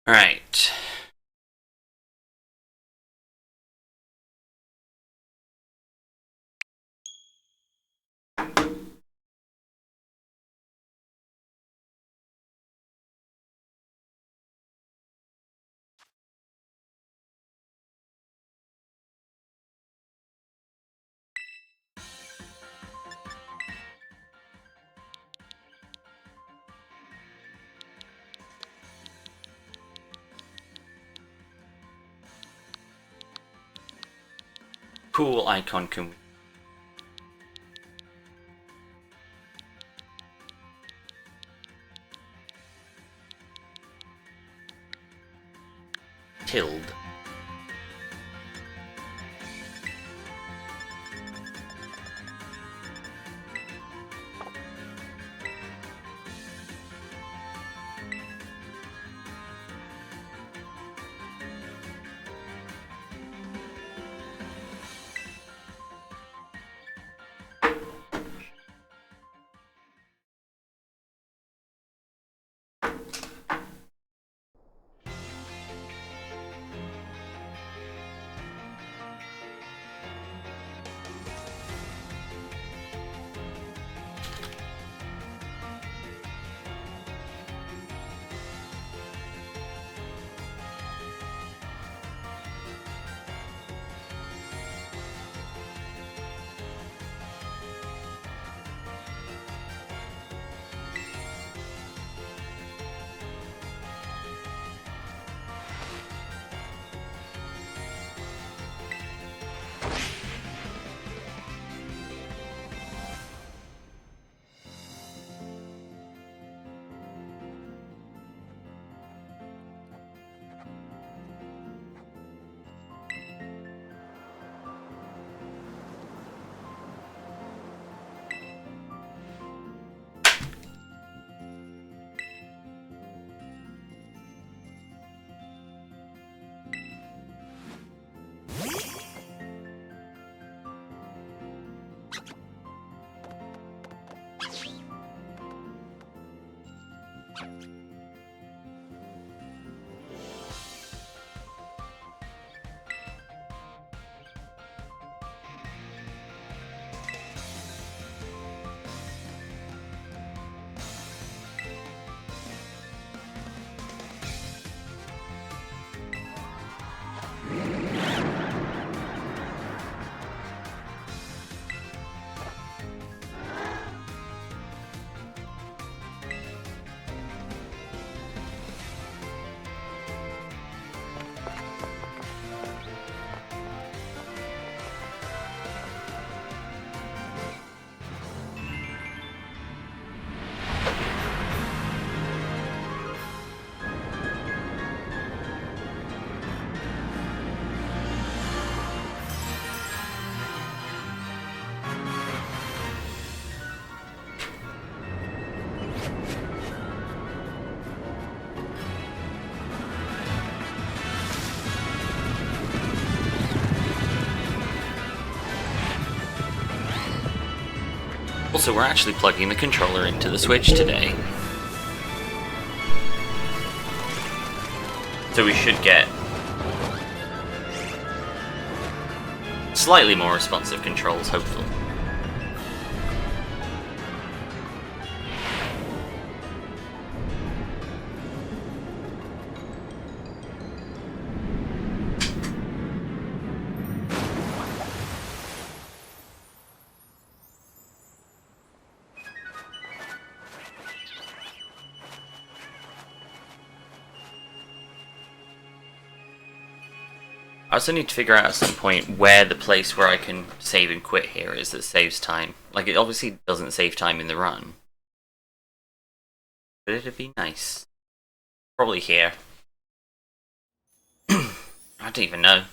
Alright. Pool icon can we... Tilde. Also, we're actually plugging the controller into the Switch today. So we should get slightly more responsive controls, hopefully. I also need to figure out at some point where the place where I can save and quit here is that saves time. Like, it obviously doesn't save time in the run. But it'd be nice. Probably here. I don't even know.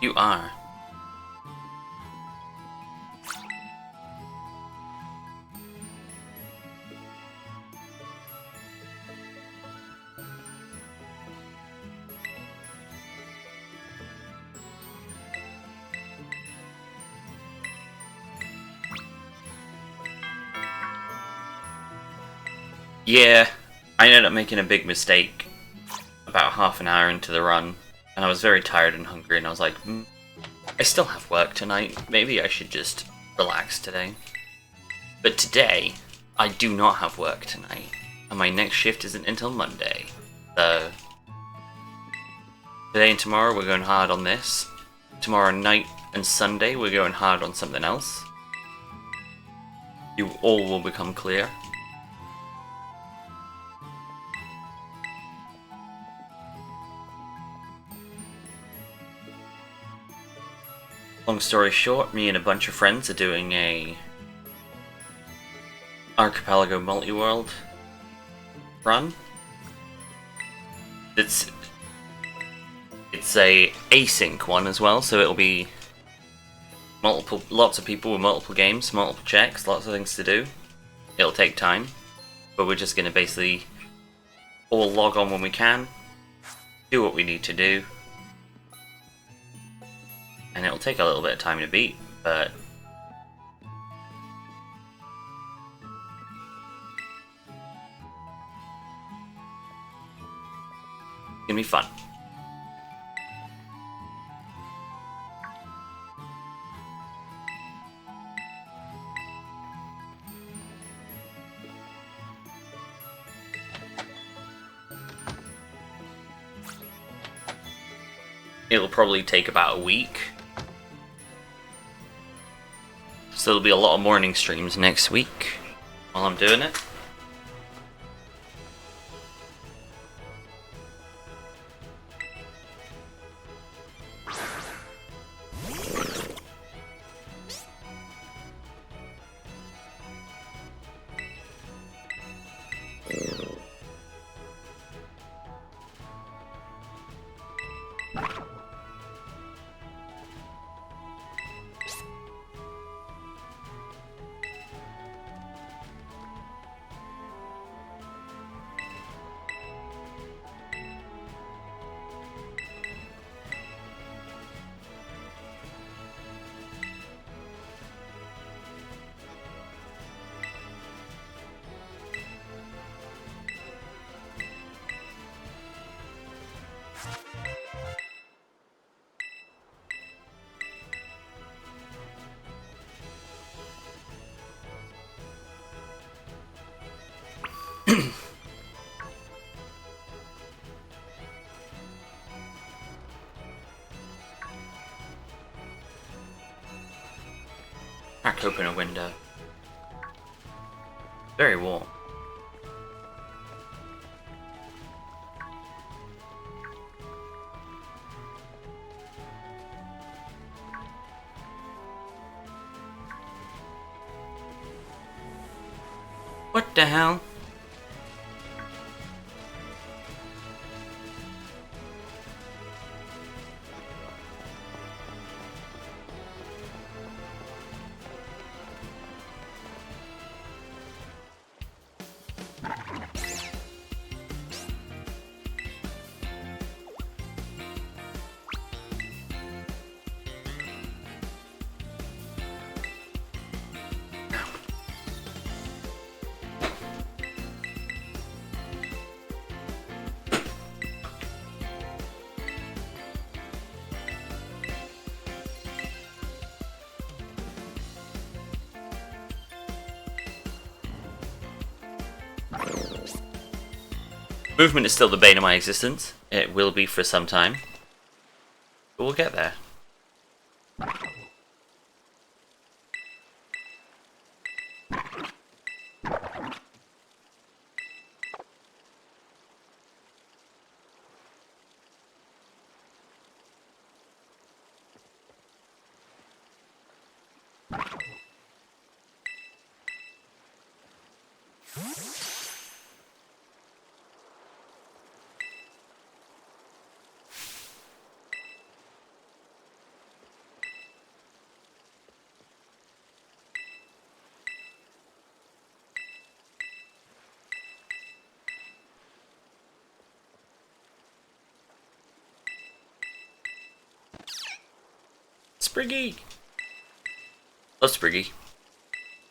You are. Yeah, I ended up making a big mistake about half an hour into the run, and I was very tired and hungry, and I was like, I still have work tonight, maybe I should just relax today. But today, I do not have work tonight, and my next shift isn't until Monday. So, today and tomorrow we're going hard on this. Tomorrow night and Sunday we're going hard on something else. You all will become clear. Long story short, me and a bunch of friends are doing a Archipelago multi-world run. It's a async one as well, so it'll be lots of people with multiple games, multiple checks, lots of things to do. It'll take time, but we're just gonna basically all log on when we can, do what we need to do, and it'll take a little bit of time to beat, but it's gonna be fun. It'll probably take about a week. So there'll be a lot of morning streams next week while I'm doing it. Crack open a window. Very warm. What the hell? Movement is still the bane of my existence. It will be for some time. But we'll get there. Spriggy! Love Spriggy.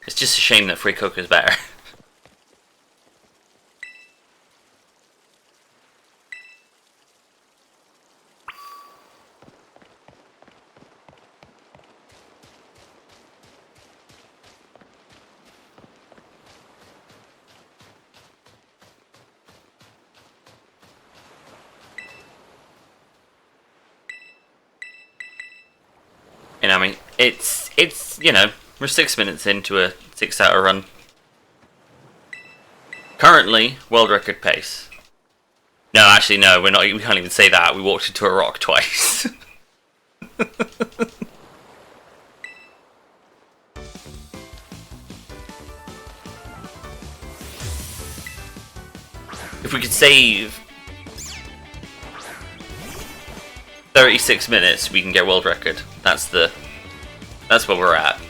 It's just a shame that Fuecoca's better. And I mean, it's you know, we're 6 minutes into a 6-hour run. Currently, world record pace. No, actually, no, we're not. We can't even say that. We walked into a rock twice. If we could save 36 minutes, we can get world record. That's where we're at.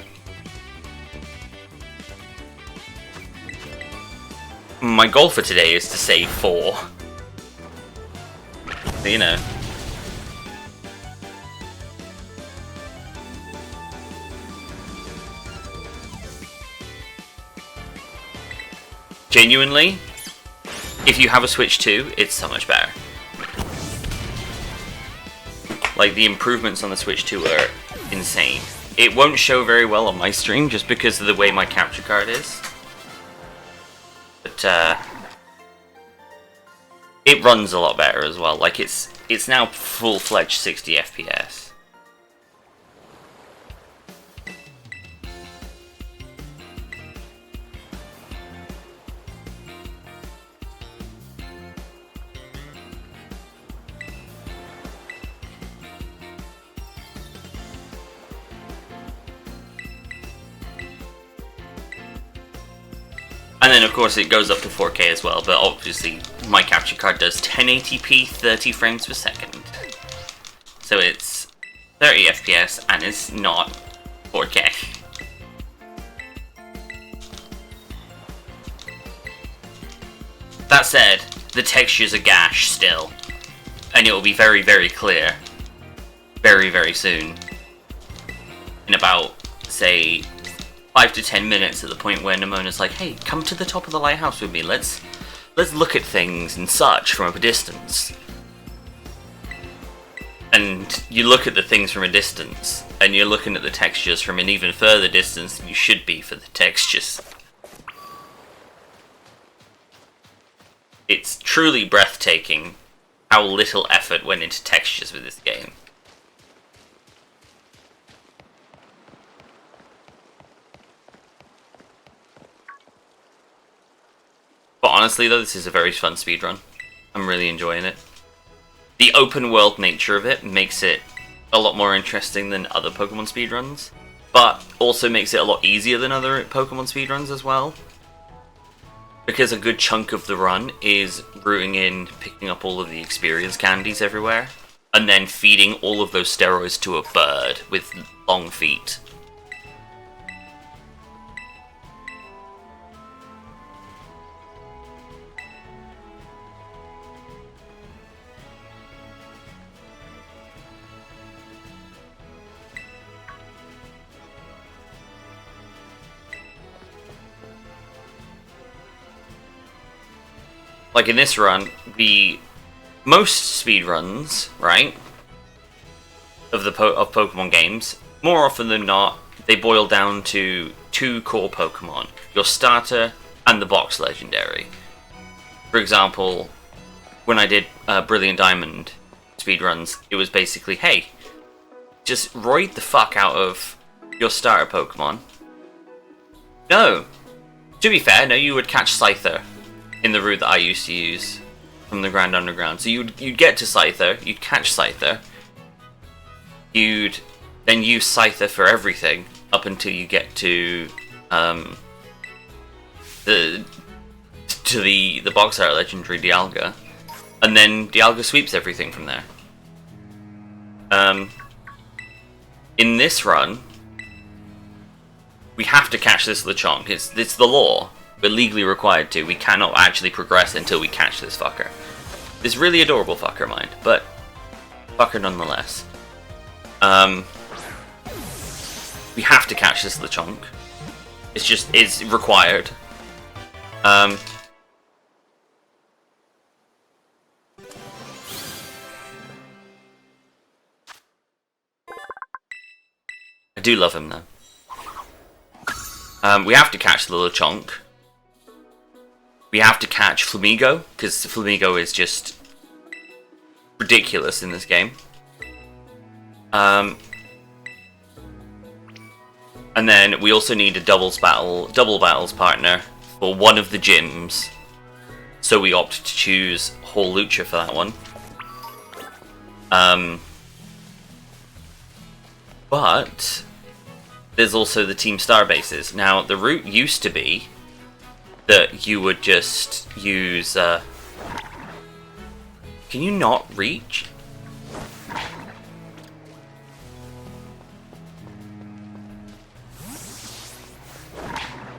My goal for today is to save 4. But, you know. Genuinely, if you have a Switch 2, it's so much better. Like, the improvements on the Switch 2 are insane. It won't show very well on my stream just because of the way my capture card is. But, it runs a lot better as well. Like, it's now full-fledged 60 FPS. And then of course it goes up to 4K as well, but obviously my capture card does 1080p 30 frames per second. So it's 30 FPS and it's not 4K. That said, the textures are gash still. And it will be very, very clear. Very, very soon. In about, say, 5 to 10 minutes at the point where Nemona's like, hey, come to the top of the lighthouse with me, let's look at things and such from a distance. And you look at the things from a distance, and you're looking at the textures from an even further distance than you should be for the textures. It's truly breathtaking how little effort went into textures with this game. But honestly though, this is a very fun speedrun. I'm really enjoying it. The open world nature of it makes it a lot more interesting than other Pokemon speedruns, but also makes it a lot easier than other Pokemon speedruns as well. Because a good chunk of the run is rooting in, picking up all of the experience candies everywhere, and then feeding all of those steroids to a bird with long feet. Like in this run, most speedruns, right, of Pokemon games, more often than not, they boil down to 2 core Pokemon: your starter and the box legendary. For example, when I did Brilliant Diamond speedruns, it was basically, hey, just roid the fuck out of your starter Pokemon. No, to be fair, no, you would catch Scyther in the route that I used to use from the Grand Underground. So you'd get to Scyther, you'd catch Scyther, you'd then use Scyther for everything up until you get to the box art legendary Dialga, and then Dialga sweeps everything from there. In this run, we have to catch this Lechonk. It's the law. We're legally required to. We cannot actually progress until we catch this fucker. This really adorable fucker, mind, but fucker nonetheless. We have to catch this Lechonk. It's required. I do love him though. We have to catch the Lechonk. We have to catch Flamigo, because Flamigo is just ridiculous in this game. And then we also need a double battles partner for one of the gyms. So we opt to choose Hawlucha for that one. But there's also the Team Star bases. Now, the route used to be that you would just use... Can you not reach?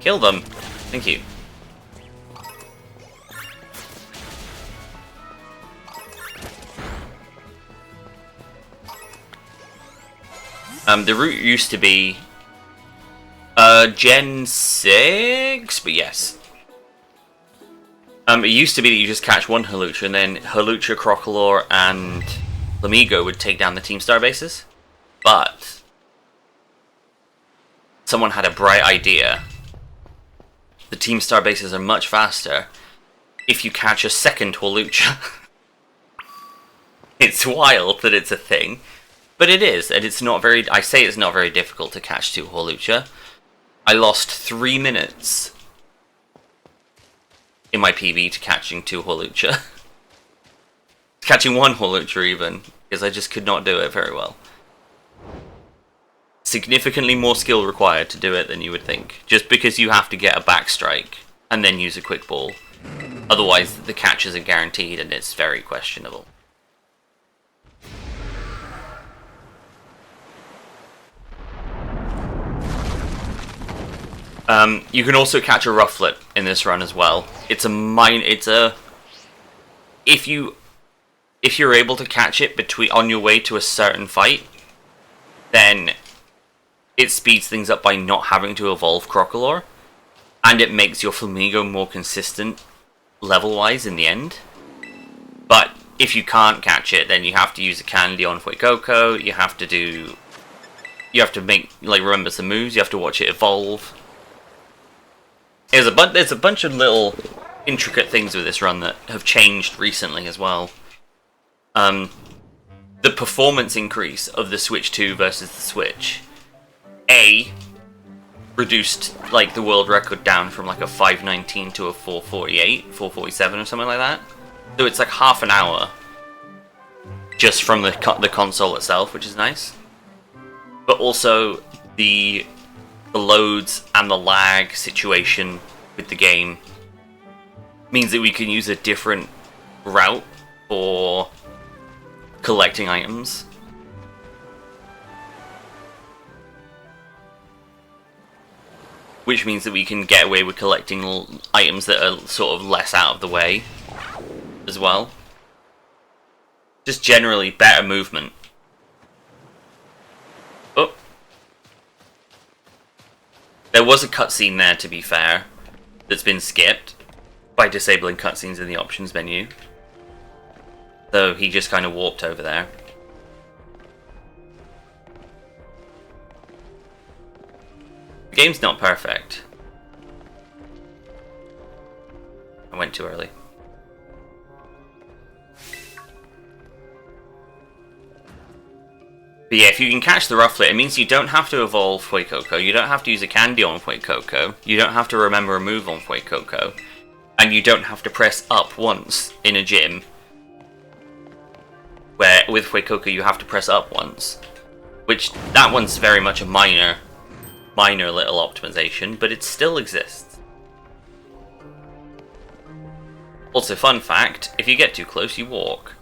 Kill them. Thank you. The route used to be Gen 6, but yes. It used to be that you just catch one Hawlucha, and then Hawlucha, Crocalor, and Flamigo would take down the Team Star bases. But someone had a bright idea. The Team Star bases are much faster if you catch a second Hawlucha. It's wild that it's a thing, but it is, and it's not very... I say it's not very difficult to catch two Hawlucha. I lost 3 minutes in my PB to catching two Hawlucha. Catching one Hawlucha even, because I just could not do it very well. Significantly more skill required to do it than you would think, just because you have to get a back strike and then use a quick ball. Otherwise the catch isn't guaranteed and it's very questionable. You can also catch a Rufflet in this run as well. If you're able to catch it on your way to a certain fight, then it speeds things up by not having to evolve Crocalor, and it makes your Flamigo more consistent level-wise in the end. But if you can't catch it, then you have to use a candy on Fuecoco, you have to remember some moves, you have to watch it evolve. There's a bunch of little intricate things with this run that have changed recently as well. The performance increase of the Switch 2 versus the Switch reduced the world record down from like a 519 to a 448, 447 or something like that. So it's like half an hour just from the console itself, which is nice. But also the loads and the lag situation with the game means that we can use a different route for collecting items. Which means that we can get away with collecting items that are sort of less out of the way as well. Just generally better movement. Oh. There was a cutscene there, to be fair, that's been skipped by disabling cutscenes in the options menu. So he just kind of warped over there. The game's not perfect. I went too early. But yeah, if you can catch the Rufflet, it means you don't have to evolve Fuecoco, you don't have to use a candy on Fuecoco, you don't have to remember a move on Fuecoco, and you don't have to press up once in a gym, where with Fuecoco you have to press up once. Which, that one's very much a minor little optimization, but it still exists. Also, fun fact, if you get too close, you walk.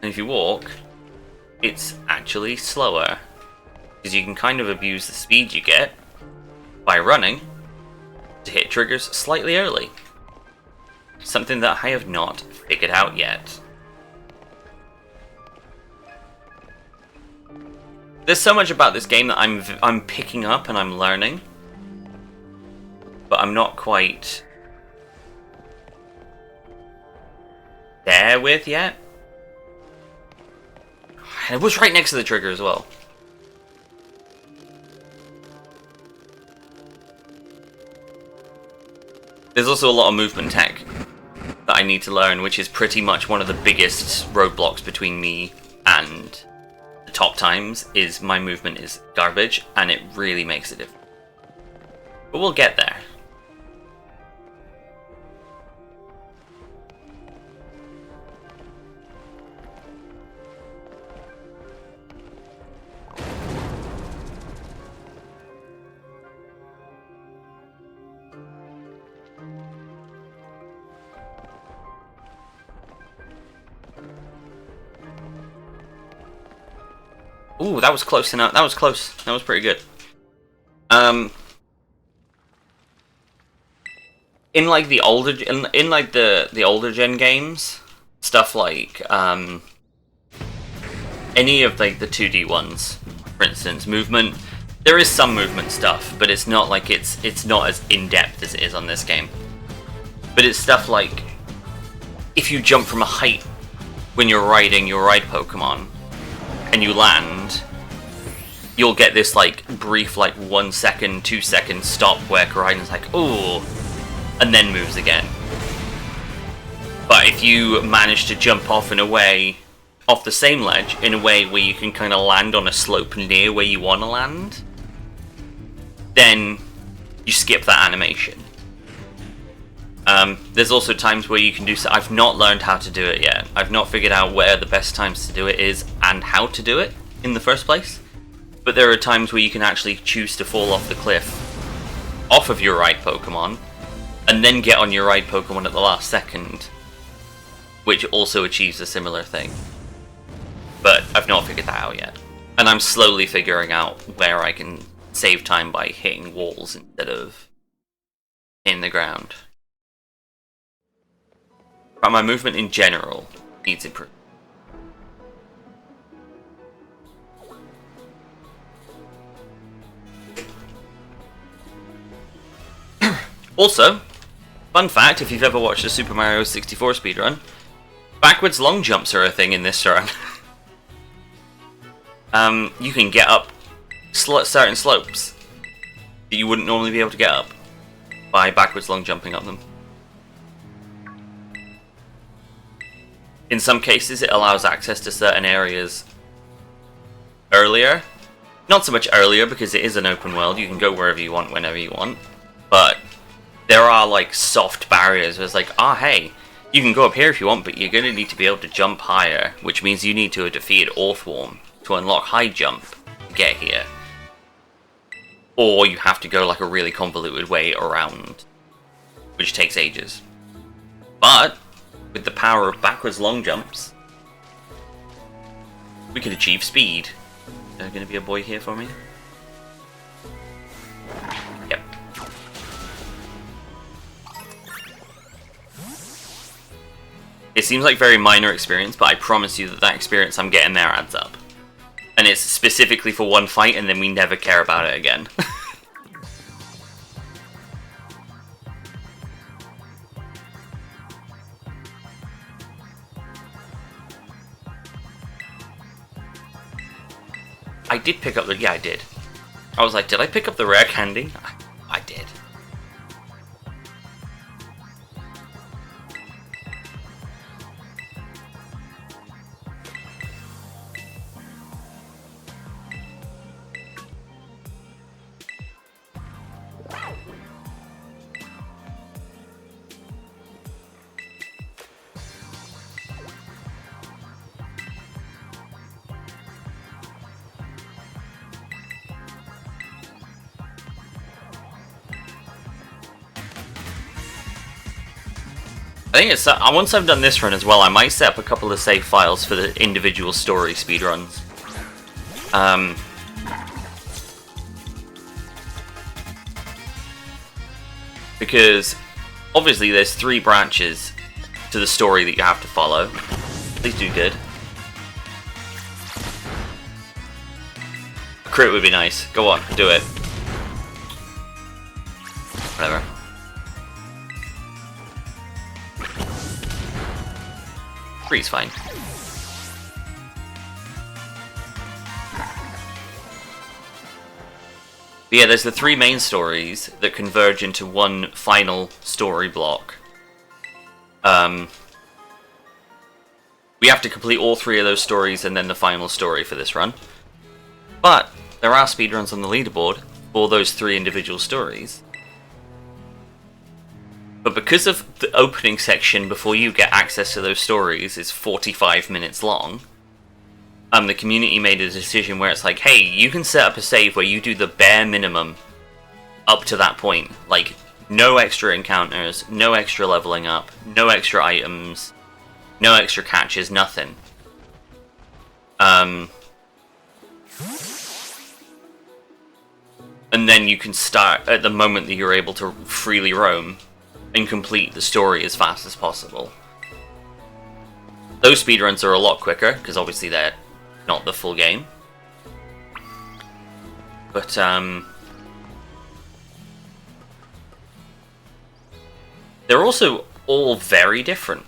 And if you walk, it's actually slower, because you can kind of abuse the speed you get by running to hit triggers slightly early. Something that I have not figured out yet. There's so much about this game that I'm picking up and I'm learning, but I'm not quite there with yet. And it was right next to the trigger as well. There's also a lot of movement tech that I need to learn, which is pretty much one of the biggest roadblocks between me and the top times, is my movement is garbage, and it really makes a difference. But we'll get there. Ooh, that was close enough. That was close. That was pretty good. In like the older, in like the older gen games, stuff like any of like the 2D ones, for instance, movement. There is some movement stuff, but it's not like it's not as in depth as it is on this game. But it's stuff like if you jump from a height when you're riding your ride Pokemon, and you land, you'll get this like brief like 1 second, 2 second stop where Koraidon's like, ooh, and then moves again. But if you manage to jump off in a way, off the same ledge, in a way where you can kind of land on a slope near where you want to land, then you skip that animation. There's also times where you can do so. I've not learned how to do it yet. I've not figured out where the best times to do it is and how to do it in the first place. But there are times where you can actually choose to fall off the cliff off of your ride Pokemon and then get on your ride Pokemon at the last second, which also achieves a similar thing. But I've not figured that out yet. And I'm slowly figuring out where I can save time by hitting walls instead of in the ground. But my movement in general needs improvement. Also, fun fact, if you've ever watched a Super Mario 64 speedrun, backwards long jumps are a thing in this run. You can get up certain slopes that you wouldn't normally be able to get up by backwards long jumping up them. In some cases, it allows access to certain areas earlier. Not so much earlier because it is an open world, you can go wherever you want, whenever you want. But there are like soft barriers where it's like, hey, you can go up here if you want, but you're going to need to be able to jump higher, which means you need to have defeated Orthworm to unlock high jump to get here. Or you have to go like a really convoluted way around, which takes ages. But with the power of backwards long jumps, we can achieve speed. Is there going to be a boy here for me? Yep. It seems like very minor experience, but I promise you that that experience I'm getting there adds up. And it's specifically for one fight, and then we never care about it again. I did pick up the... yeah, I did. I was like, did I pick up the rare candy? I did. I think it's once I've done this run as well, I might set up a couple of save files for the individual story speedruns. Because obviously there's 3 branches to the story that you have to follow. Please do good. Crit would be nice. Go on, do it. Whatever. Three's fine. But yeah, there's the 3 main stories that converge into one final story block. We have to complete all 3 of those stories and then the final story for this run. But there are speedruns on the leaderboard for those 3 individual stories. But because of the opening section before you get access to those stories is 45 minutes long, the community made a decision where it's like, hey, you can set up a save where you do the bare minimum up to that point. Like, no extra encounters, no extra leveling up, no extra items, no extra catches, nothing. And then you can start at the moment that you're able to freely roam and complete the story as fast as possible. Those speedruns are a lot quicker, because obviously they're not the full game. But, they're also all very different.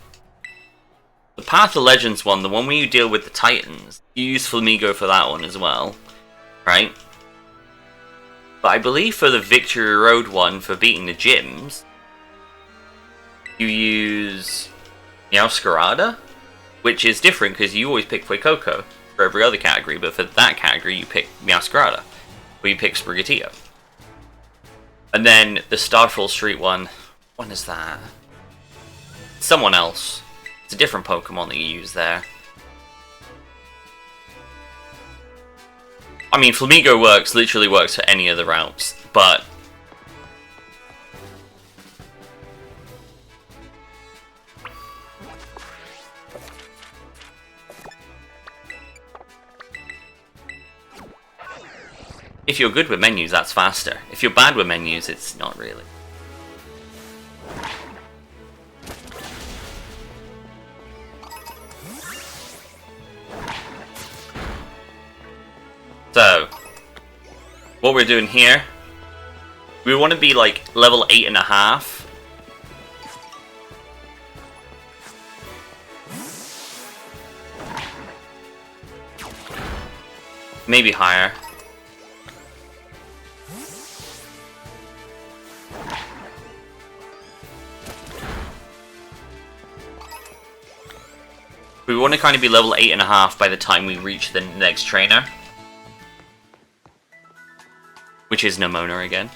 The Path of Legends one, the one where you deal with the Titans, you use Flamingo for that one as well, right? But I believe for the Victory Road one, for beating the gyms, you use Scarlet, which is different because you always pick Fuecoco for every other category, but for that category you pick Scarlet, or you pick Sprigatito. And then the Starfall Street one, when is that? Someone else. It's a different Pokemon that you use there. I mean, Flamingo literally works for any of the routes, but if you're good with menus, that's faster. If you're bad with menus, it's not really. So, what we're doing here, we want to be like level 8.5. Maybe higher. We want to kind of be level 8.5 by the time we reach the next trainer, which is Nemona again.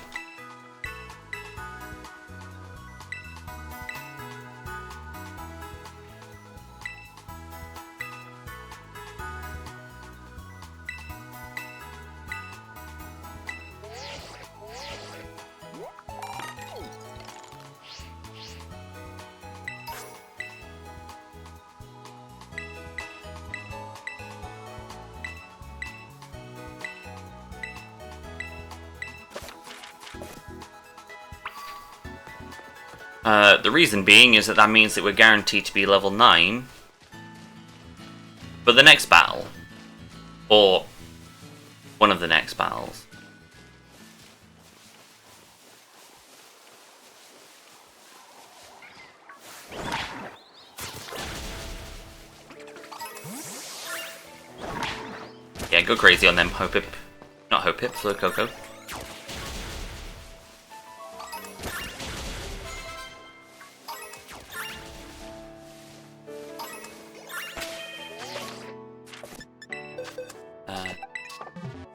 The reason being is that means that we're guaranteed to be level 9 for the next battle, or one of the next battles. Yeah, go crazy on them, Hopip. Not Hopip, Fuecoco.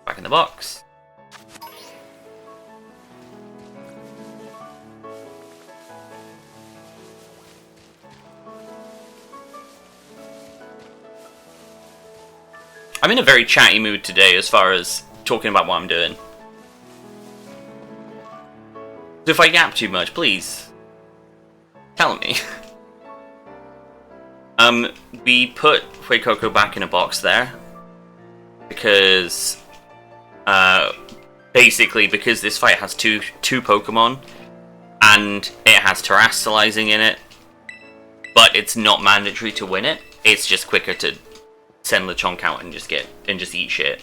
Back in the box. I'm in a very chatty mood today as far as talking about what I'm doing. So if I gap too much, please tell me. We put Fuecoco back in a box there because basically because this fight has two Pokemon and it has Terastallizing in it, but it's not mandatory to win it. It's just quicker to send Lechonk out and just eat shit.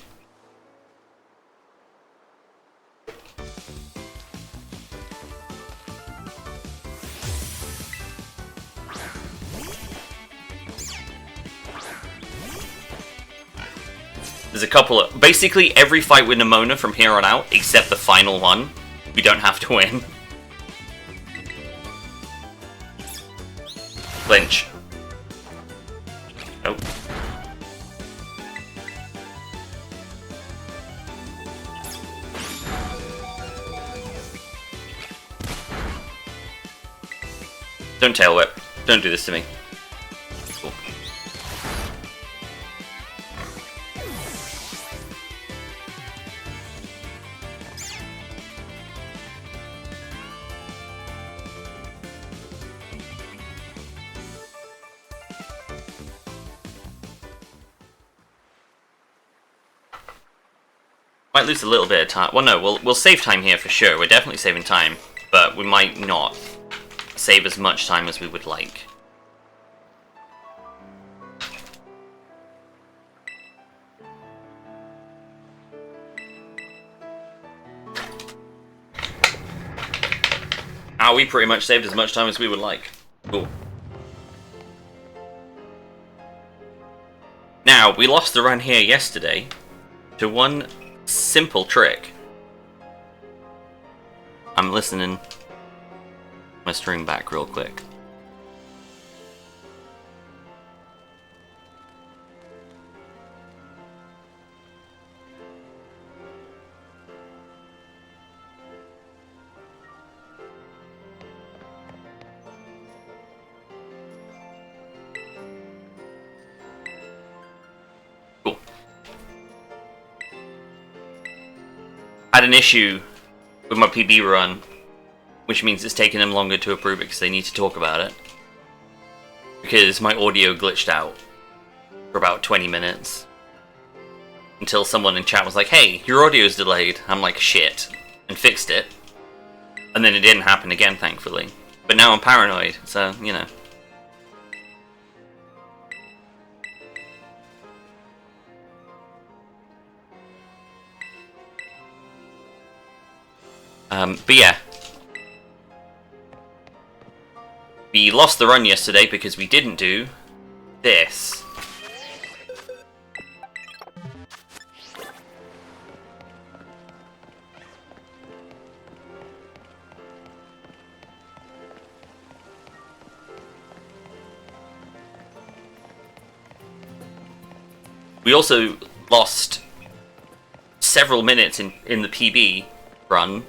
There's a couple of... Basically, every fight with Nemona from here on out, except the final one, we don't have to win. Clinch. Oh. Don't tail whip. Don't do this to me. Cool. Might lose a little bit of time. Well, no, we'll save time here for sure. We're definitely saving time, but we might not save as much time as we would like. We pretty much saved as much time as we would like. Cool. Now, we lost the run here yesterday to one simple trick. I'm listening my stream back real quick. Cool. Had an issue with my PB run, which means it's taking them longer to approve it because they need to talk about it. Because my audio glitched out for about 20 minutes. Until someone in chat was like, hey, your audio's delayed. I'm like, shit. And fixed it. And then it didn't happen again, thankfully. But now I'm paranoid, so, you know. But yeah. We lost the run yesterday because we didn't do this. We also lost several minutes in the PB run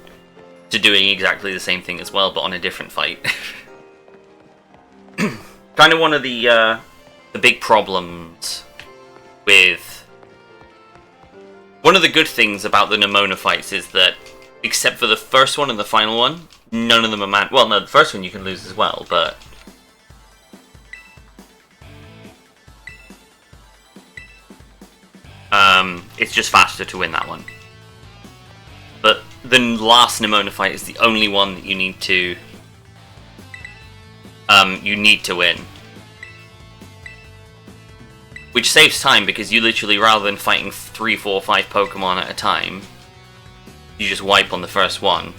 to doing exactly the same thing as well, but on a different fight. Kind of one of the big problems with... One of the good things about the Nemona fights is that, except for the first one and the final one, none of them are well, no, the first one you can lose as well, but... it's just faster to win that one. But the last Nemona fight is the only one that you need to... win. Which saves time, because you literally, rather than fighting 3, 4, 5 Pokemon at a time, you just wipe on the first one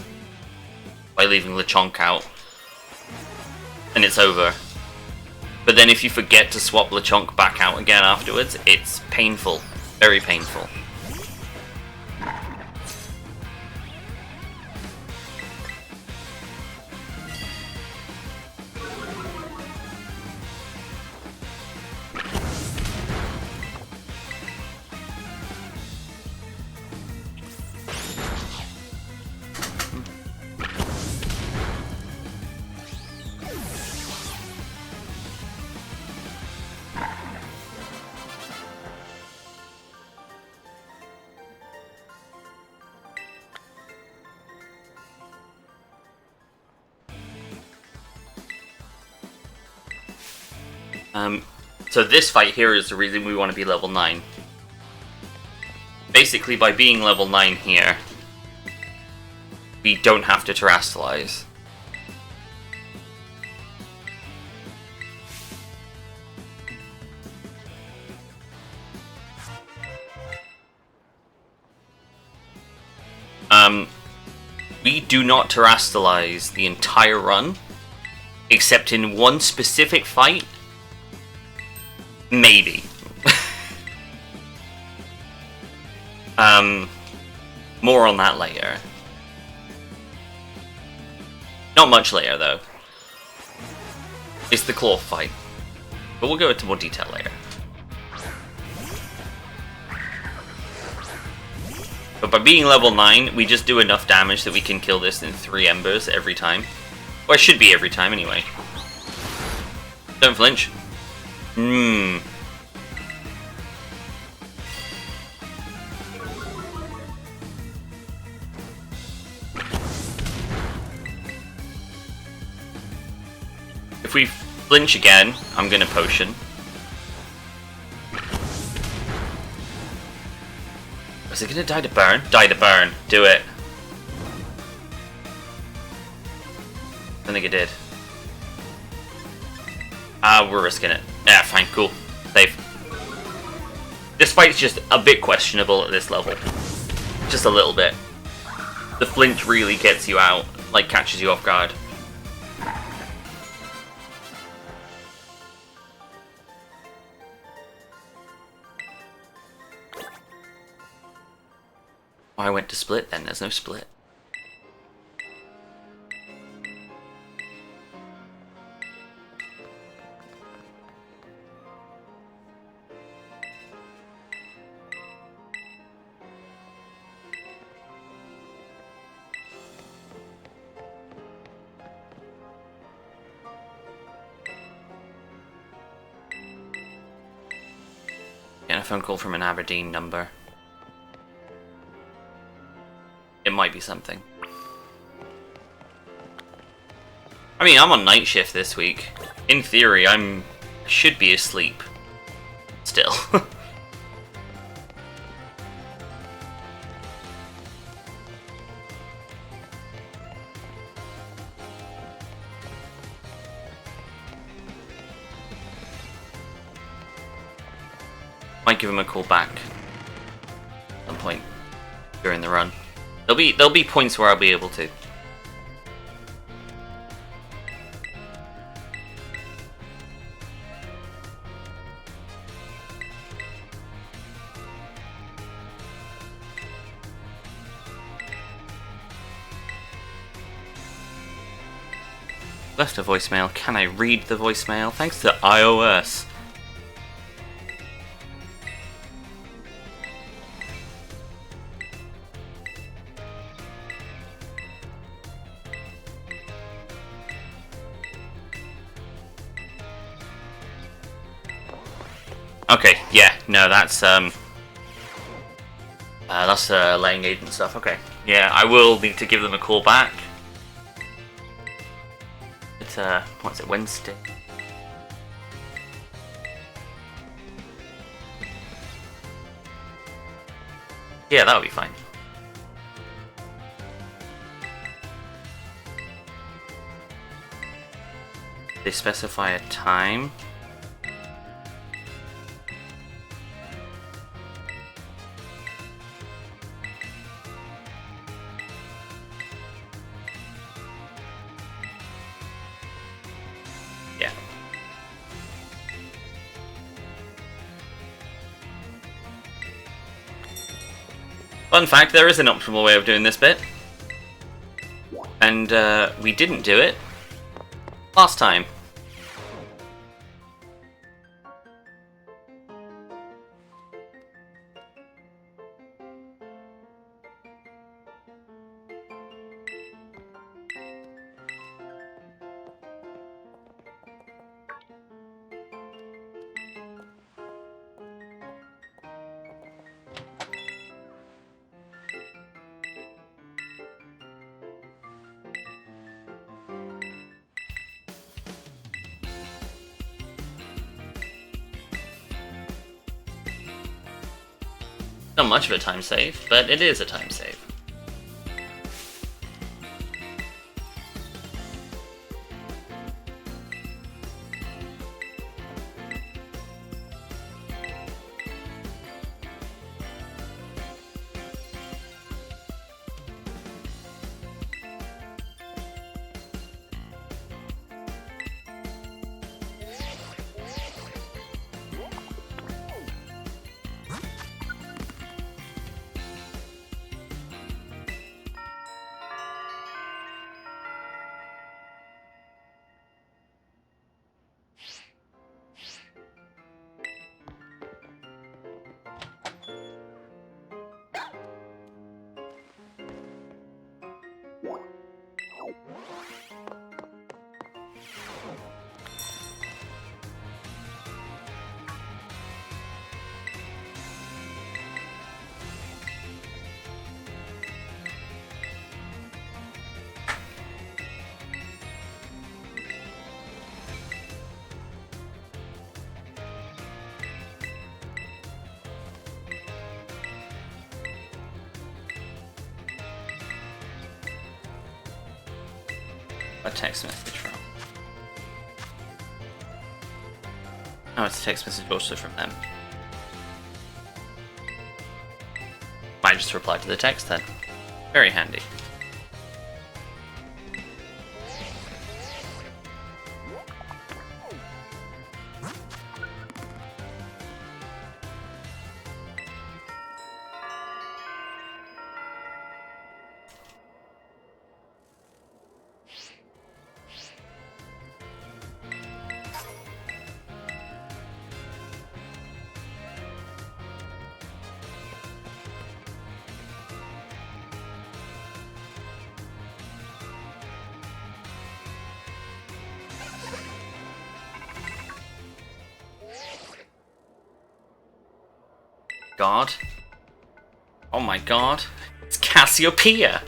by leaving Lechonk out. And it's over. But then if you forget to swap Lechonk back out again afterwards, it's painful. Very painful. So this fight here is the reason we want to be level 9. Basically, by being level 9 here, we don't have to terrestrialize. We do not terrestrialize the entire run, except in one specific fight. Maybe. More on that later. Not much later, though. It's the claw fight. But we'll go into more detail later. But by being level 9, we just do enough damage that we can kill this in 3 embers every time. Well, it should be every time anyway. Don't flinch. If we flinch again, I'm gonna potion. Is it gonna die to burn? Die to burn. Do it. I think it did. We're risking it. Yeah, fine, cool. Safe. This fight's just a bit questionable at this level. Just a little bit. The flinch really gets you out, like catches you off guard. I went to split then, there's no split. Getting a phone call from an Aberdeen number. It might be something. I mean, I'm on night shift this week. In theory, I should be asleep. Still. Might give him a call back at some point during the run. There'll be points where I'll be able to. Left a voicemail. Can I read the voicemail? Thanks to iOS. Okay, yeah, no, that's laying agent stuff. Okay, yeah, I will need to give them a call back. It's what's it, Wednesday? Yeah, that'll be fine. They specify a time. Fun fact, there is an optimal way of doing this bit. And we didn't do it last time. Not much of a time save, but it is a time save. A text message from. Oh, it's a text message also from them. Might just reply to the text then. Very handy. God. Oh my god. It's Cassiopeia!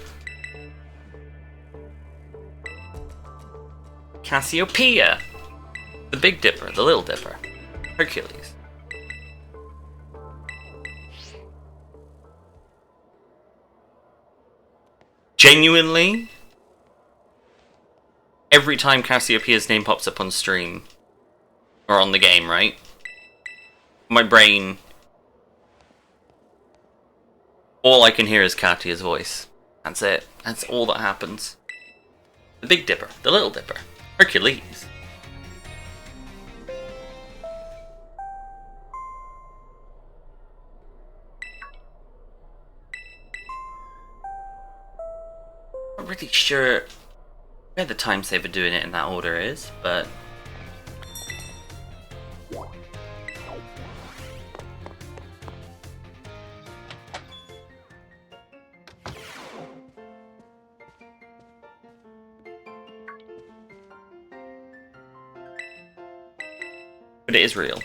Cassiopeia! The Big Dipper, the Little Dipper. Hercules. Genuinely, every time Cassiopeia's name pops up on stream, or on the game, right? My brain... all I can hear is Katia's voice. That's it. That's all that happens. The Big Dipper, the Little Dipper, Hercules. Not really sure where the time saver doing it in that order is, but... but it is real.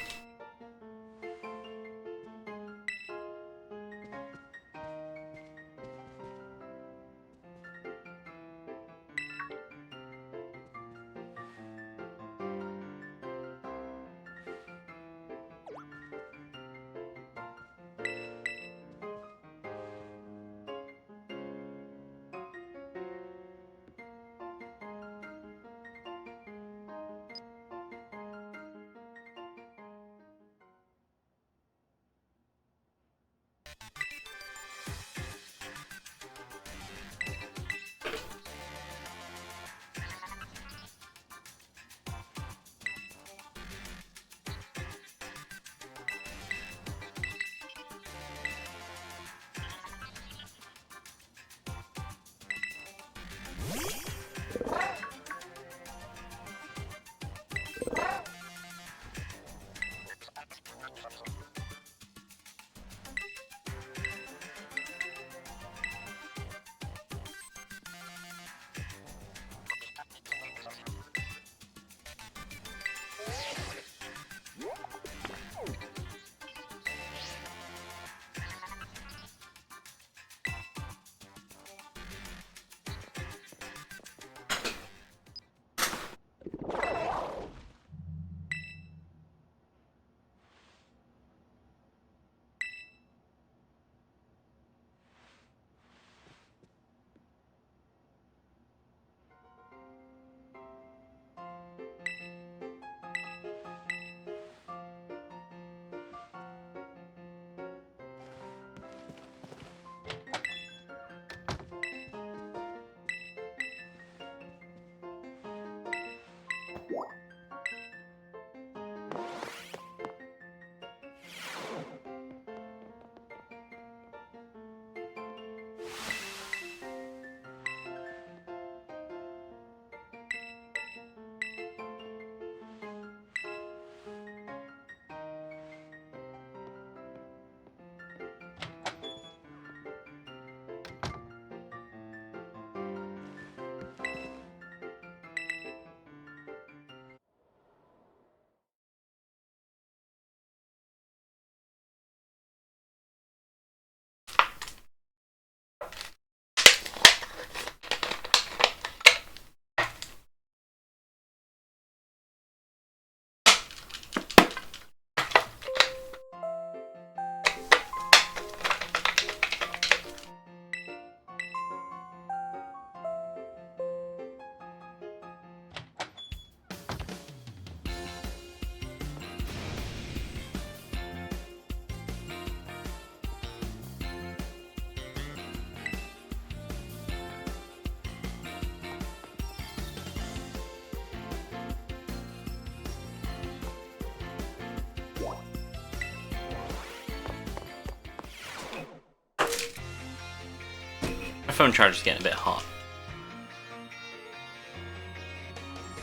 phone charger's getting a bit hot.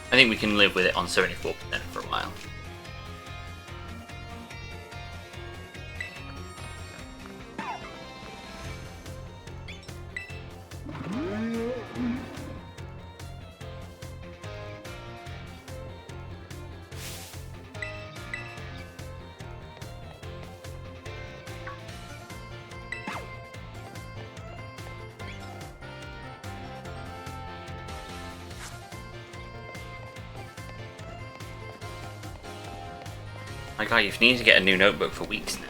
I think we can live with it on 74% for a while. My god, you've needed to get a new notebook for weeks now.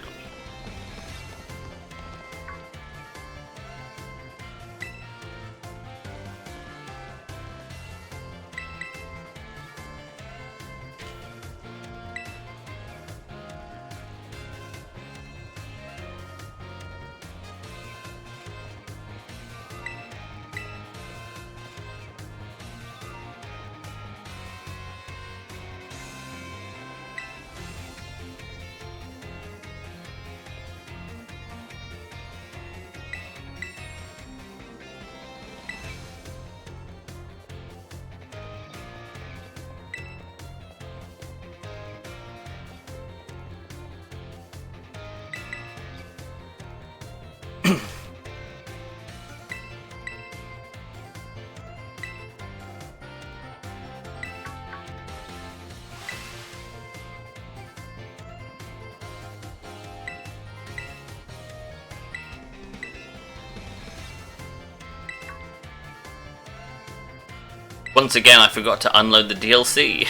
Once again, I forgot to unload the DLC.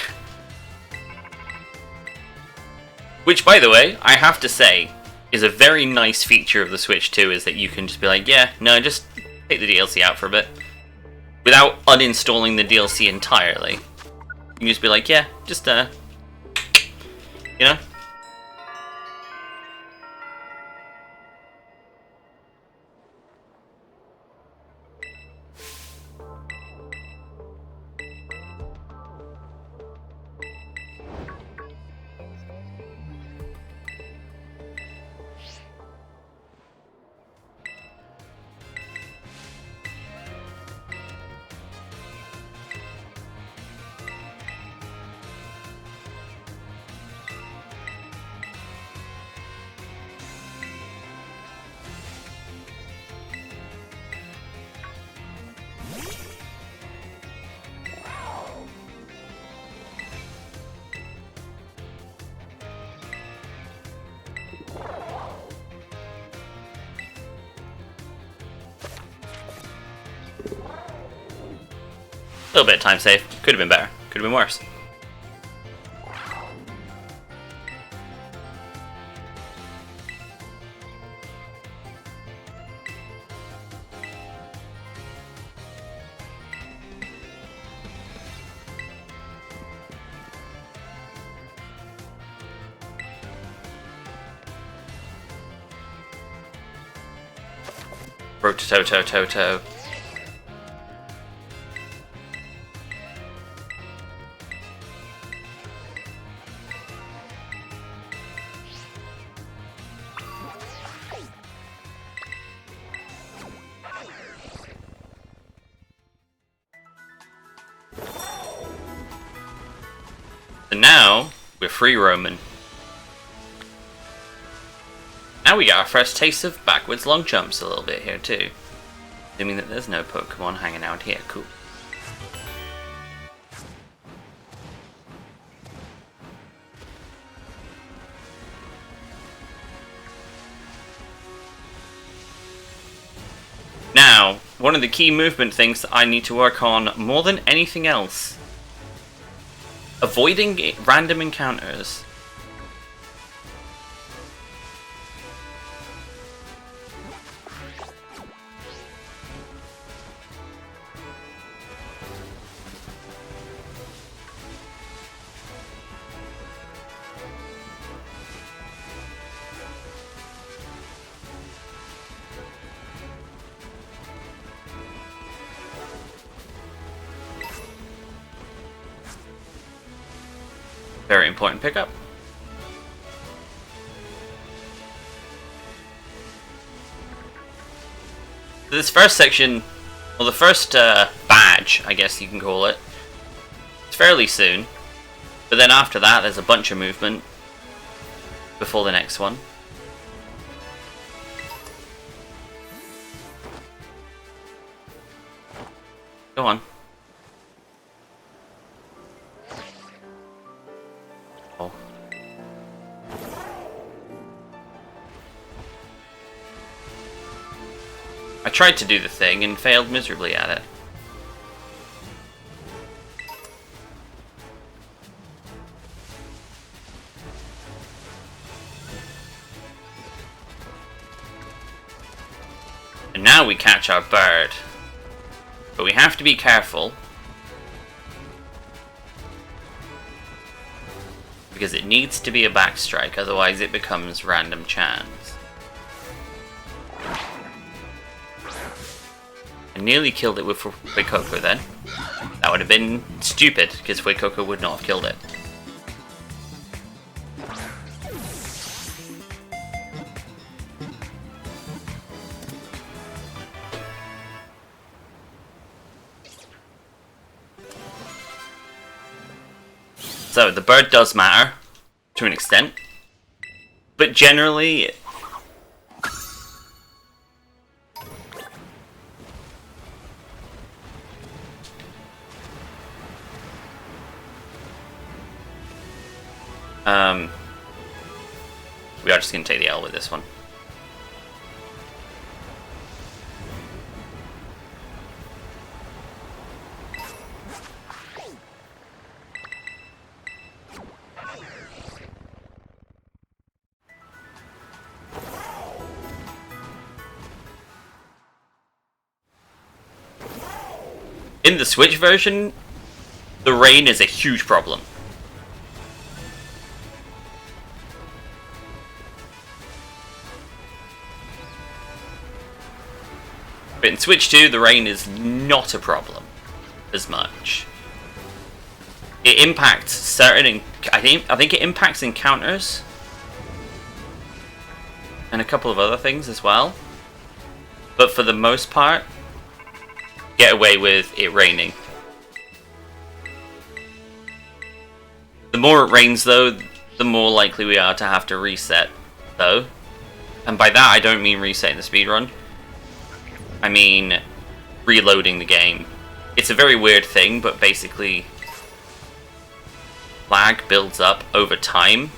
Which, by the way, I have to say, is a very nice feature of the Switch 2, is that you can just be like, yeah, no, just take the DLC out for a bit. Without uninstalling the DLC entirely. You can just be like, yeah, just, you know? A little bit of time save. Could have been better. Could have been worse. Rotototototo. So now, we're free roaming. Now we got our first taste of backwards long jumps a little bit here too. Assuming that there's no Pokemon hanging out here, cool. Now, one of the key movement things that I need to work on more than anything else. Avoiding random encounters. Very important pickup. This first section, well, the first badge, I guess you can call it, it's fairly soon. But then after that, there's a bunch of movement before the next one. Go on. Oh. I tried to do the thing and failed miserably at it. And now we catch our bird. But we have to be careful. Because it needs to be a backstrike, otherwise it becomes random chance. I nearly killed it with Fuecoco then. That would have been stupid, because Fuecoco would not have killed it. So, the bird does matter, to an extent. But generally... we are just going to take the L with this one. In the Switch version, the rain is a huge problem. But in Switch 2, the rain is not a problem as much. It impacts certain... I think it impacts encounters. And a couple of other things as well. But for the most part, get away with it raining. The more it rains, though, the more likely we are to have to reset, though. And by that, I don't mean resetting the speedrun. I mean reloading the game. It's a very weird thing, but basically lag builds up over time.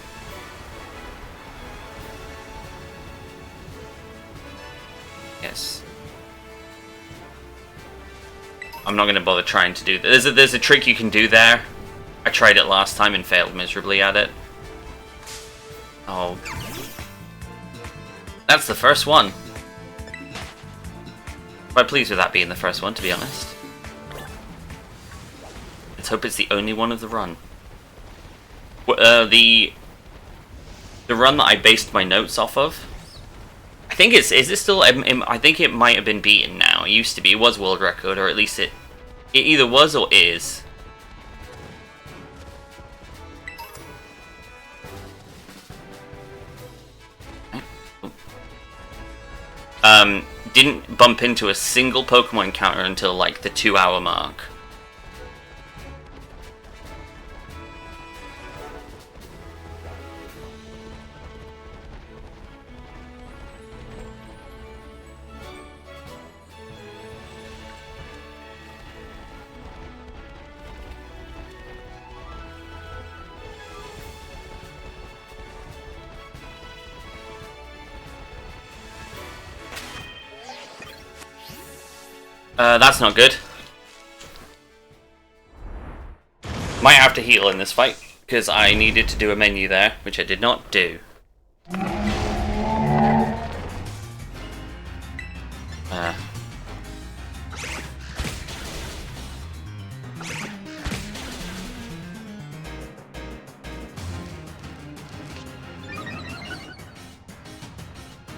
Yes. I'm not going to bother trying to do that. There's a trick you can do there. I tried it last time and failed miserably at it. Oh. That's the first one. Quite pleased with that being the first one, to be honest. Let's hope it's the only one of the run. The run that I based my notes off of. I think is it still? I think it might have been beaten now. It used to be. It was world record, or at least it either was or is. Didn't bump into a single Pokemon encounter until like the 2-hour mark. That's not good. Might have to heal in this fight, because I needed to do a menu there, which I did not do.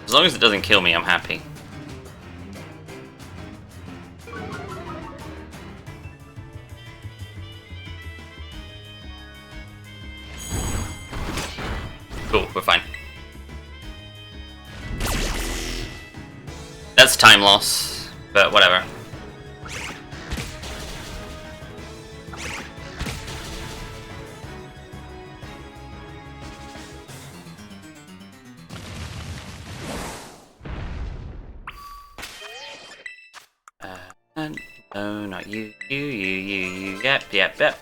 As long as it doesn't kill me, I'm happy. Cool, we're fine. That's time loss. But whatever. No, not you, you. Yep.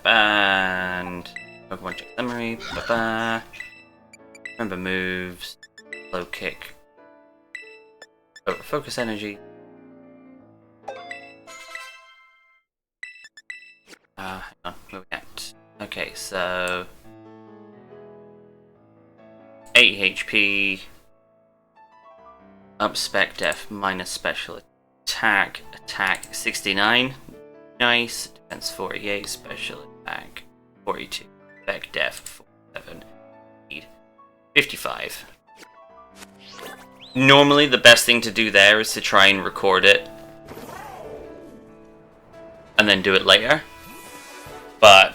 And Pokemon check summary. Ba-ba. Remember moves. Low kick. Over focus energy. Hang on, where we at? Okay, so 8 HP. Up spec def minus special attack. Attack 69. Nice. Defense 48. Special attack 42. Spec def 47. Speed 55. Normally the best thing to do there is to try and record it. And then do it later. But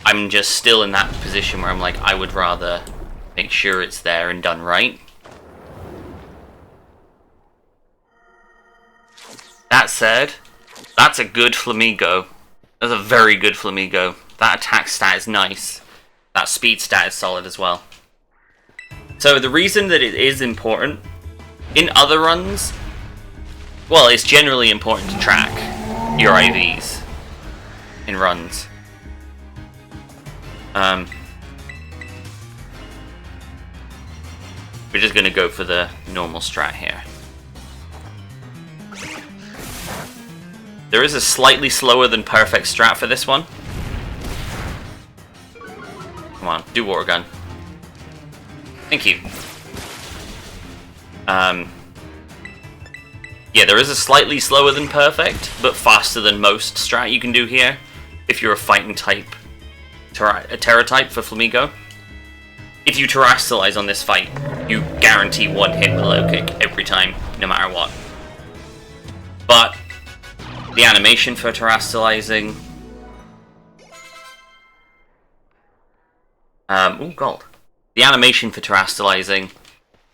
I'm just still in that position where I'm like, I would rather make sure it's there and done right. That said, that's a good Flamigo. That's a very good Flamigo. That attack stat is nice. That speed stat is solid as well. So the reason that it is important, in other runs, well, it's generally important to track your IVs in runs. We're just going to go for the normal strat here. There is a slightly slower than perfect strat for this one. Come on, do water gun. Thank you. Yeah, there is a slightly slower than perfect, but faster than most strat you can do here. If you're a fighting type, a Terra type for Flamigo. If you Terrastalize on this fight, you guarantee one hit with low kick every time, no matter what. But the animation for Terrastalizing... ooh, gold. The animation for Terrastalizing,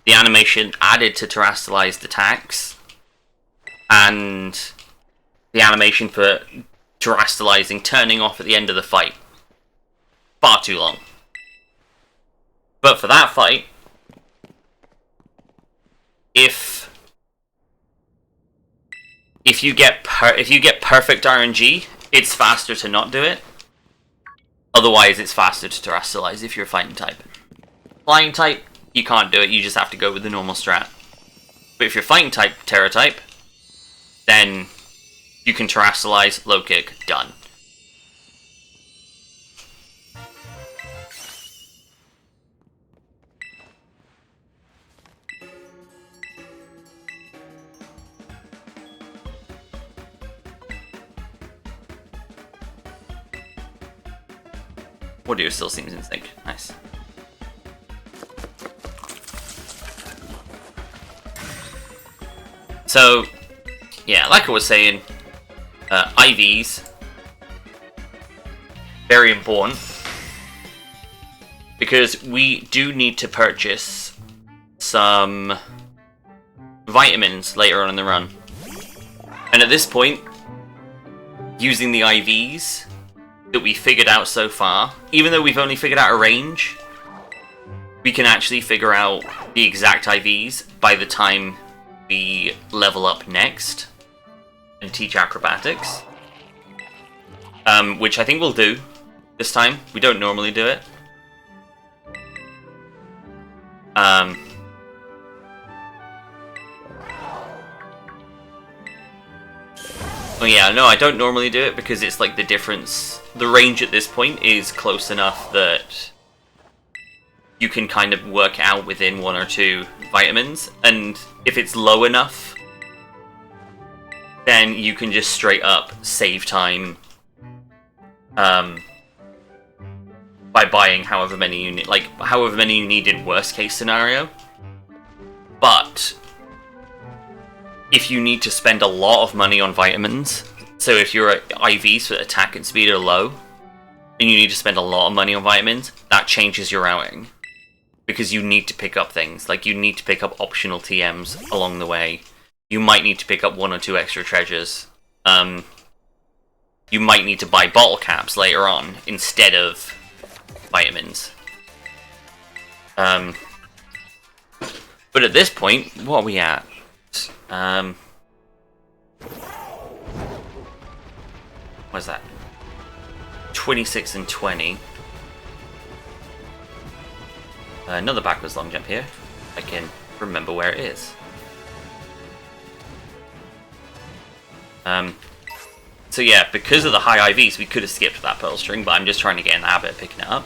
the animation added to Terrastalized attacks, and the animation for Terrastalizing turning off at the end of the fight. Far too long. But for that fight, if you get perfect RNG, it's faster to not do it. Otherwise, it's faster to Terrastalize if you're a fighting type. Flying type, you can't do it, you just have to go with the normal strat. But if you're fighting type, Terra type, then you can Terrastalize, low kick, done. Audio still seems in sync. Nice. So, yeah, like I was saying, IVs, very important, because we do need to purchase some vitamins later on in the run. And at this point, using the IVs that we figured out so far, even though we've only figured out a range, we can actually figure out the exact IVs by the time we level up next and teach acrobatics, which I think we'll do this time. We don't normally do it. Oh yeah, no, I don't normally do it because it's like the difference. The range at this point is close enough that you can kind of work out within one or two vitamins, and if it's low enough, then you can just straight up save time by buying however many you need, like however many you need in worst case scenario. But if you need to spend a lot of money on vitamins, so if your IVs for attack and speed are low, and you need to spend a lot of money on vitamins, that changes your routing. Because you need to pick up things, like you need to pick up optional TMs along the way. you might need to pick up 1 or 2 extra treasures. You might need to buy bottle caps later on instead of vitamins. But at this point, what are we at? What's that? 26 and 20. Another backwards long jump here. I can remember where it is. So yeah, because of the high IVs, we could have skipped that pearl string, but I'm just trying to get in the habit of picking it up.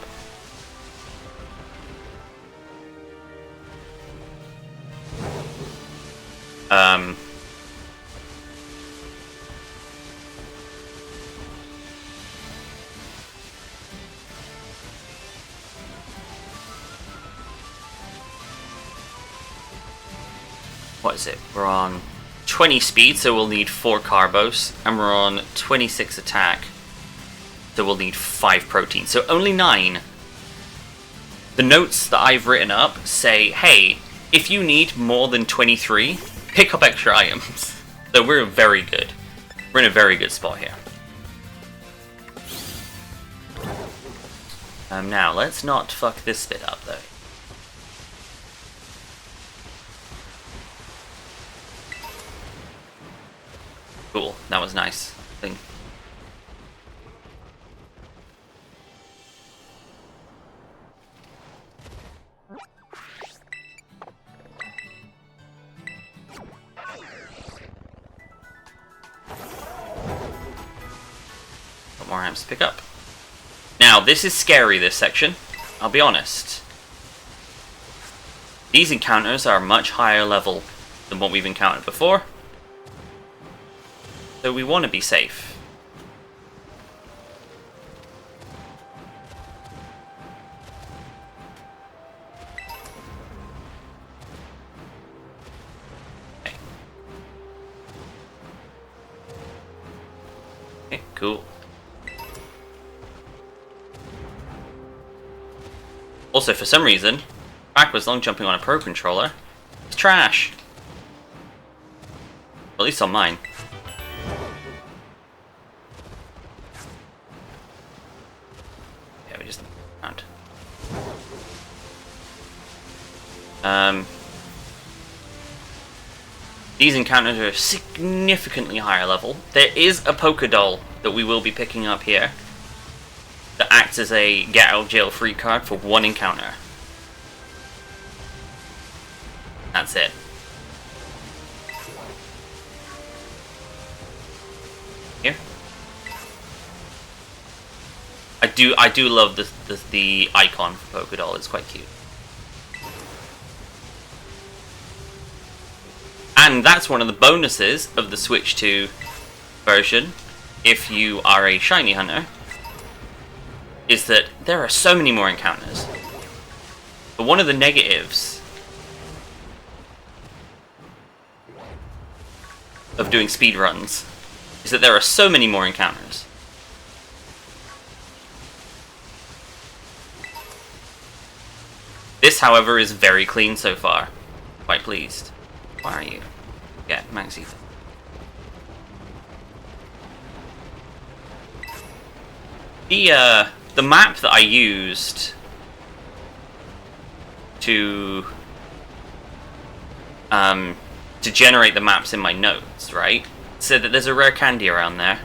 What is it? We're on 20 speed, so we'll need 4 carbos, and we're on 26 attack, so we'll need 5 protein, so only 9. The notes that I've written up say, hey, if you need more than 23, pick up extra items. So we're very good. We're in a very good spot here. Now, let's not fuck this bit up, though. Cool, that was nice. Thing. Got more amps to pick up. Now, this is scary, this section. I'll be honest. These encounters are much higher level than what we've encountered before. So we want to be safe. Okay. Okay, cool. Also, for some reason, backwards long jumping on a Pro Controller is trash. At least on mine. These encounters are significantly higher level. There is a Poké Doll that we will be picking up here that acts as a get out of jail free card for 1 encounter. That's it. Here. I do love the icon for Poké Doll. It's quite cute. And that's one of the bonuses of the Switch 2 version, if you are a shiny hunter, is that there are so many more encounters. But one of the negatives of doing speedruns is that there are so many more encounters. This, however, is very clean so far. Quite pleased. Why are you? Yeah, Max Ethan. The map that I used to generate the maps in my notes, right, said that there's a rare candy around there.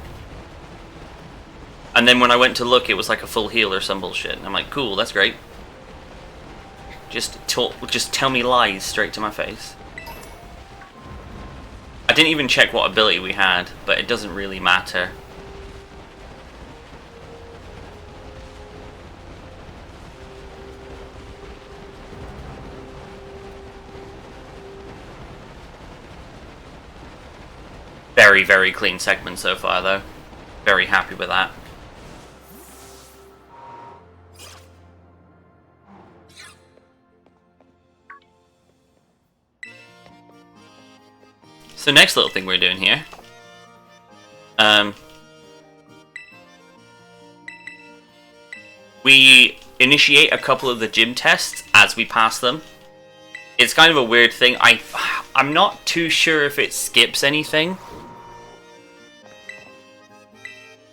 And then when I went to look, it was like a full heal or some bullshit. And I'm like, cool, that's great. Just tell me lies straight to my face. I didn't even check what ability we had, but it doesn't really matter. Very, very clean segment so far, though. Very happy with that. So next little thing we're doing here, we initiate a couple of the gym tests as we pass them, It's kind of a weird thing. I'm not too sure if it skips anything.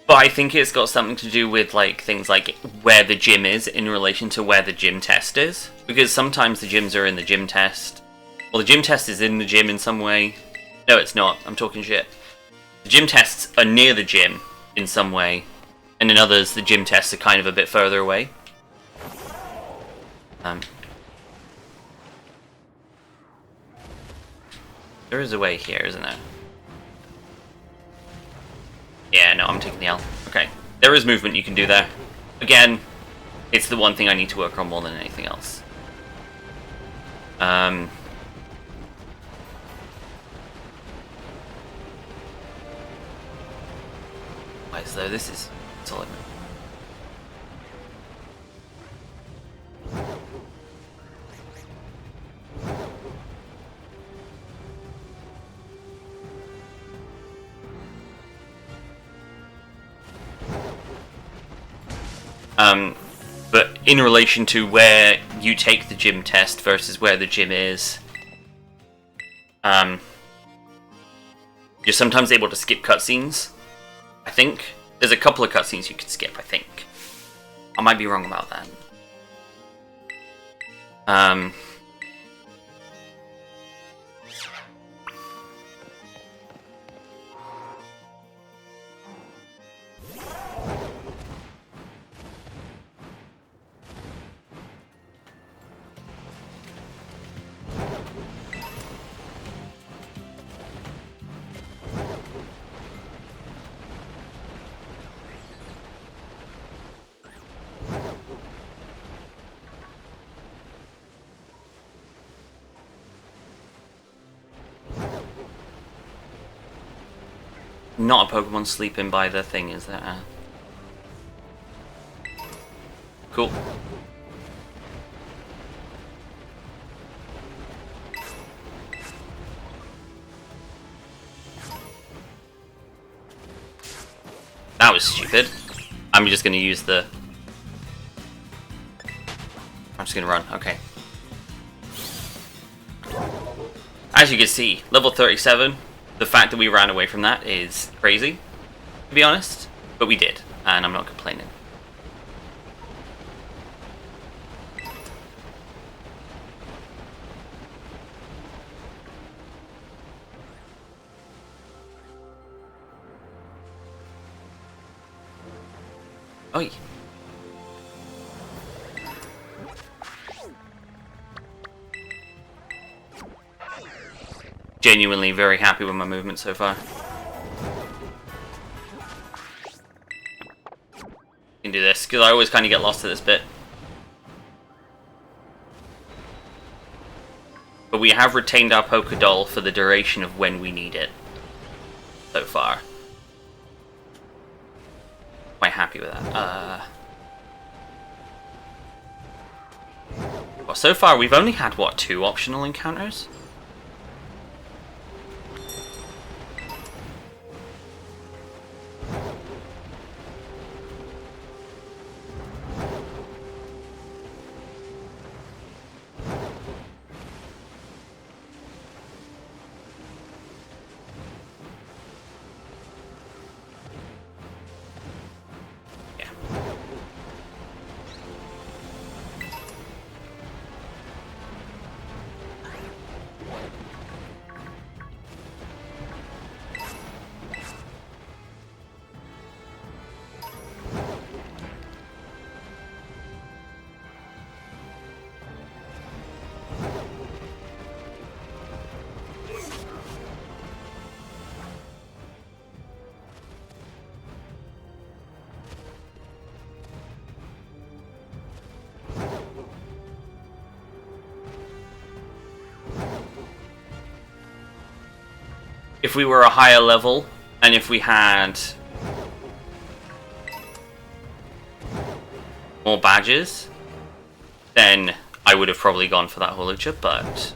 But I think it's got something to do with like things like where the gym is in relation to where the gym test is. Because sometimes the gyms are in the gym test. Well, the gym test is in the gym in some way. No, it's not. I'm talking shit. The gym tests are near the gym in some way. And in others, the gym tests are kind of a bit further away. There is a way here, isn't there? Yeah, no, I'm taking the L. Okay. There is movement you can do there. Again, it's the one thing I need to work on more than anything else. As though this is solid. But in relation to where you take the gym test versus where the gym is, you're sometimes able to skip cutscenes. I think there's a couple of cutscenes you can skip. I think I might be wrong about that. Not a Pokemon sleeping by the thing, is there? Cool. That was stupid. I'm just going to use the... I'm just going to run. Okay. As you can see, level 37, the fact that we ran away from that is crazy, to be honest. But we did, and I'm not complaining. Oi. Genuinely very happy with my movement so far. Can do this, because I always kind of get lost at this bit. But we have retained our Pokédoll for the duration of when we need it. So far. Quite happy with that. Well, so far we've only had, what, 2 optional encounters? If we were a higher level, and if we had more badges, then I would have probably gone for that Holucha, but...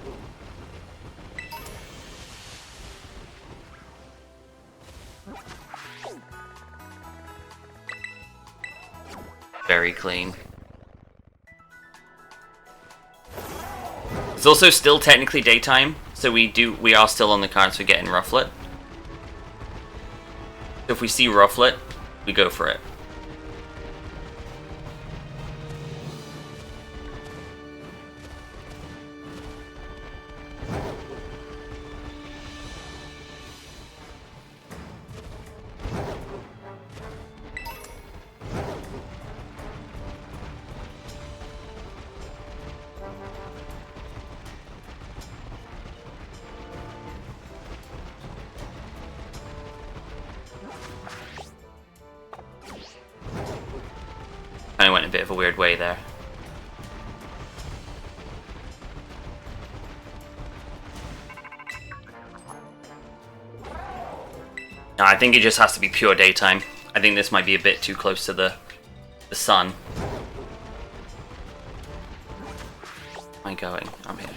very clean. It's also still technically daytime, so we are still on the cards for getting Rufflet. So if we see Rufflet, we go for it. I went a bit of a weird way there. No, I think it just has to be pure daytime. I think this might be a bit too close to the sun. Where am I going? I'm here.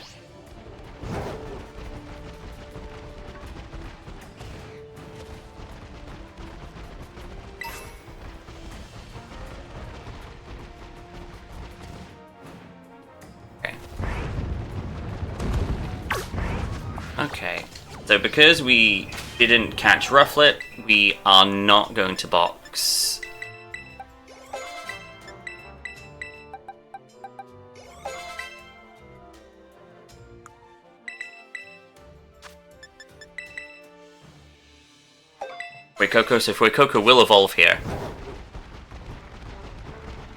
Okay, so because we didn't catch Rufflet, we are not going to box. Fuecoco, so Fuecoco will evolve here.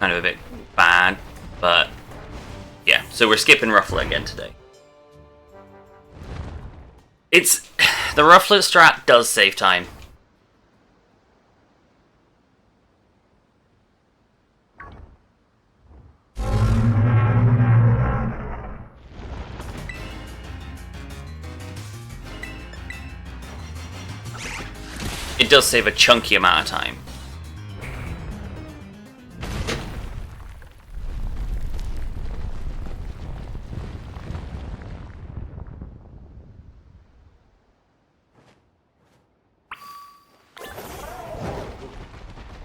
Kind of a bit bad, but yeah, so we're skipping Rufflet again today. The Rufflet strat does save time. It does save a chunky amount of time.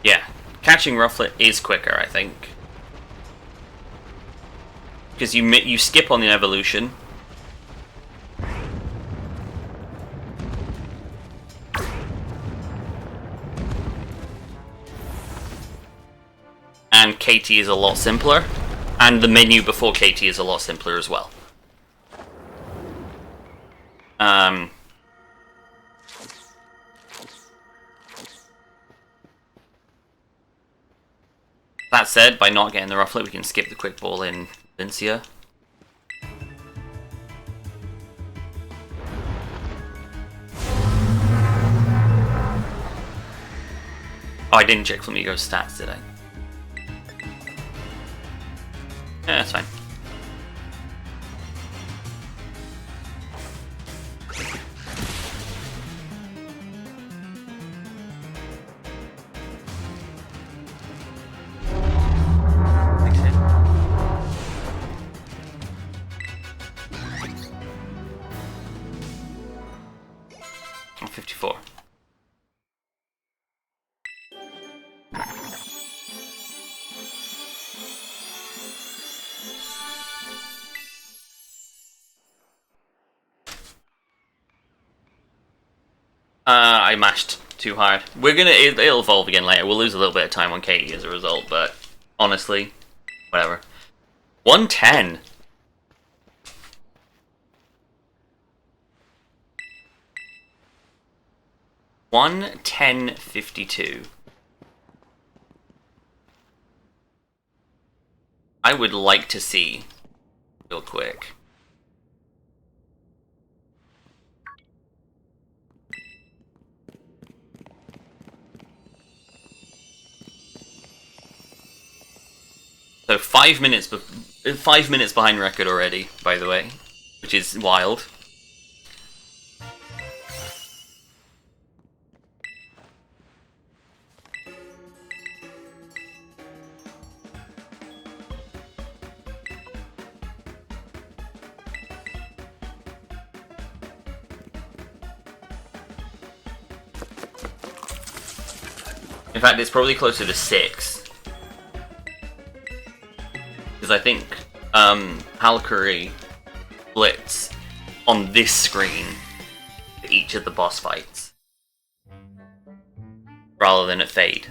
Yeah, catching Rufflet is quicker, I think. Because you skip on the evolution. And KT is a lot simpler. And the menu before KT is a lot simpler as well. That said, by not getting the Rufflet, we can skip the quick ball in Vincia. Oh, I didn't check Flamigo's stats, did I? Yeah, that's fine. I'm 54. I mashed too hard. It'll evolve again later. We'll lose a little bit of time on Katie as a result, but honestly, whatever. 110. $110.52. I would like to see real quick. So 5 minutes, 5 minutes behind record already, by the way, which is wild. In fact, it's probably closer to 6. Because I think Halkari splits on this screen for each of the boss fights, rather than at Fade.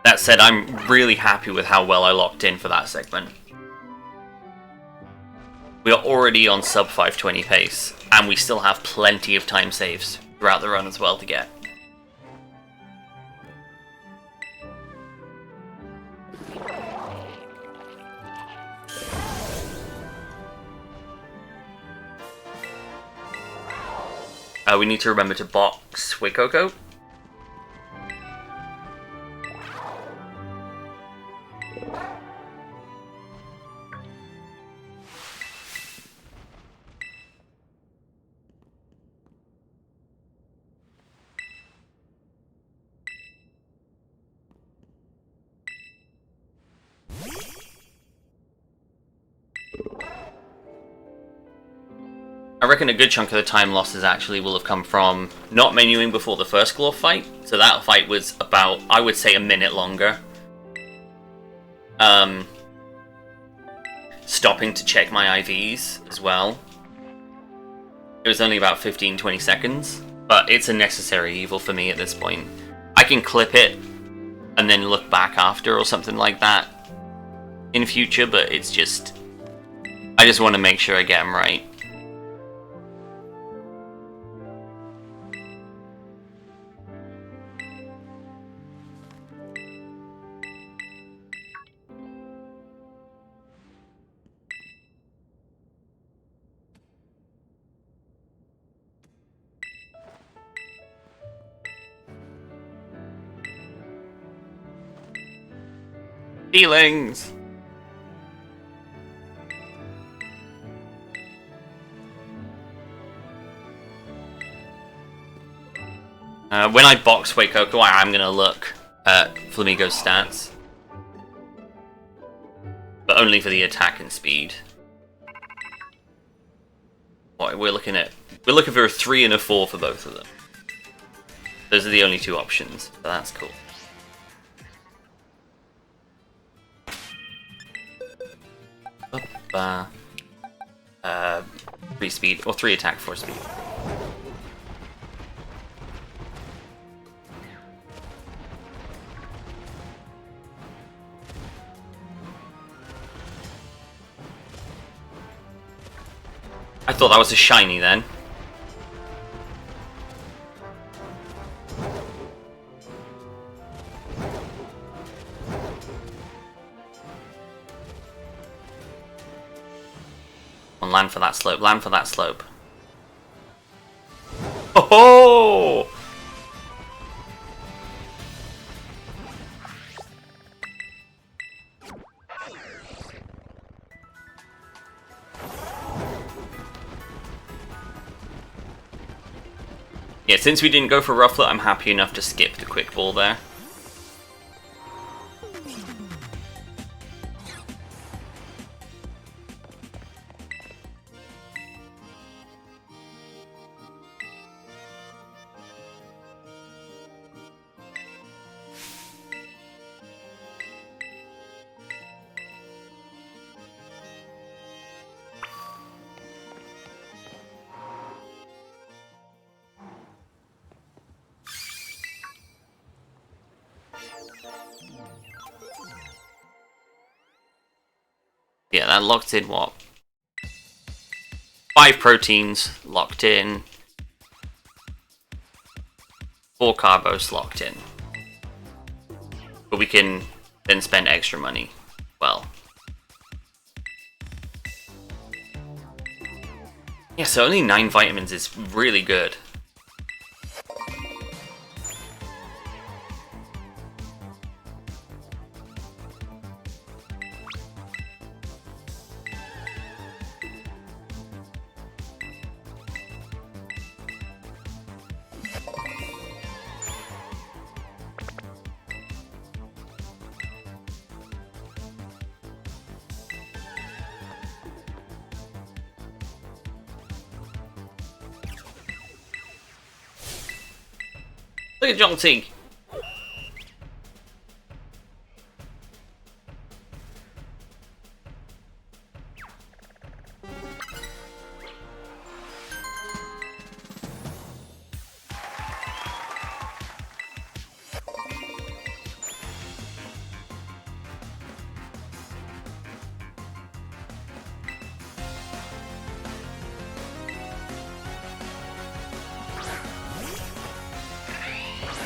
That said, I'm really happy with how well I locked in for that segment. We are already on sub 520 pace, and we still have plenty of time saves throughout the run as well to get. We need to remember to box Wikoko. I reckon a good chunk of the time losses actually will have come from not menuing before the first Glorf fight. So that fight was about, I would say, a minute longer. Stopping to check my IVs as well. It was only about 15-20 seconds, but it's a necessary evil for me at this point. I can clip it and then look back after or something like that in future, but it's just, I just want to make sure I get them right. Feelings! When I box Wikoko, I am going to look at Flamigo's stats. But only for the attack and speed. What, we're looking for a 3 and a 4 for both of them. Those are the only two options, so that's cool. Up, 3 speed, or 3 attack, 4 speed. I thought that was a shiny then. Land for that slope, land for that slope. Oh! Yeah, since we didn't go for Rufflet, I'm happy enough to skip the quick ball there. Yeah, that locked in what? 5 proteins locked in. 4 carbos locked in. But we can then spend extra money. Well. Yeah, so only 9 vitamins is really good. Look at John Teague.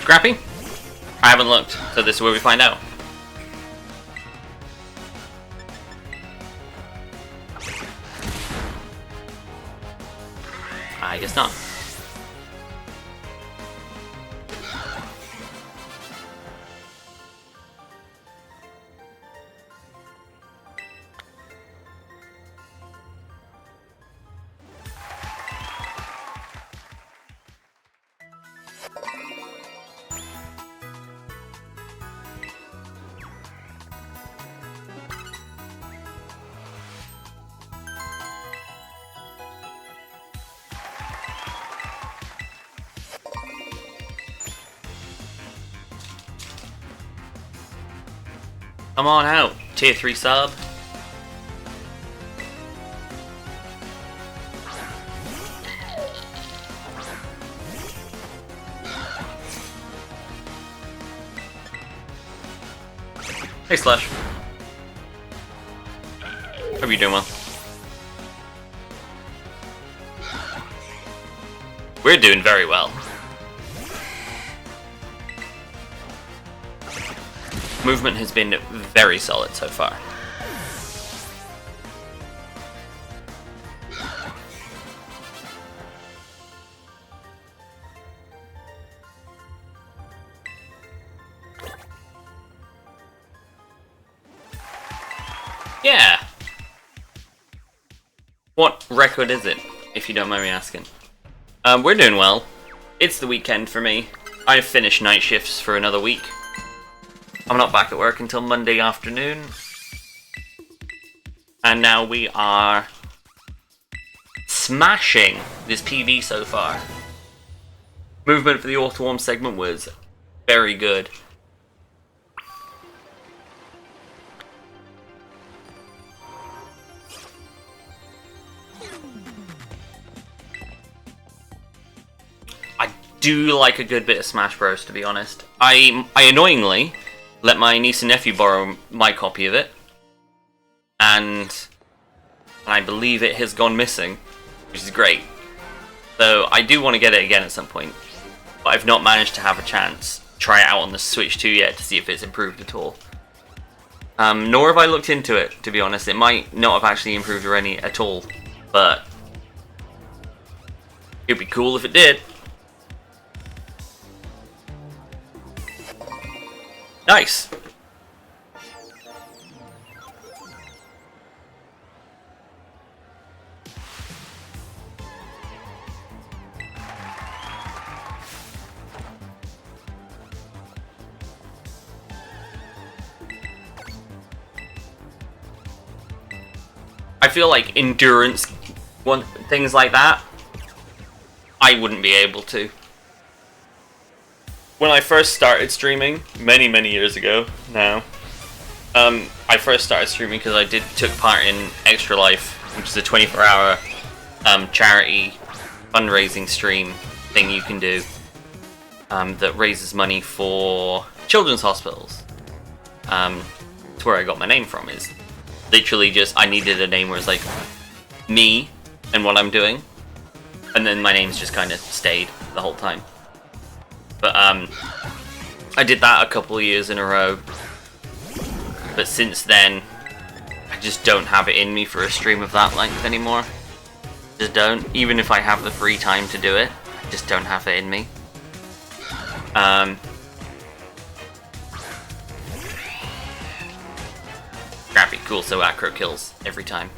Scrappy? I haven't looked, so this is where we find out. I guess not. Come on out, tier 3 sub. Hey Slush. Hope you're doing well. We're doing very well. Movement has been very solid so far. Yeah! What record is it, if you don't mind me asking? We're doing well. It's the weekend for me. I've finished night shifts for another week. I'm not back at work until Monday afternoon. And now we are smashing this PB so far. Movement for the Auto Warm segment was very good. I do like a good bit of Smash Bros, to be honest. I annoyingly let my niece and nephew borrow my copy of it, and I believe it has gone missing, which is great. So I do want to get it again at some point, but I've not managed to have a chance to try it out on the Switch 2 yet to see if it's improved at all. Nor have I looked into it, to be honest. It might not have actually improved or any at all, but it'd be cool if it did. Nice! I feel like endurance, things like that, I wouldn't be able to. When I first started streaming, many years ago now, I first started streaming because I took part in Extra Life, which is a 24-hour charity fundraising stream thing you can do that raises money for children's hospitals. It's where I got my name from. Is literally just I needed a name where it's like me and what I'm doing, and then my name's just kind of stayed the whole time. But I did that a couple of years in a row. But since then, I just don't have it in me for a stream of that length anymore. Just don't. Even if I have the free time to do it, I just don't have it in me. Crappy, cool, so acro kills every time.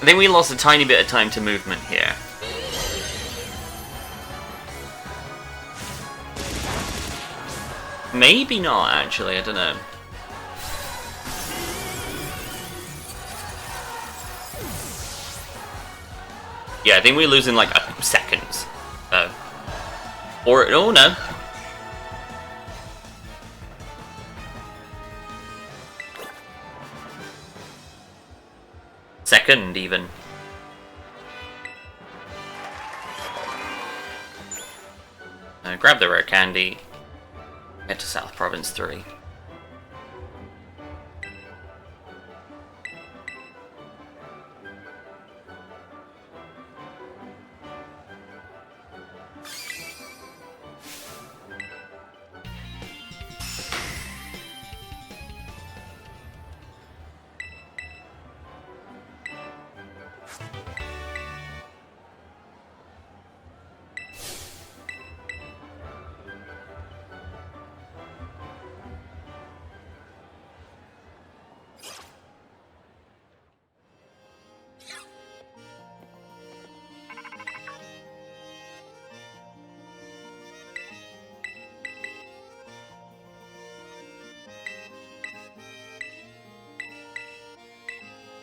I think we lost a tiny bit of time to movement here. Maybe not, actually, I don't know. Yeah, I think we're losing like seconds. Or, oh no. Second, even. Grab the rare candy. Head to South Province 3.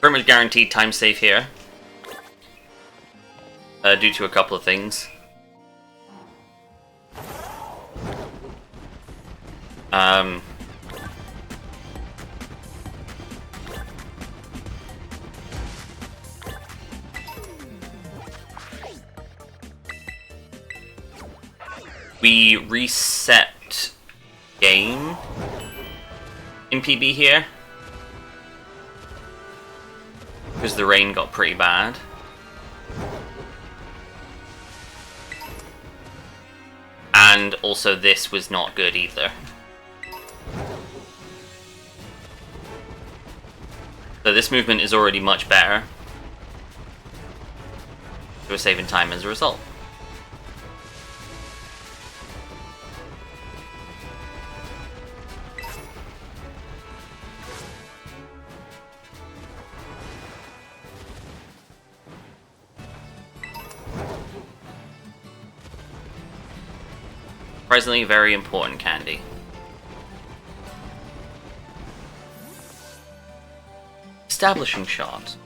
Pretty much guaranteed time save here. Due to a couple of things. We reset game in PB here. Because the rain got pretty bad. And also this was not good either. So this movement is already much better. So we're saving time as a result. Surprisingly, very important candy. Establishing shot.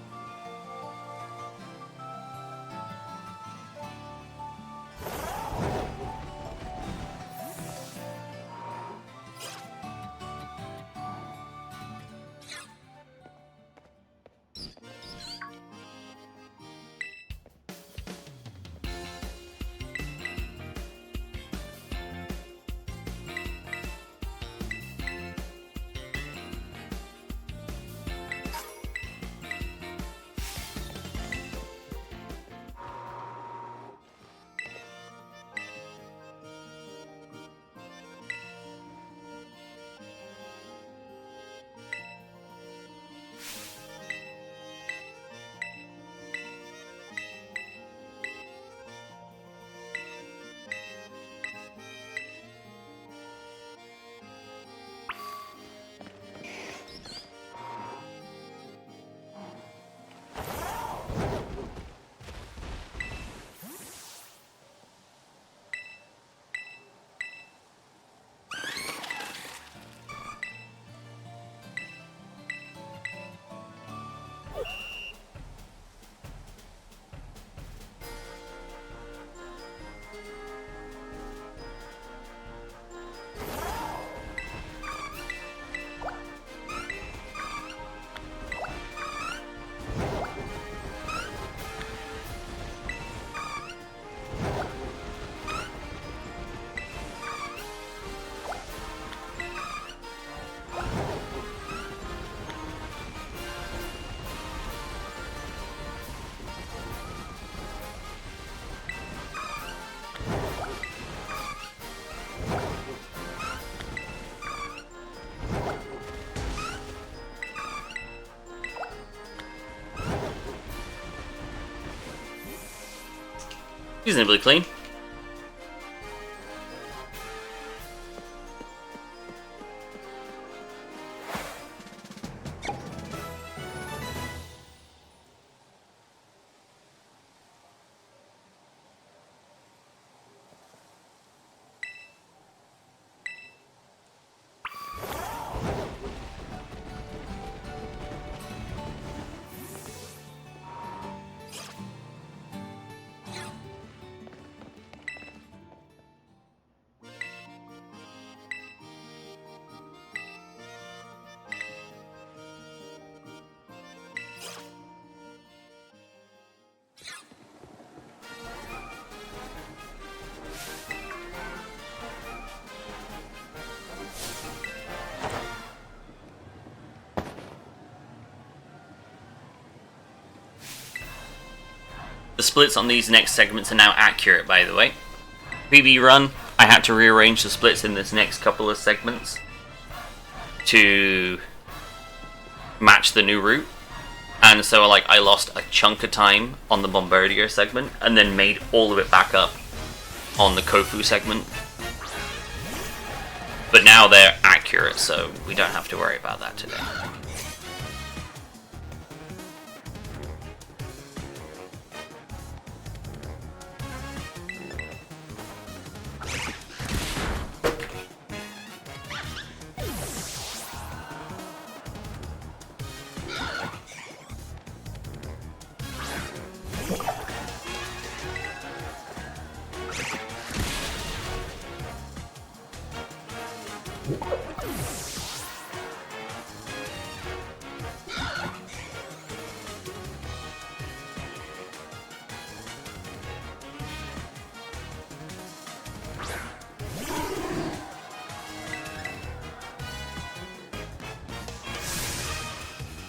Reasonably clean. splits on these next segments are now accurate, by the way. PB run, I had to rearrange the splits in this next couple of segments to match the new route. And so like I lost a chunk of time on the Bombardier segment and then made all of it back up on the Kofu segment. But now they're accurate, so we don't have to worry about that today.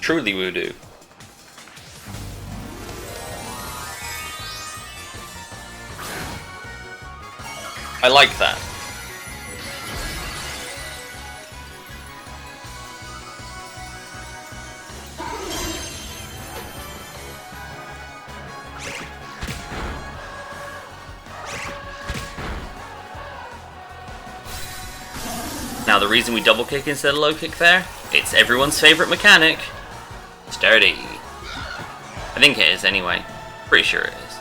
Truly voodoo. I like that. Now the reason we double kick instead of low kick there, it's everyone's favorite mechanic. Sturdy. I think it is anyway. Pretty sure it is.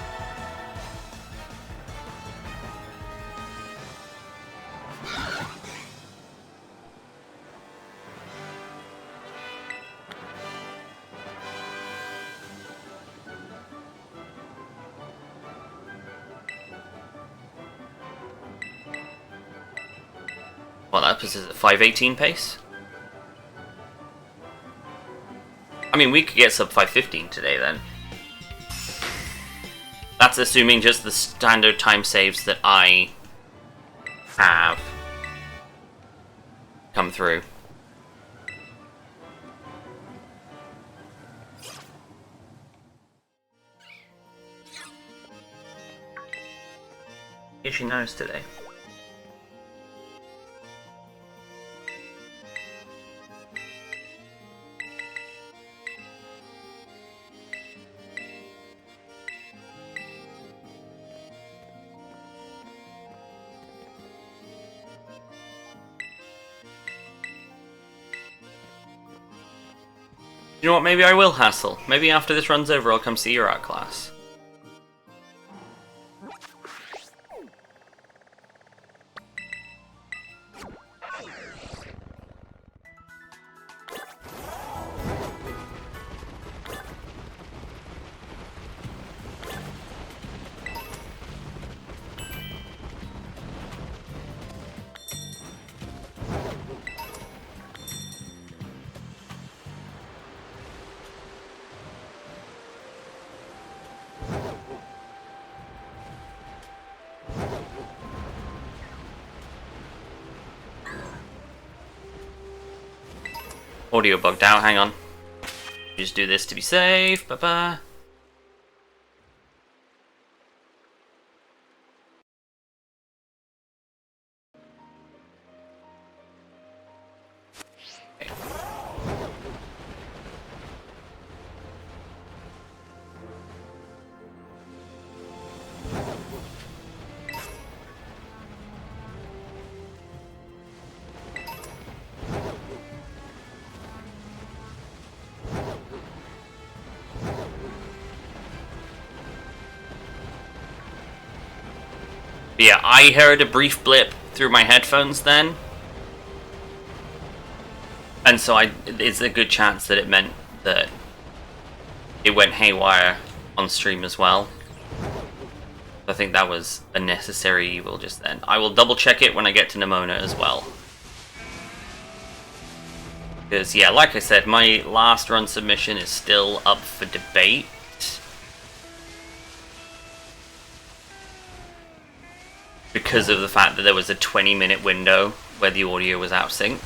Well, that puts us at 518 pace. I mean, we could get sub 515 today then. That's assuming just the standard time saves that I have come through. She knows today. You know what, maybe I will hassle. Maybe after this run's over I'll come see your art class. Audio bugged out, hang on. Just do this to be safe, bye-bye. Yeah, I heard a brief blip through my headphones then. And so it's a good chance that it meant that it went haywire on stream as well. I think that was a necessary evil just then. I will double check it when I get to Nimona as well. Because, yeah, like I said, my last run submission is still up for debate. Because of the fact that there was a 20-minute window where the audio was out of sync.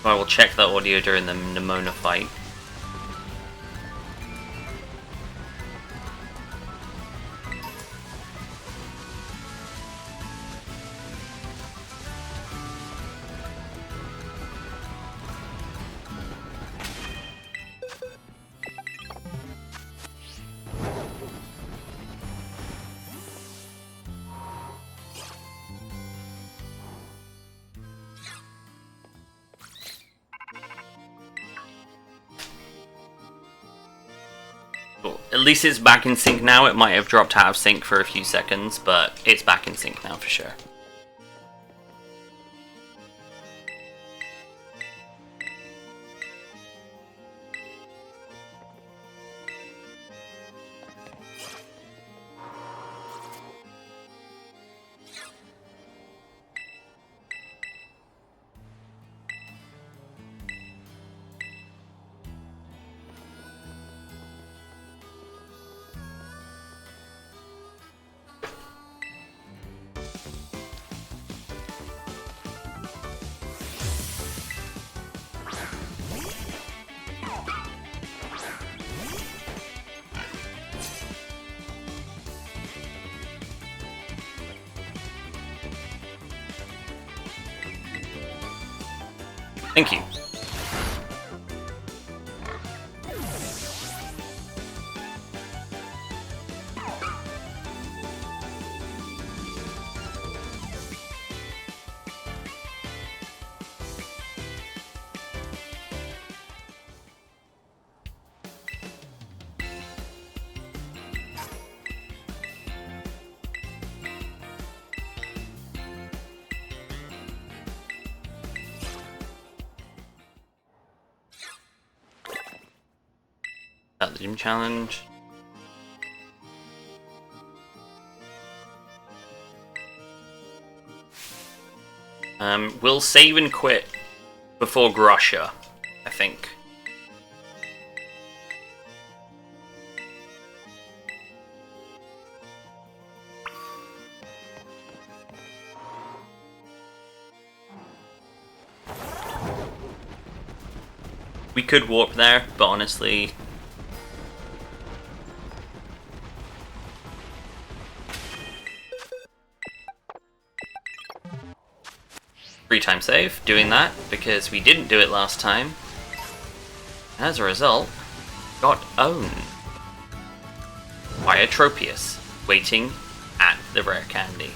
I will check that audio during the Nemona fight. At least it's back in sync now. It might have dropped out of sync for a few seconds, but it's back in sync now for sure. Thank you. That the gym challenge. We'll save and quit before Grosha, I think. We could warp there, but honestly... Free time save, doing that, because we didn't do it last time. As a result, got owned by a Tropius, waiting at the rare candy.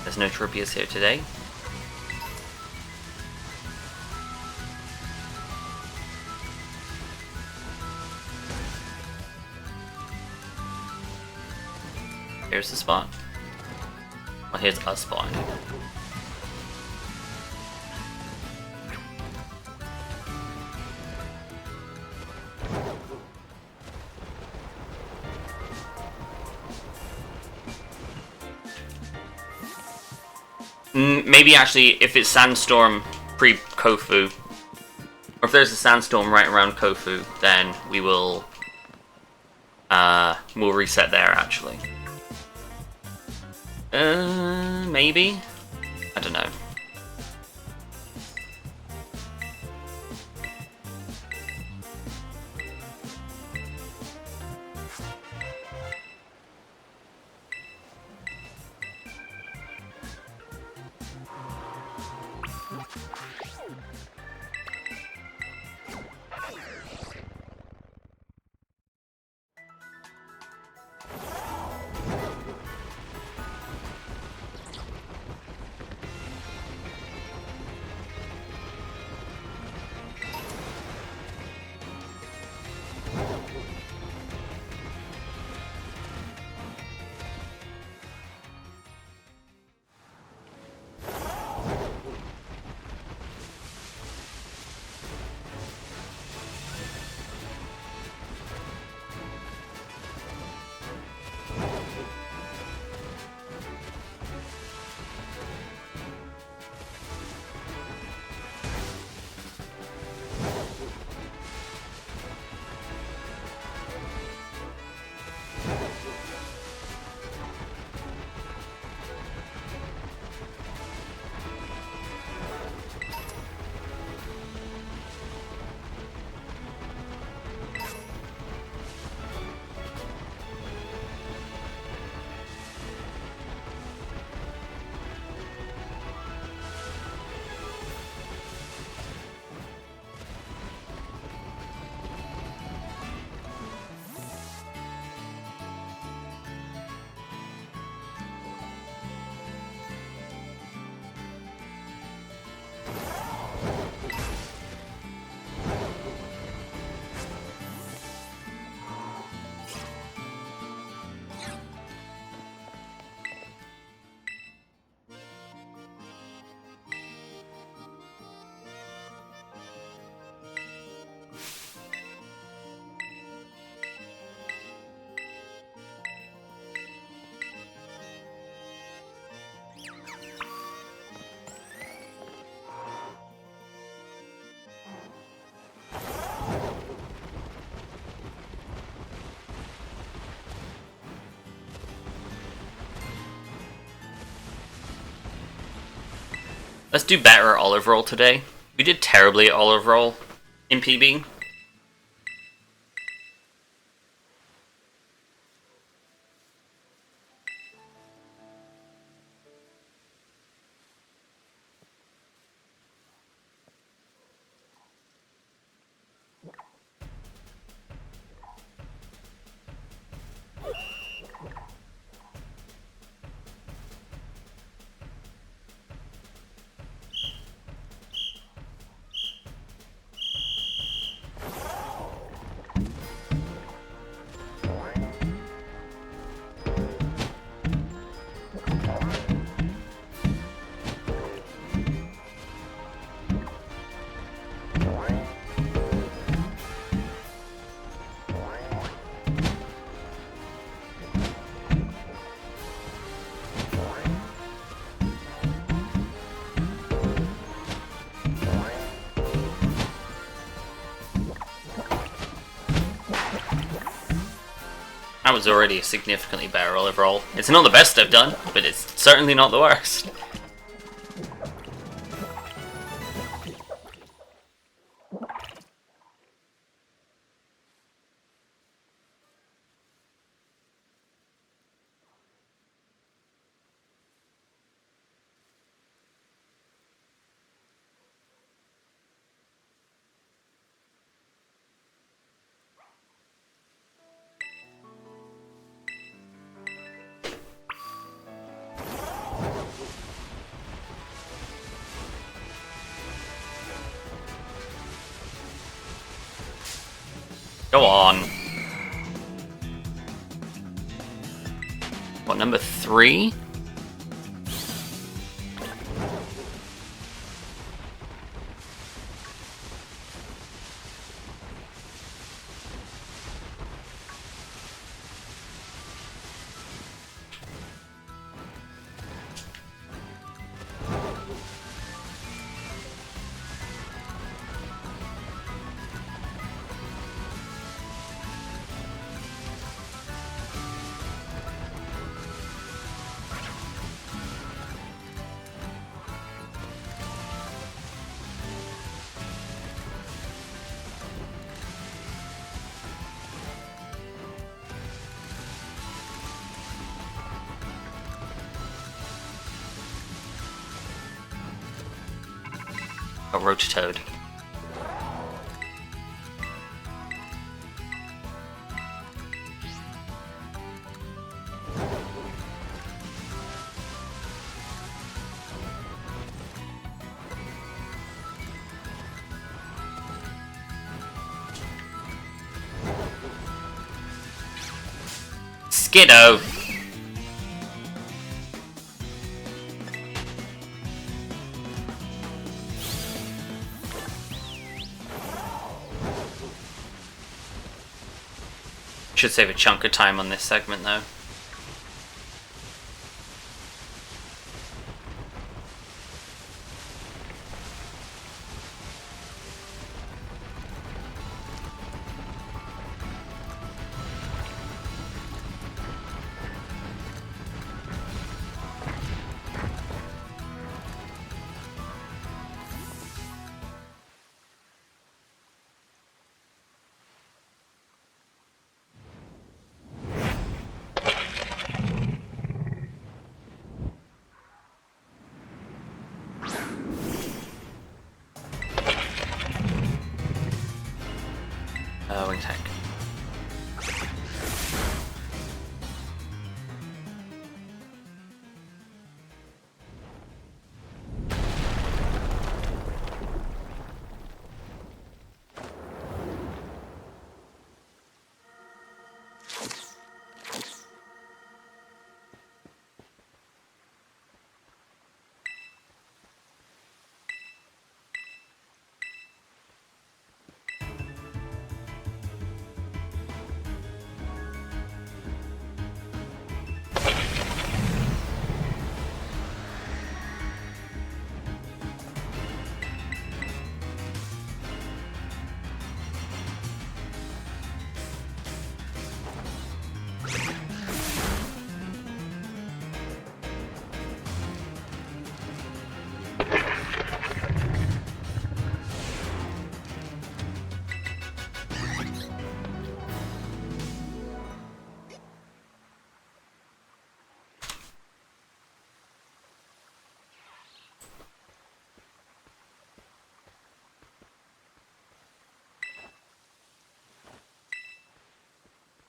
There's no Tropius here today. Here's the spot. Well, here's a spot. Maybe actually, if it's Sandstorm pre-Kofu, or if there's a Sandstorm right around Kofu, then we will we'll reset there actually. Maybe? I don't know. Let's do better at olive roll today. We did terribly at olive roll in PB. That was already a significantly better olive roll. It's not the best I've done, but it's certainly not the worst. Go on. What, number 3? A roach toad. Skiddo! Should save a chunk of time on this segment though. Wing attack.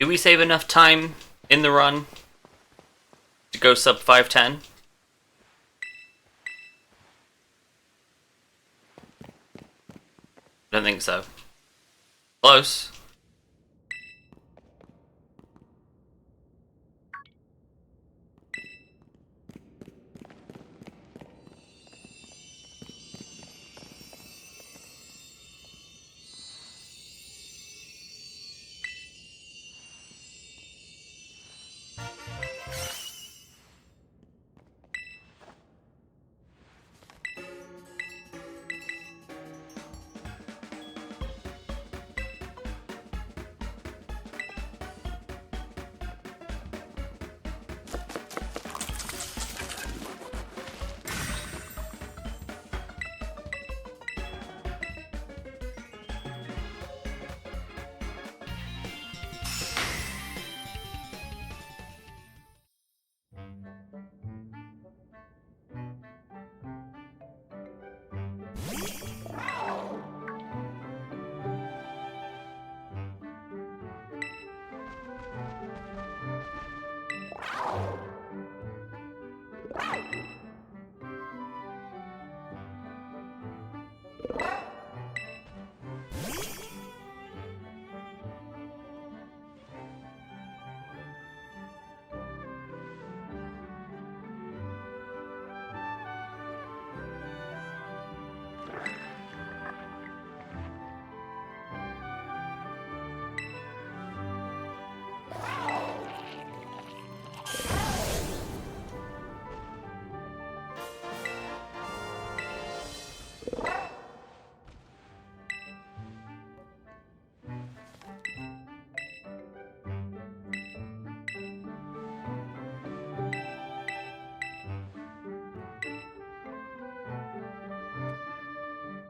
Do we save enough time in the run to go sub 510? I don't think so. Close.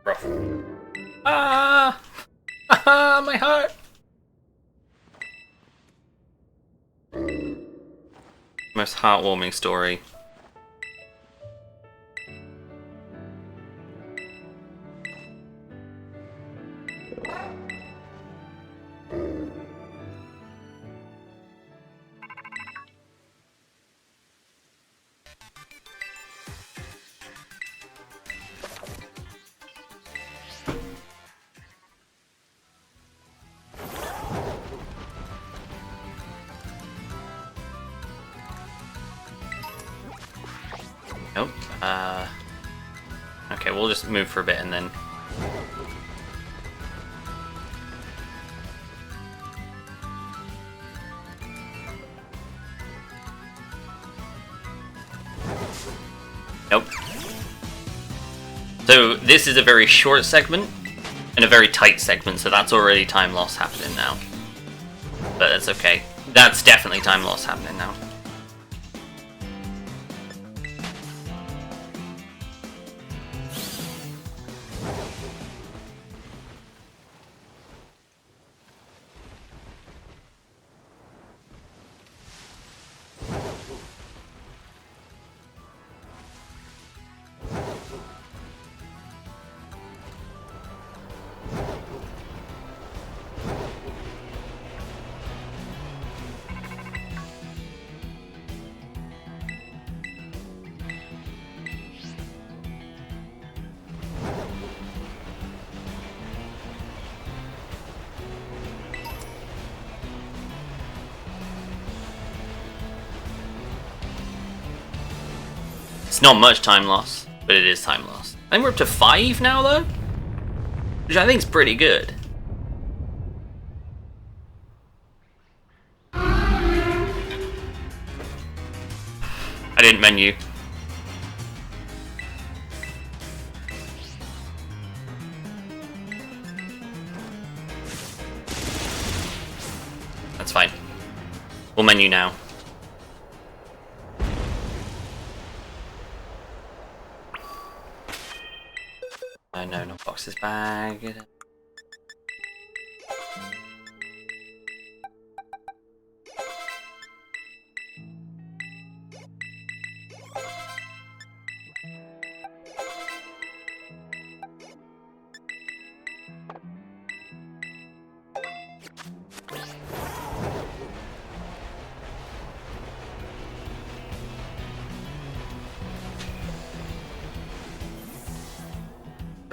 Rough. Ah! Ah, my heart! Most heartwarming story. Nope. Okay, we'll just move for a bit and then... Nope. So this is a very short segment and a very tight segment, so that's already time loss happening now. But that's okay. That's definitely time loss happening now. It's not much time loss, but it is time loss. I think we're up to 5 now, though, which I think is pretty good. I didn't menu. That's fine. We'll menu now. No, no boxes bag.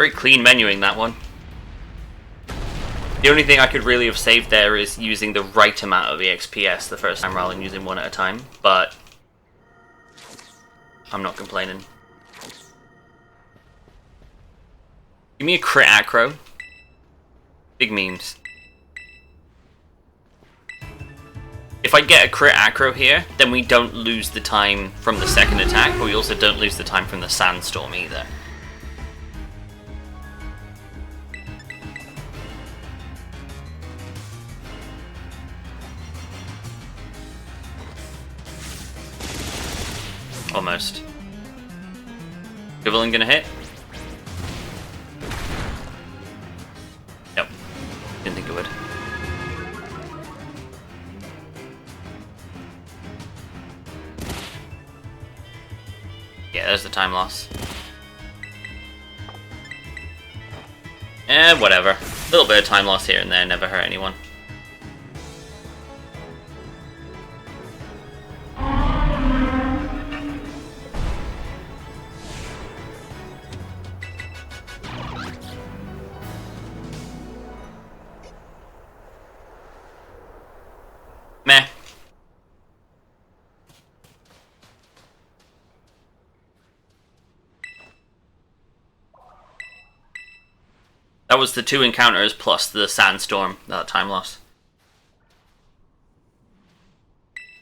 Very clean menuing, that one. The only thing I could really have saved there is using the right amount of EXPS the first time rather than using one at a time, but I'm not complaining. Give me a crit acro. Big memes. If I get a crit acro here, then we don't lose the time from the second attack, but we also don't lose the time from the Sandstorm either. Almost. Equivalent gonna hit? Yep. Didn't think it would. Yeah, there's the time loss. Whatever. A little bit of time loss here and there, never hurt anyone. Meh. That was the 2 encounters plus the Sandstorm, that time loss.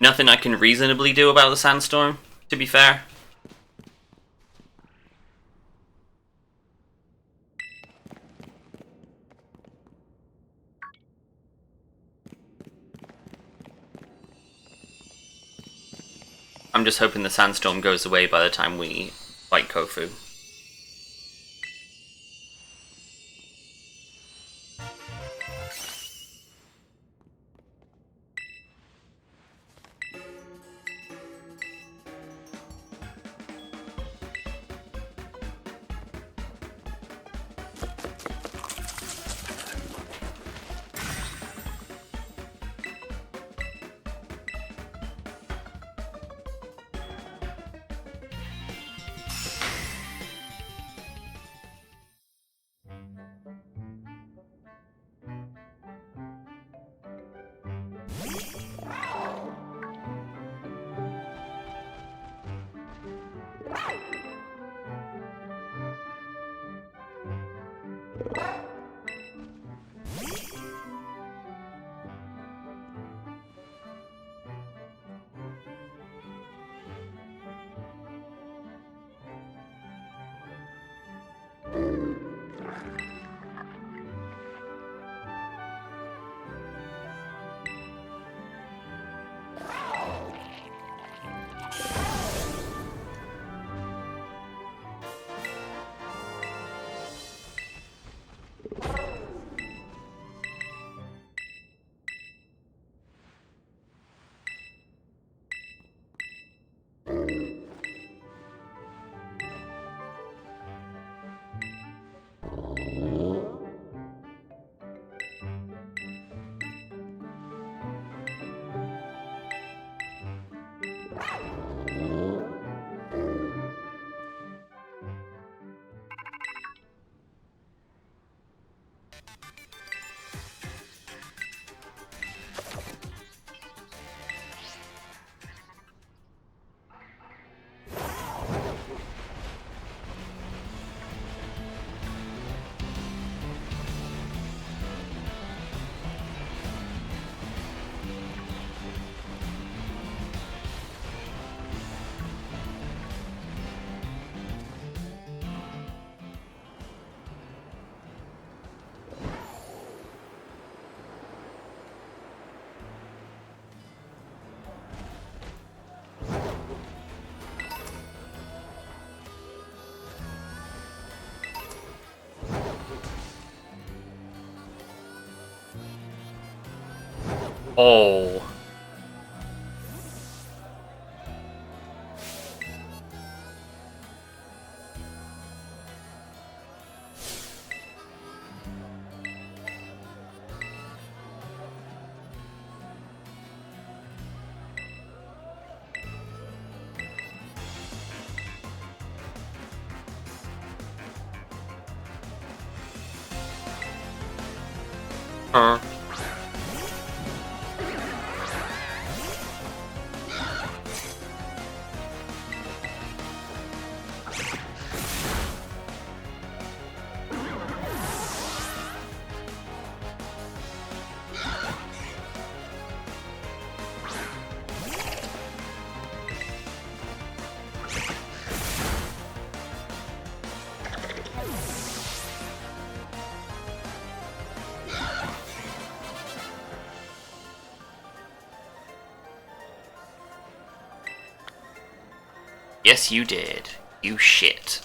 Nothing I can reasonably do about the Sandstorm, to be fair. I'm just hoping the Sandstorm goes away by the time we fight Kofu. Oh. Yes, you did. You shit.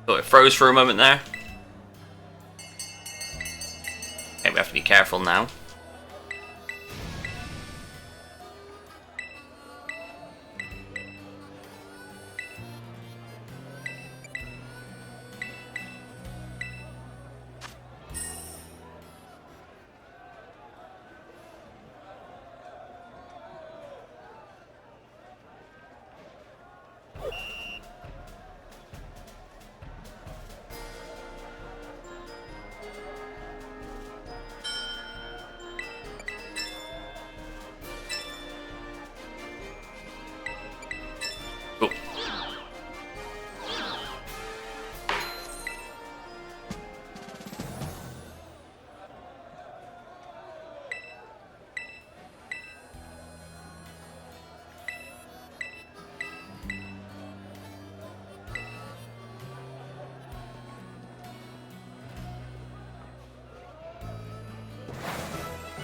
Thought it froze for a moment there. Okay, we have to be careful now. Cool.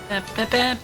Bap, bap, bap.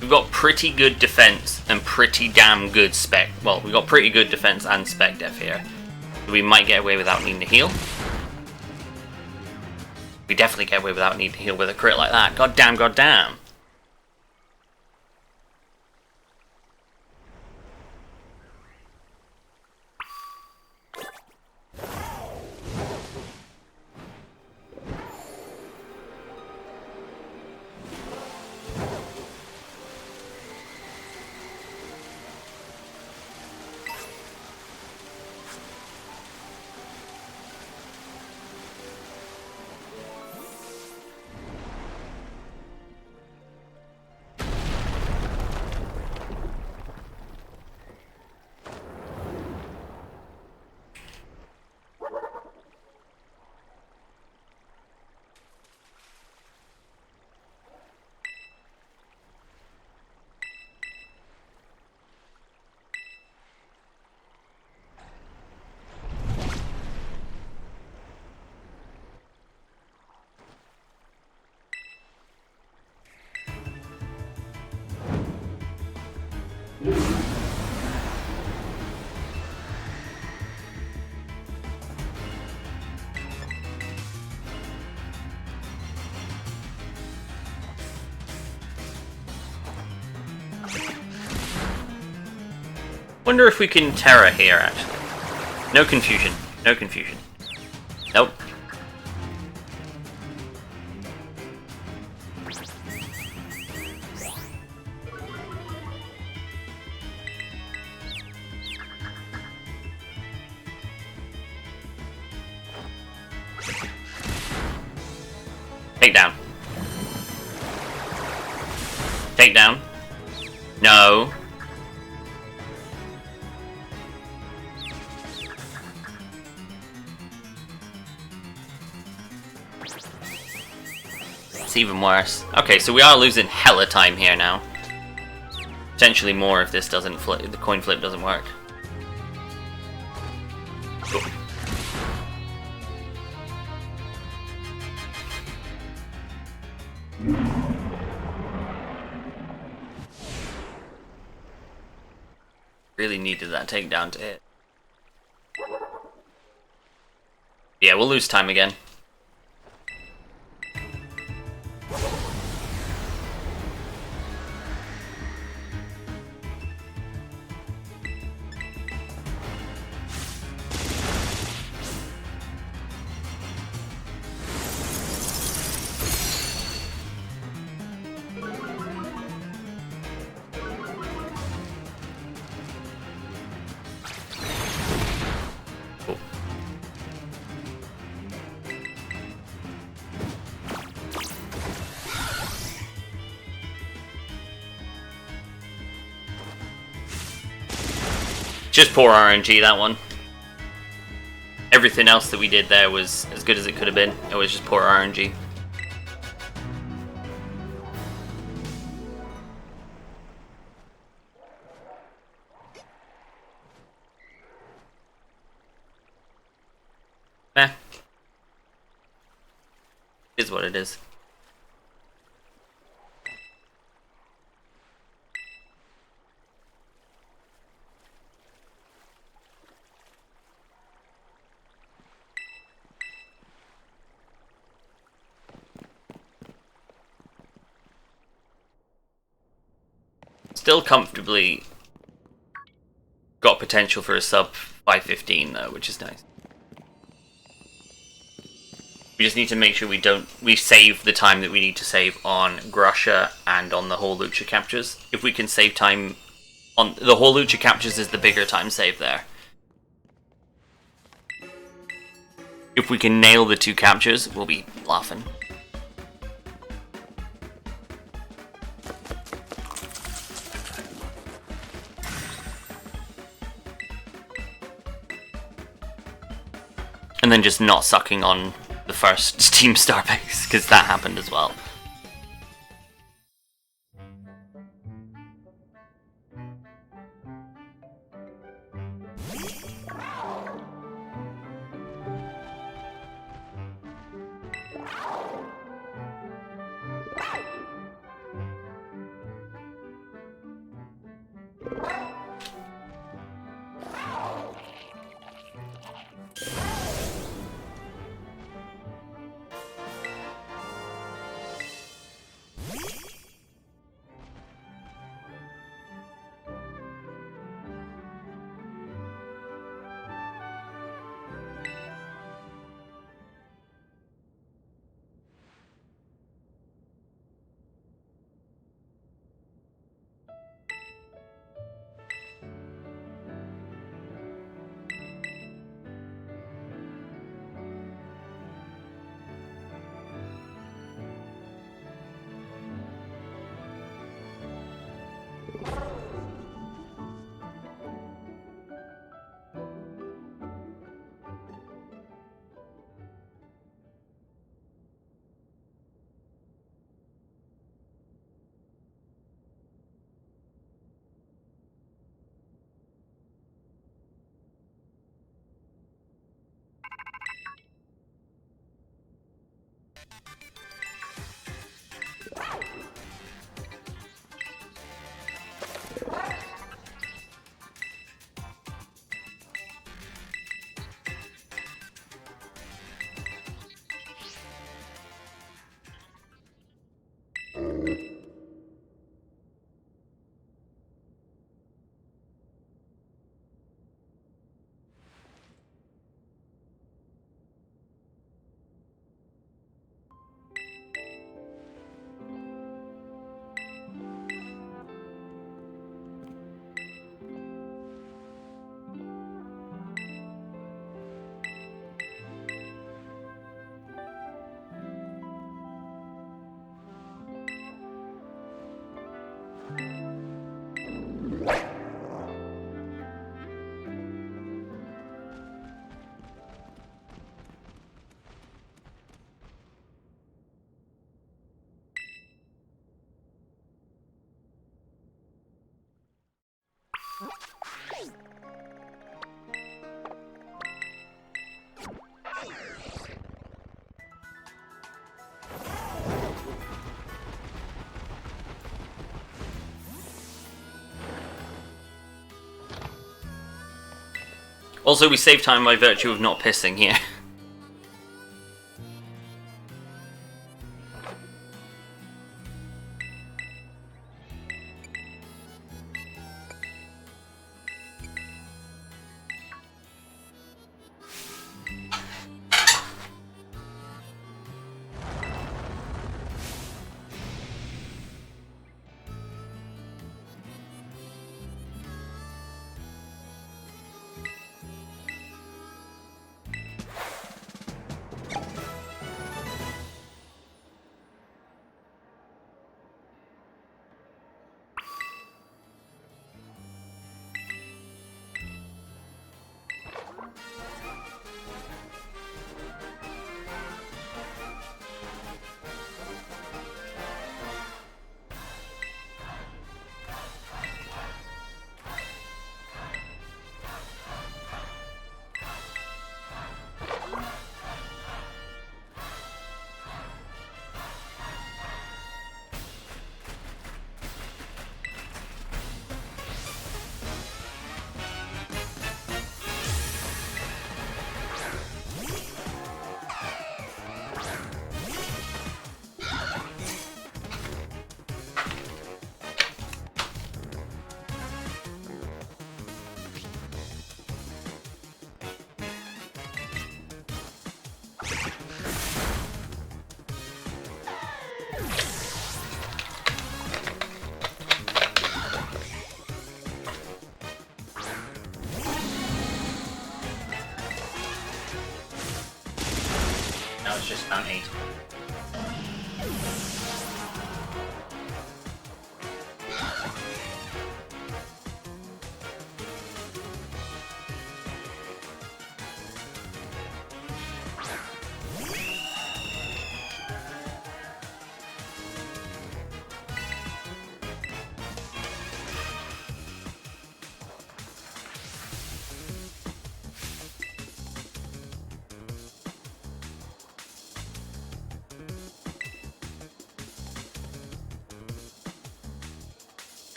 We've got pretty good defense and pretty damn good spec. Well, we've got pretty good defense and spec def here. We might get away without needing to heal. We definitely get away without needing to heal with a crit like that. God damn, god damn. Wonder if we can Terra here, actually. No confusion. No confusion. Nope. Take down. Take down. No. It's even worse. Okay, so we are losing hella time here now. Potentially more if this doesn't flip, the coin flip doesn't work. Cool. Really needed that takedown to hit. Yeah, we'll lose time again. Just poor RNG, that one. Everything else that we did there was as good as it could have been. It was just poor RNG. Eh. Is what it is. Still comfortably got potential for a sub 515 though, which is nice. We just need to make sure we save the time that we need to save on Grusha and on the whole Lucha captures. If we can save time on the whole Lucha captures is the bigger time save there. If we can nail the 2 captures, we'll be laughing. And then just not sucking on the first Steam Starbase, because that happened as well. Also, we save time by virtue of not pissing here. Now it's just Mount 8.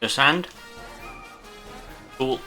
The sand? Cool.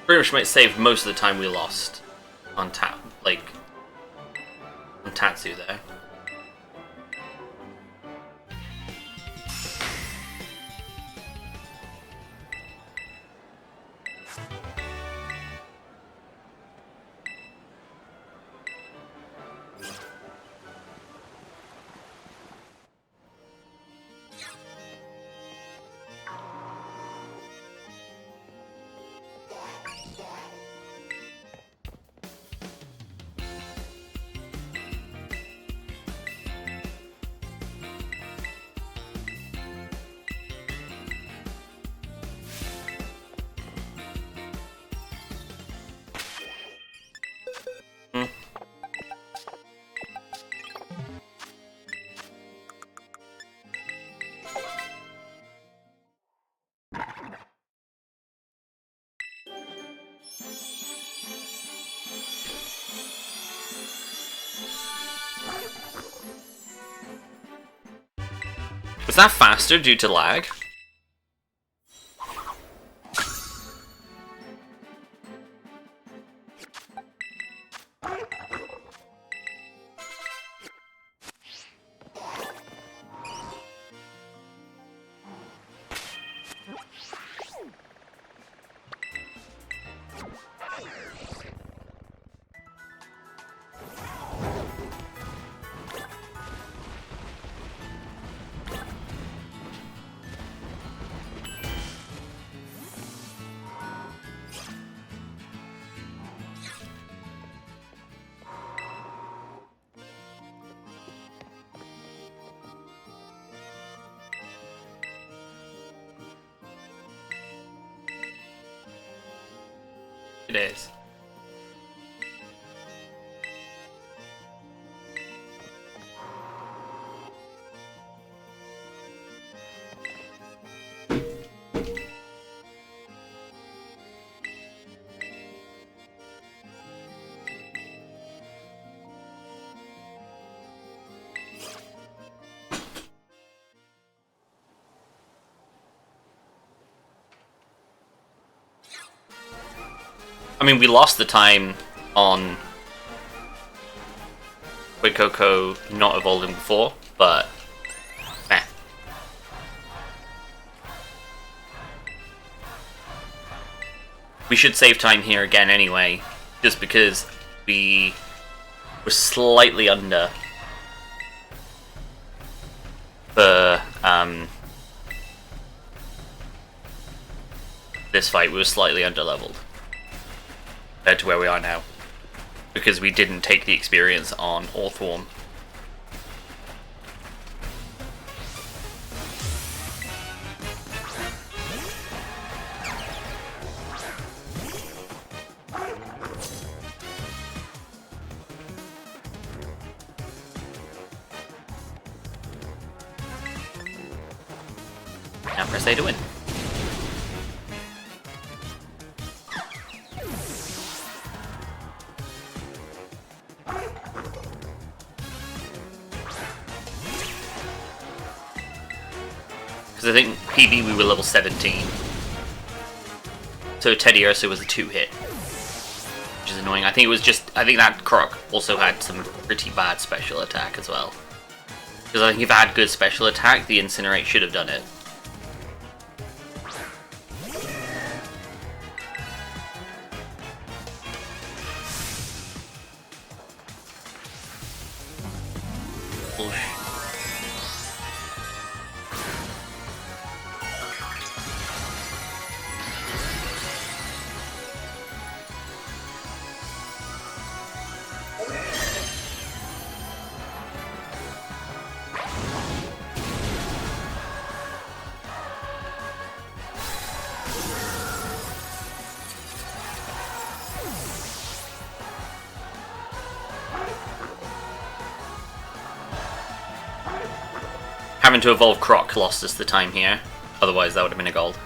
Pretty much might save most of the time we lost on on Tatsu there. Was that faster due to lag? It is. I mean, we lost the time on Coco not evolving before, but meh. We should save time here again anyway, just because we were slightly under for this fight. We were slightly under leveled compared to where we are now, because we didn't take the experience on Orthworm. Now press A to win. Because I think PB we were level 17. So Teddy Ursa was a 2-hit. Which is annoying. I think that Croc also had some pretty bad special attack as well. Because I think if it had good special attack, the Incinerate should have done it. Having to evolve Croc lost us the time here, otherwise that would have been a gold.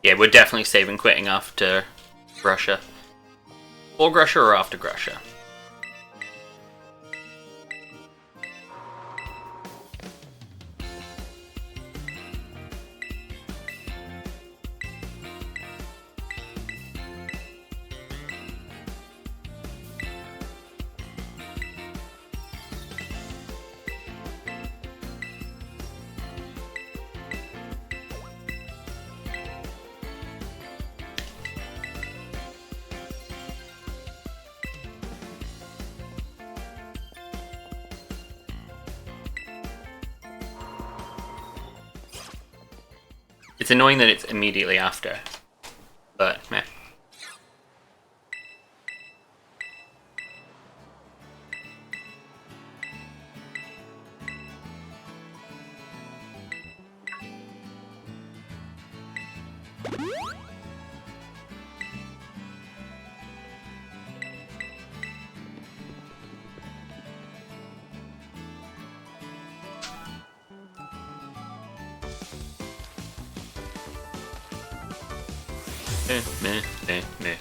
Yeah, we're definitely saving quitting after Grusha. Or Grusha or after Grusha? It's annoying that it's immediately after, but meh. Meh.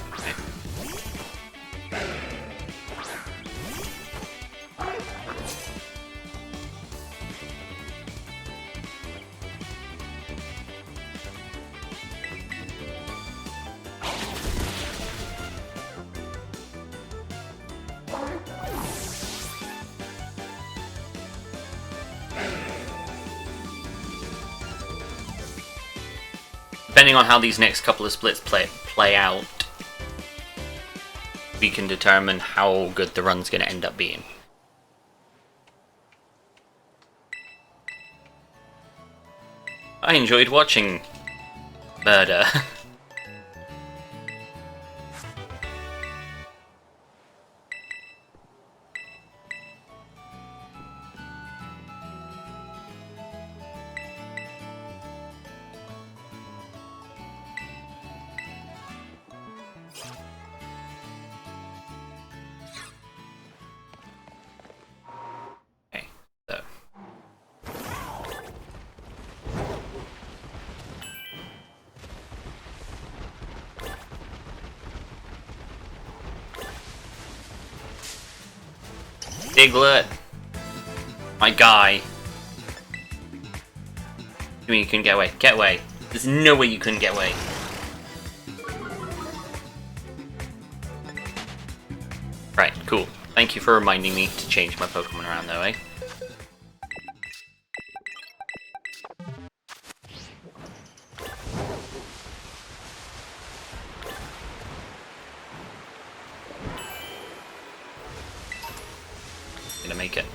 Depending on how these next couple of splits play out, we can determine how good the run's going to end up being. I enjoyed watching Murder. Diglett! My guy. You mean you couldn't get away? Get away! There's no way you couldn't get away. Right, cool. Thank you for reminding me to change my Pokemon around though, eh? Gonna make it.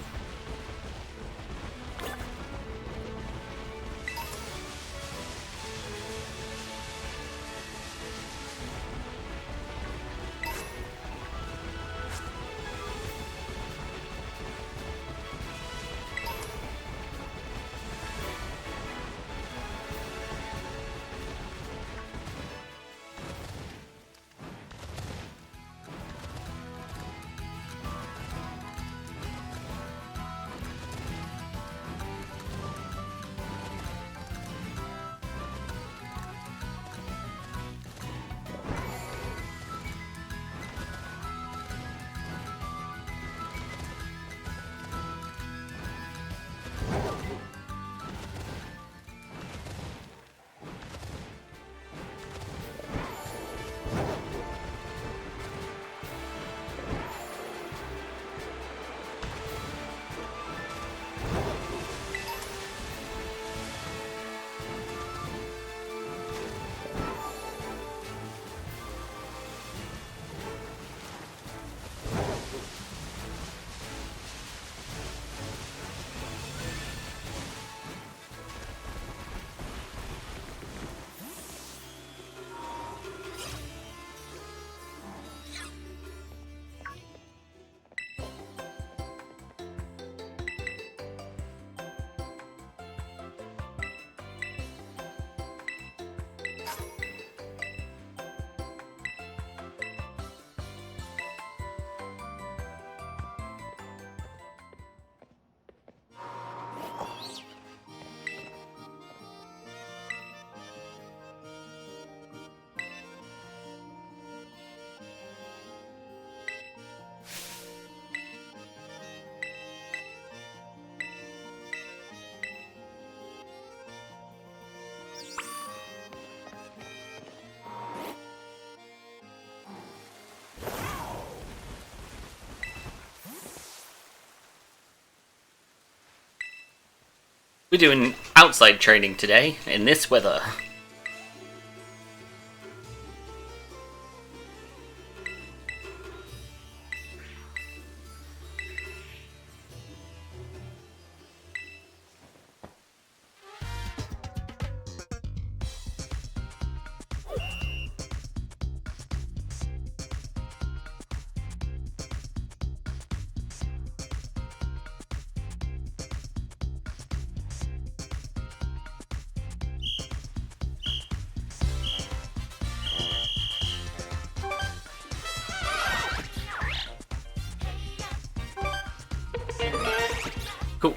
We're doing outside training today, in this weather. Cool.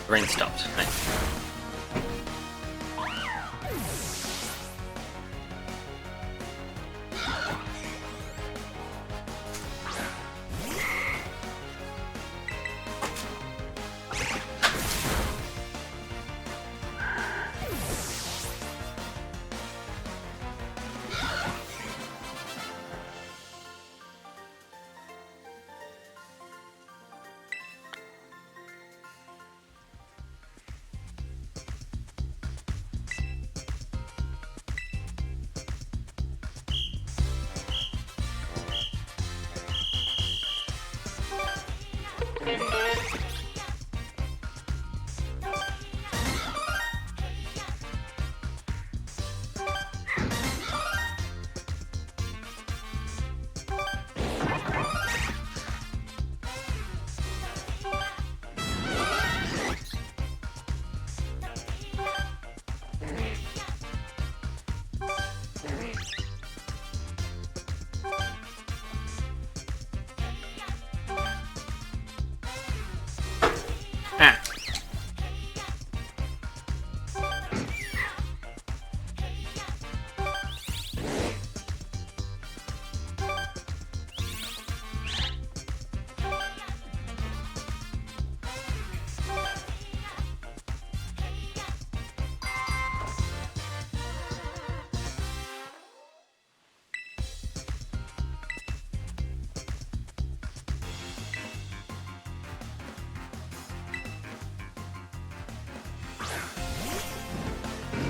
Rain stopped. Nice.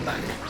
back.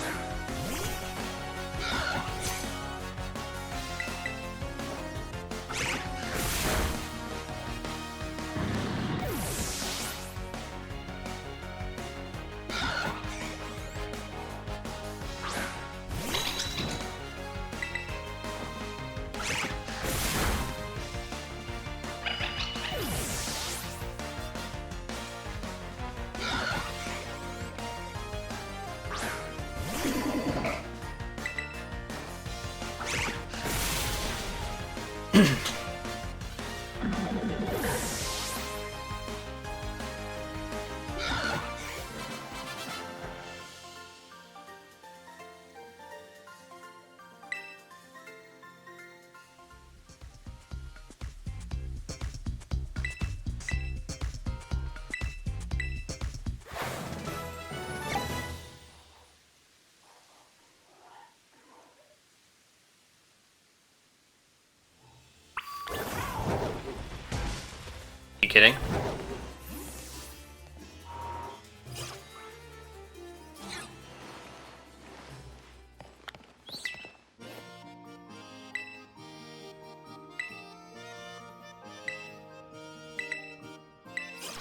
You kidding?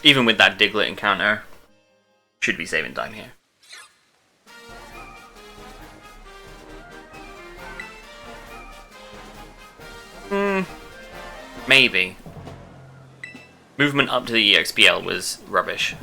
Even with that Diglett encounter, should be saving time here. Maybe. Movement up to the EXPL was rubbish.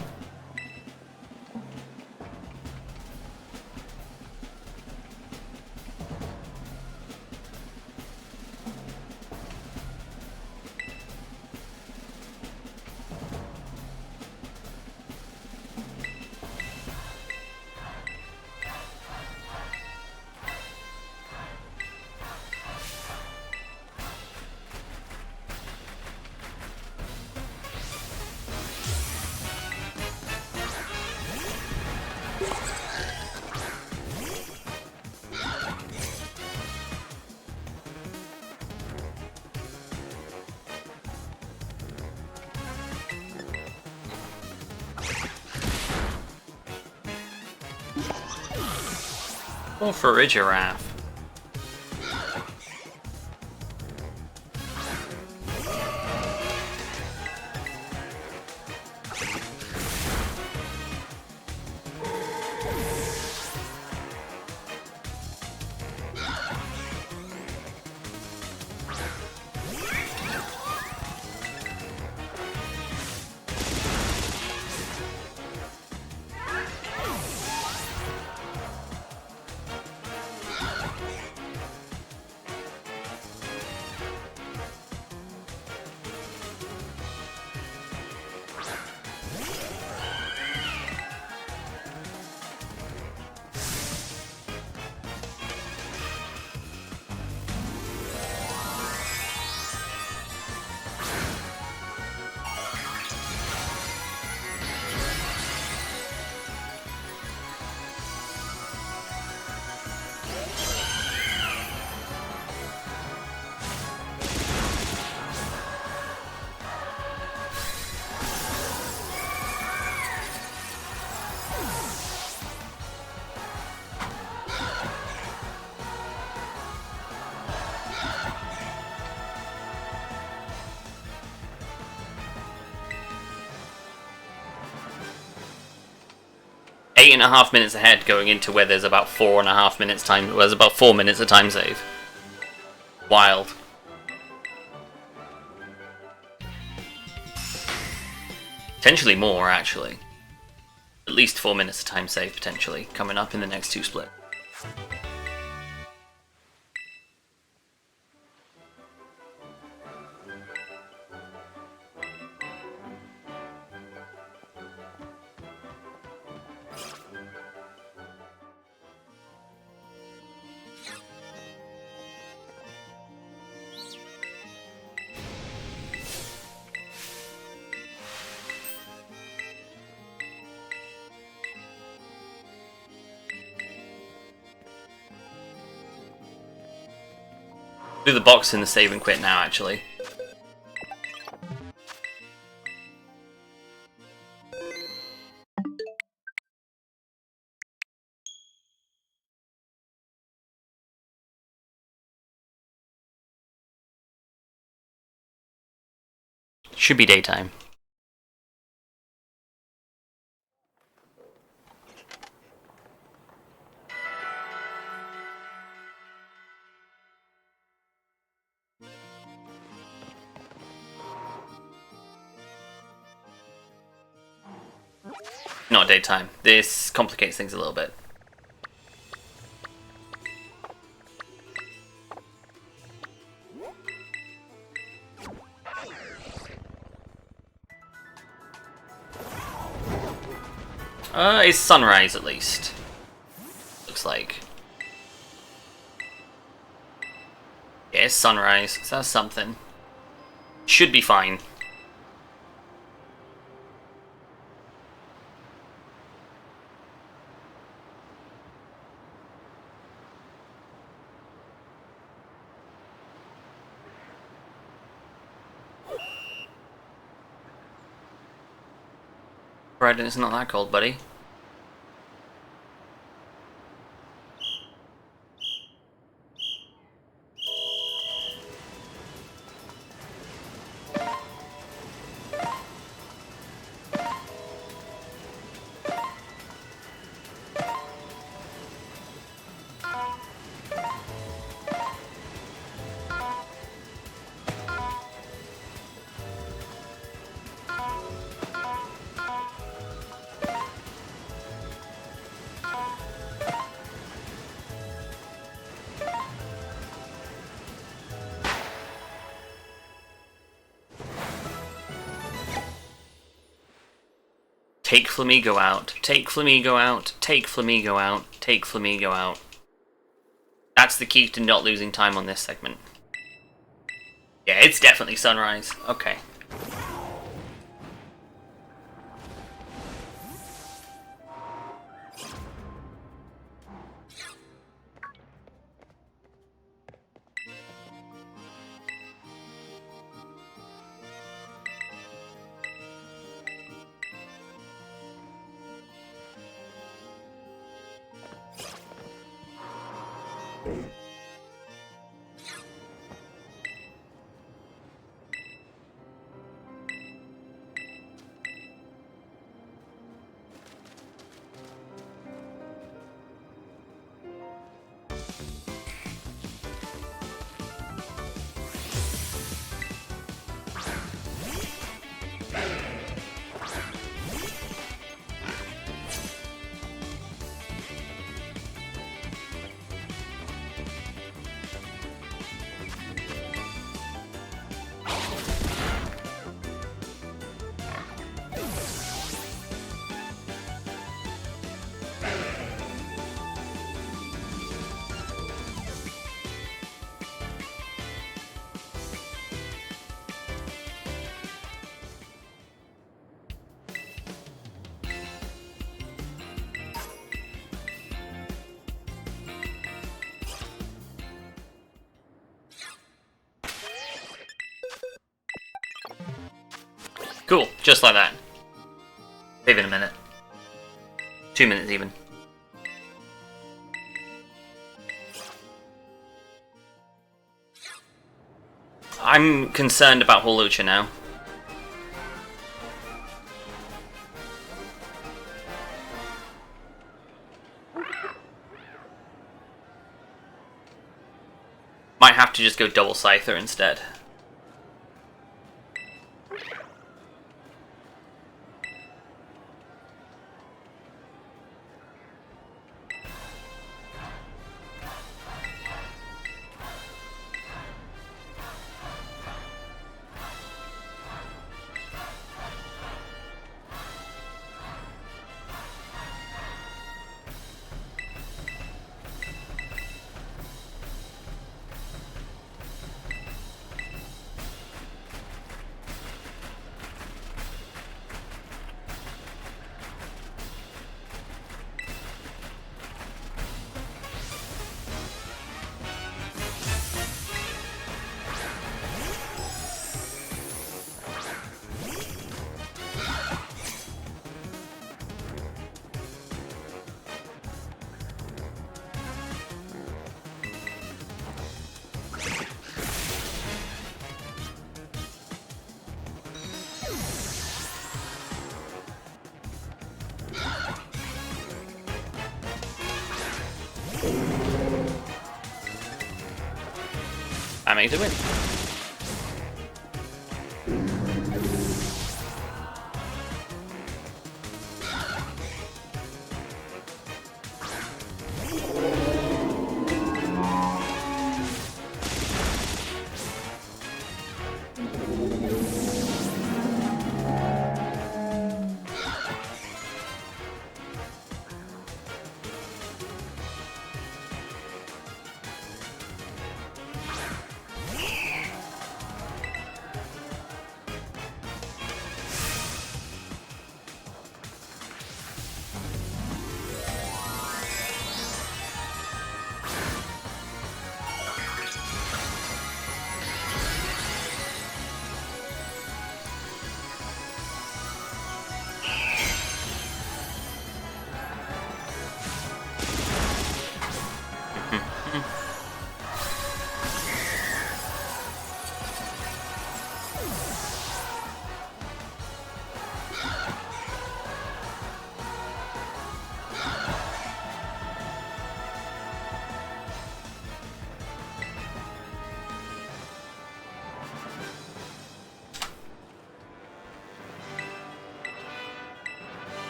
Or for a giraffe. Eight and a half minutes ahead going into where there's about 4.5 minutes time. Well, there's about 4 minutes of time save. Wild. Potentially more, actually. At least 4 minutes of time save, potentially, coming up in the next two split. Do the box in the save and quit now, actually. Should be daytime. Not daytime. This complicates things a little bit. It's sunrise at least. Looks like. Yeah, it's sunrise, so that's something. Should be fine. Right, it's not that cold, buddy. Take Flamigo out. Take Flamigo out. Take Flamigo out. Take Flamigo out. That's the key to not losing time on this segment. Yeah, it's definitely sunrise. Okay. Cool, just like that. Save in a minute. 2 minutes even. I'm concerned about Hawlucha now. Might have to just go double Scyther instead. I made the win.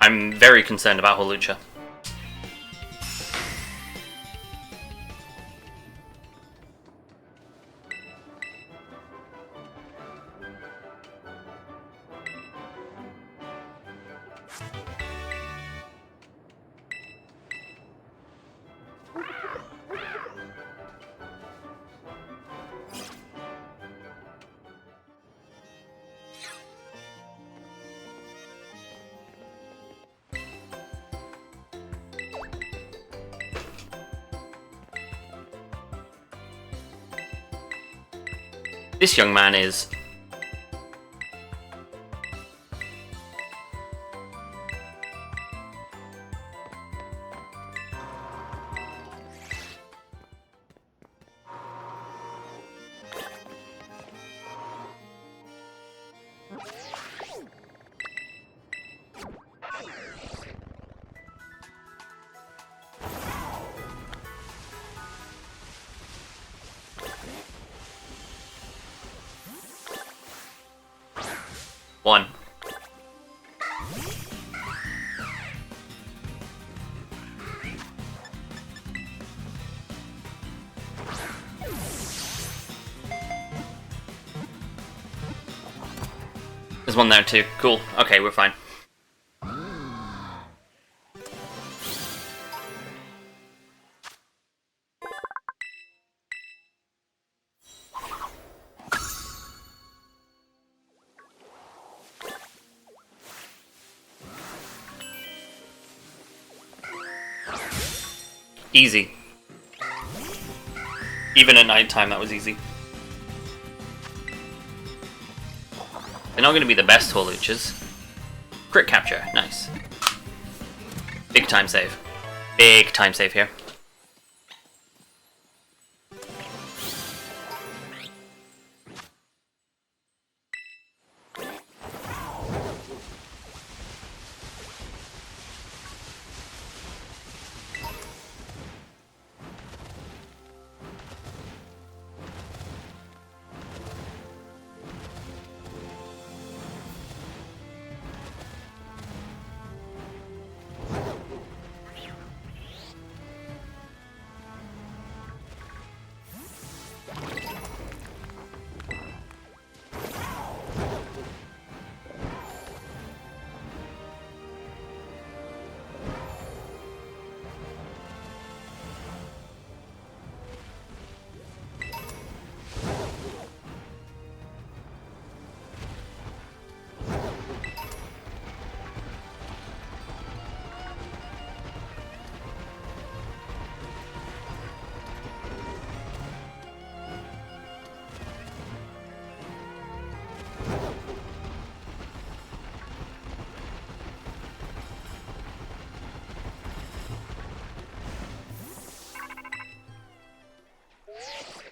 I'm very concerned about Hawlucha. This young man is... One. There's one there too. Cool. Okay, we're fine. Easy. Even at night time, that was easy. They're not going to be the best Hawluchas. Crit capture, nice. Big time save. Big time save here.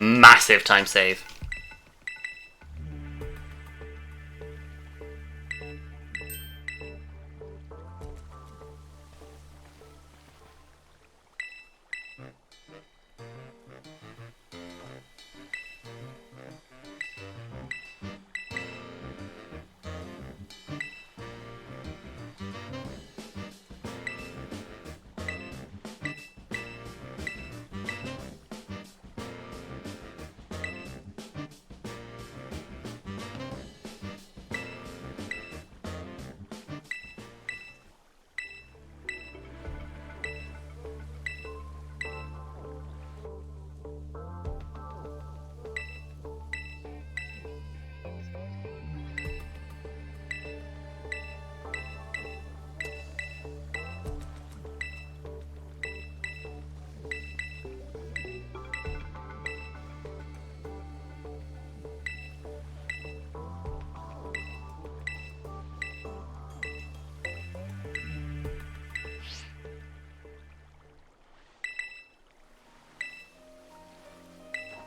Massive time save.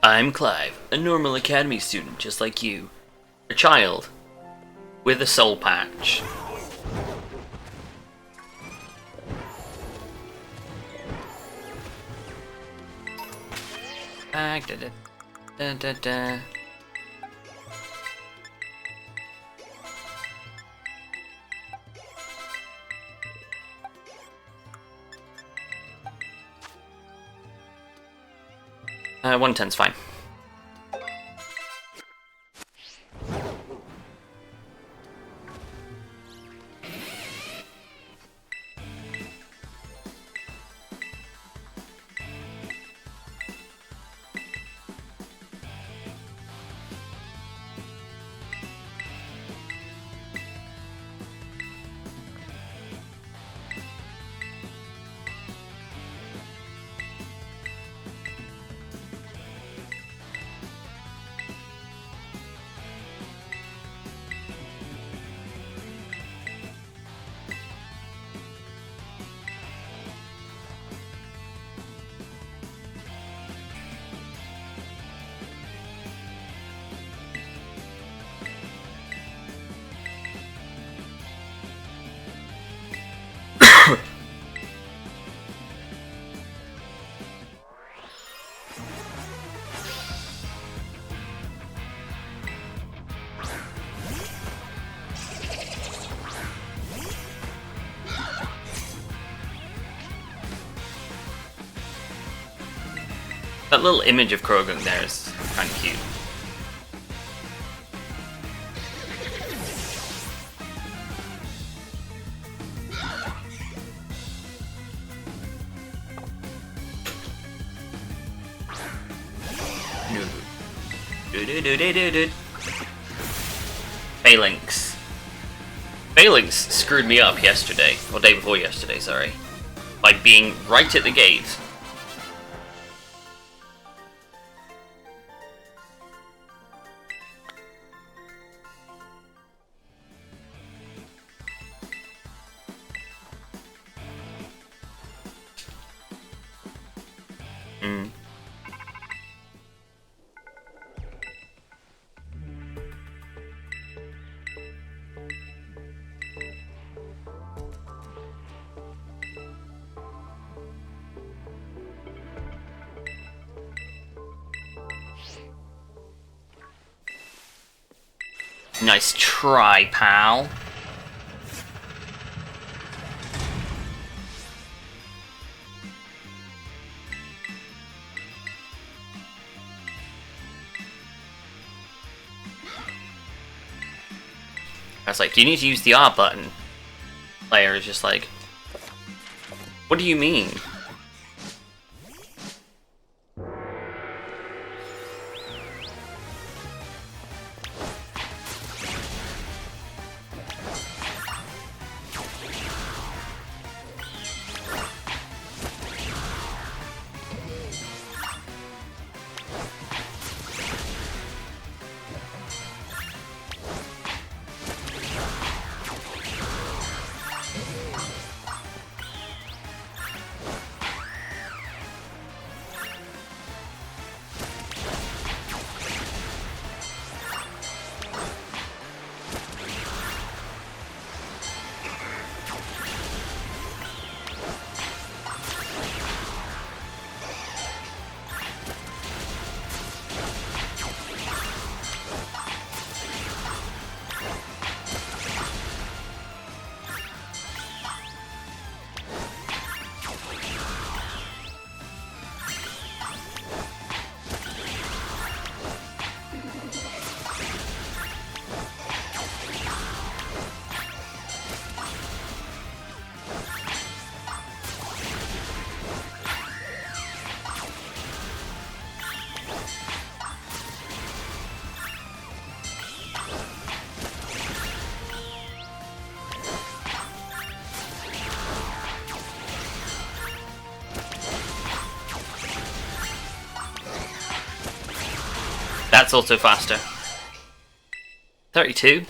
I'm Clive, a normal academy student just like you. A child. With a soul patch. Da da da da da. Uh, 110's fine. That little image of Krogan there is kind of cute. Phalanx. Phalanx screwed me up yesterday, or day before yesterday, sorry, by being right at the gate. Nice try, pal. I was like, do you need to use the R button? Player is just like, what do you mean? That's also faster. 32?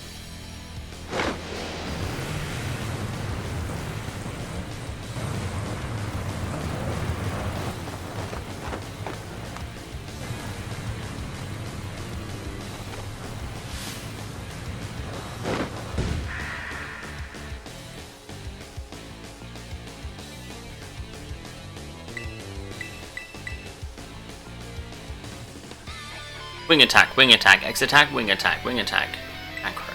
wing attack, X attack, wing attack, wing attack. Aggro.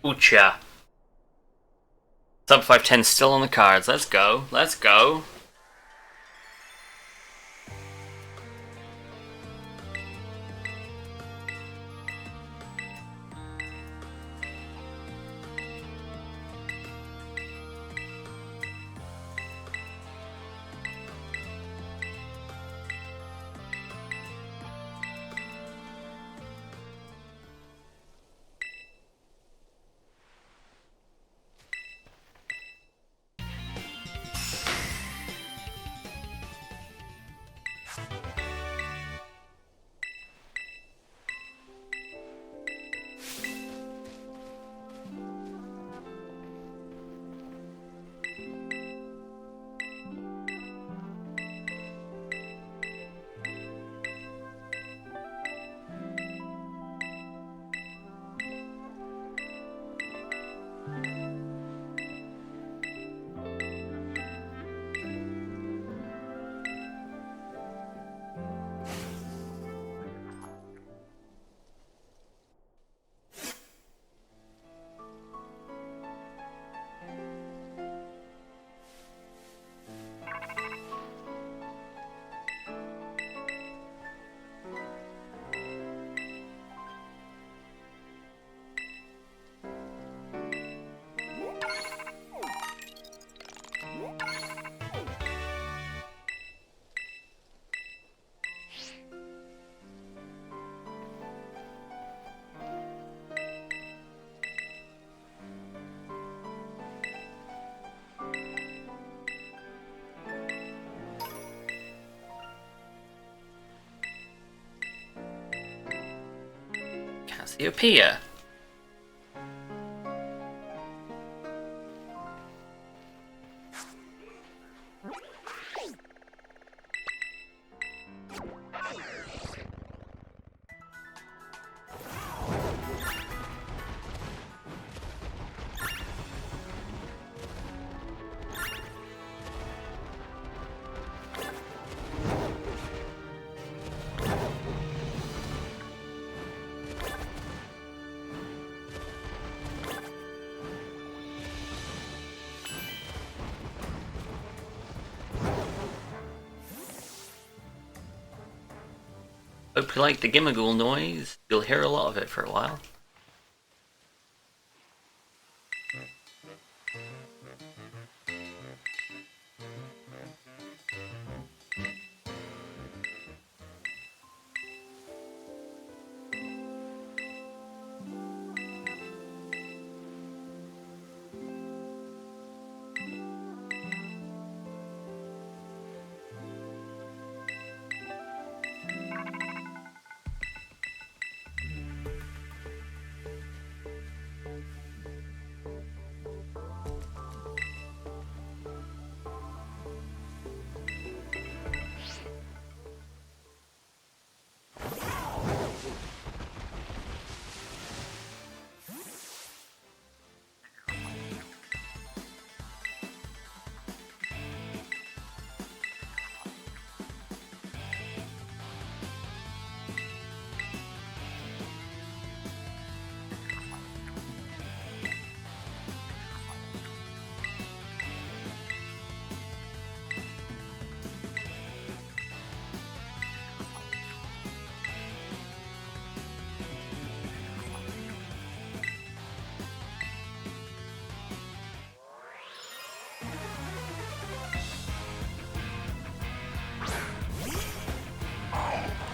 Oocha. Sub 510 still on the cards. Let's go. Let's go. Cassiopeia. Hope you like the Gimmighoul noise. You'll hear a lot of it for a while.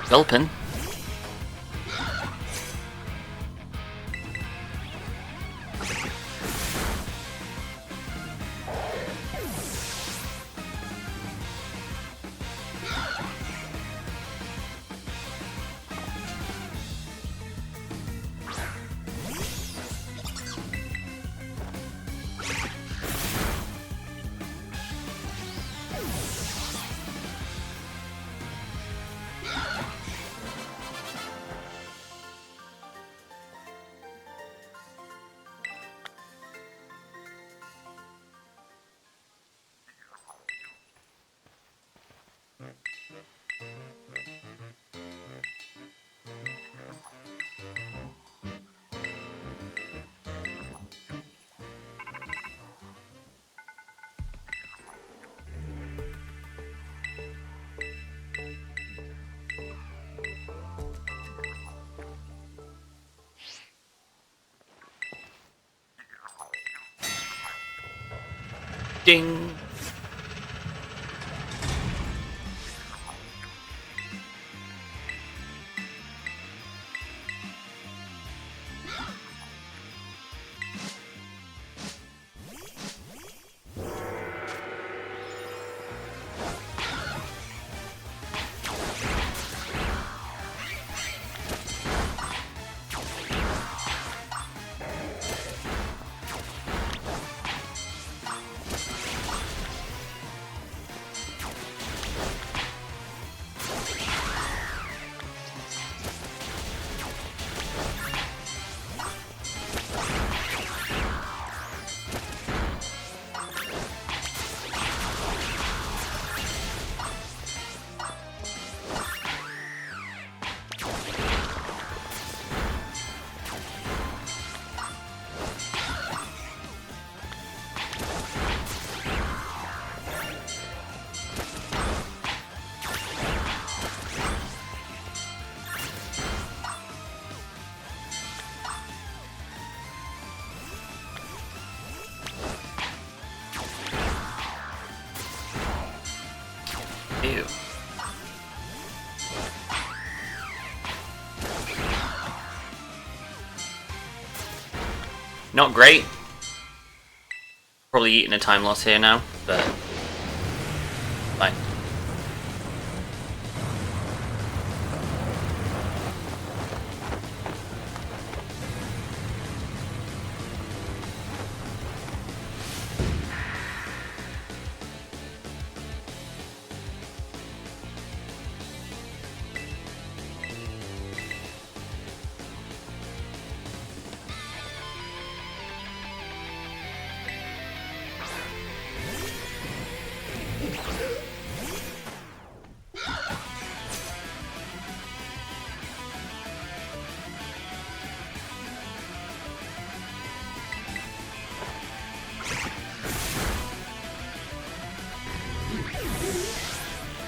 Gulpin. Ding! Ew. Not great. Probably eating a time loss here now, but fine.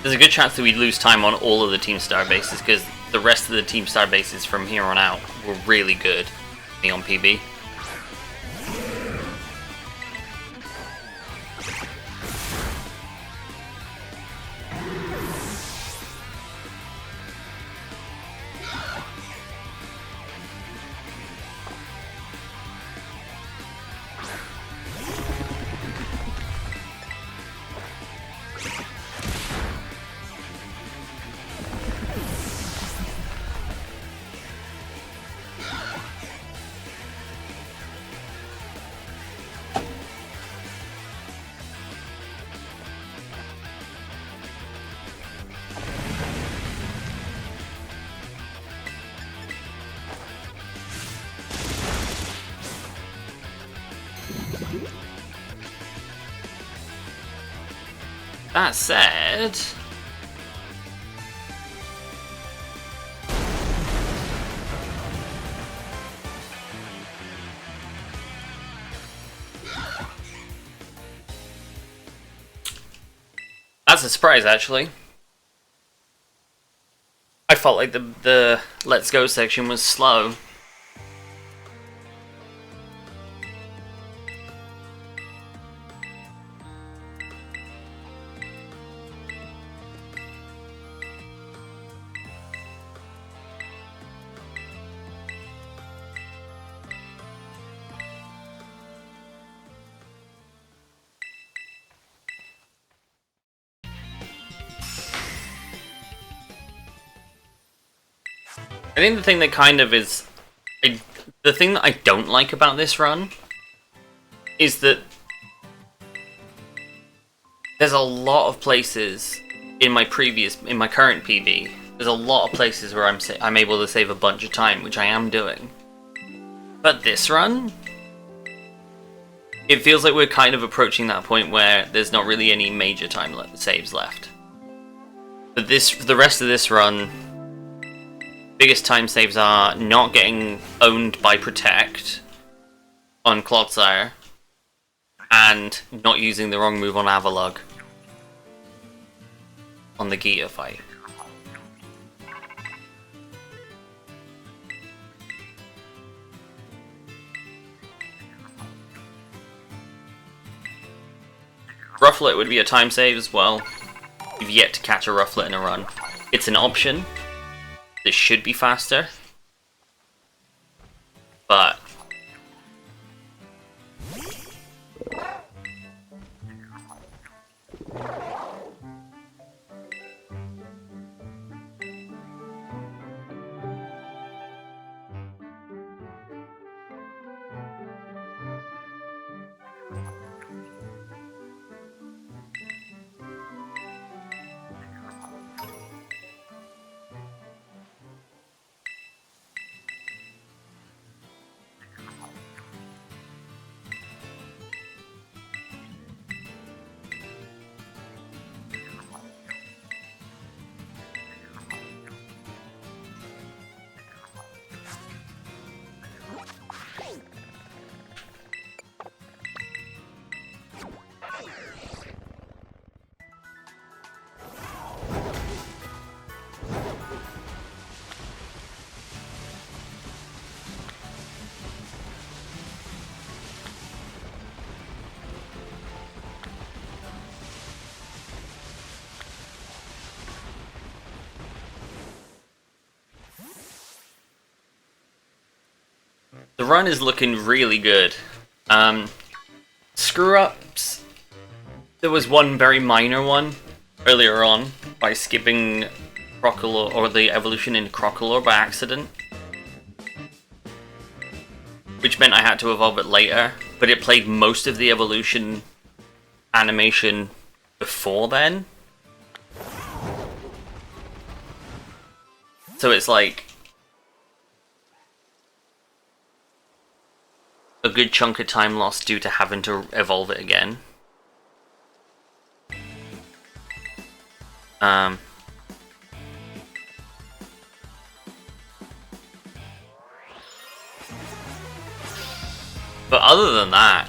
There's a good chance that we'd lose time on all of the Team Star bases because the rest of the Team Star bases from here on out were really good on PB. That said, that's a surprise actually. I felt like the Let's Go section was slow. I think the thing that kind of is... the thing that I don't like about this run is that there's a lot of places in my current PB, there's a lot of places where I'm able to save a bunch of time, which I am doing. But this run, it feels like we're kind of approaching that point where there's not really any major time saves left. But for the rest of this run, biggest time saves are not getting owned by Protect on Clodsire, and not using the wrong move on Avalugg on the Gita fight. Rufflet would be a time save as well. You've yet to catch a Rufflet in a run. It's an option. This should be faster. But the run is looking really good. Screw-ups. There was one very minor one earlier on by skipping Crocolore, or the evolution in Crocolore by accident, which meant I had to evolve it later, but it played most of the evolution animation before then. So it's like a good chunk of time lost due to having to evolve it again. But other than that,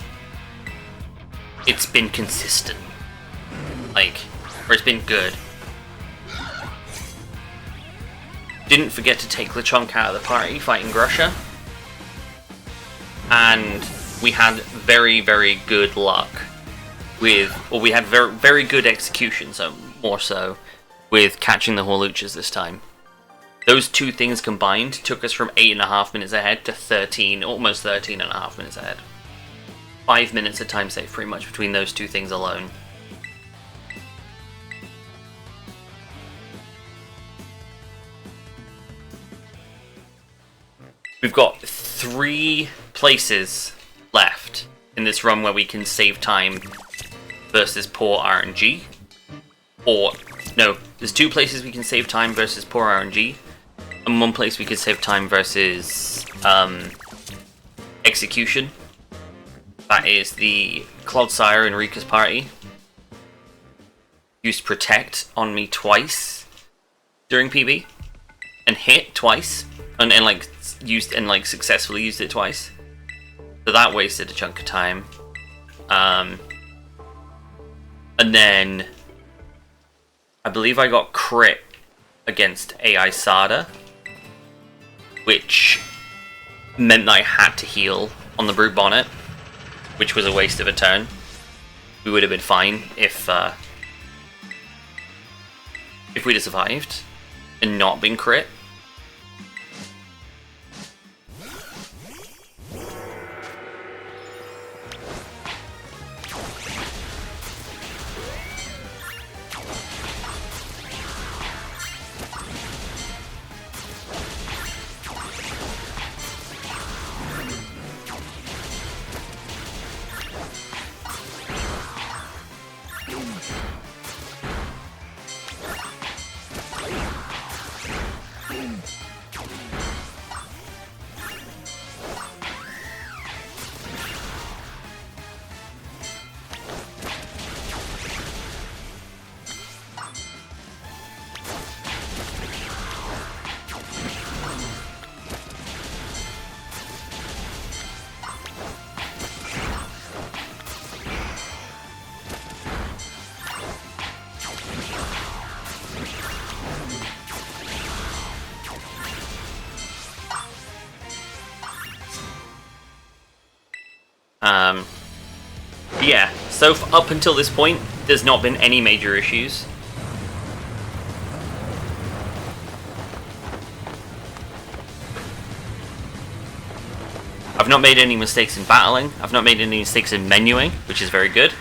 it's been consistent. Or it's been good. Didn't forget to take Lechonk out of the party fighting Grusha. And we had very, very good luck with, or we had very, very good execution, so more so, with catching the Horluchas this time. Those two things combined took us from 8.5 minutes ahead to 13, almost 13.5 minutes ahead. 5 minutes of time save pretty much between those two things alone. We've got 3 places left in this run where we can save time versus poor RNG. Or, no, there's 2 places we can save time versus poor RNG, and 1 place we can save time versus execution. That is the Clodsire in Rika's party. Used Protect on me twice during PB, and hit twice, and successfully used it twice. So that wasted a chunk of time. And then I believe I got crit against AI Sada, which meant that I had to heal on the Brute Bonnet, which was a waste of a turn. We would have been fine if we'd have survived and not been crit. Yeah, so up until this point, there's not been any major issues. I've not made any mistakes in battling, I've not made any mistakes in menuing, which is very good.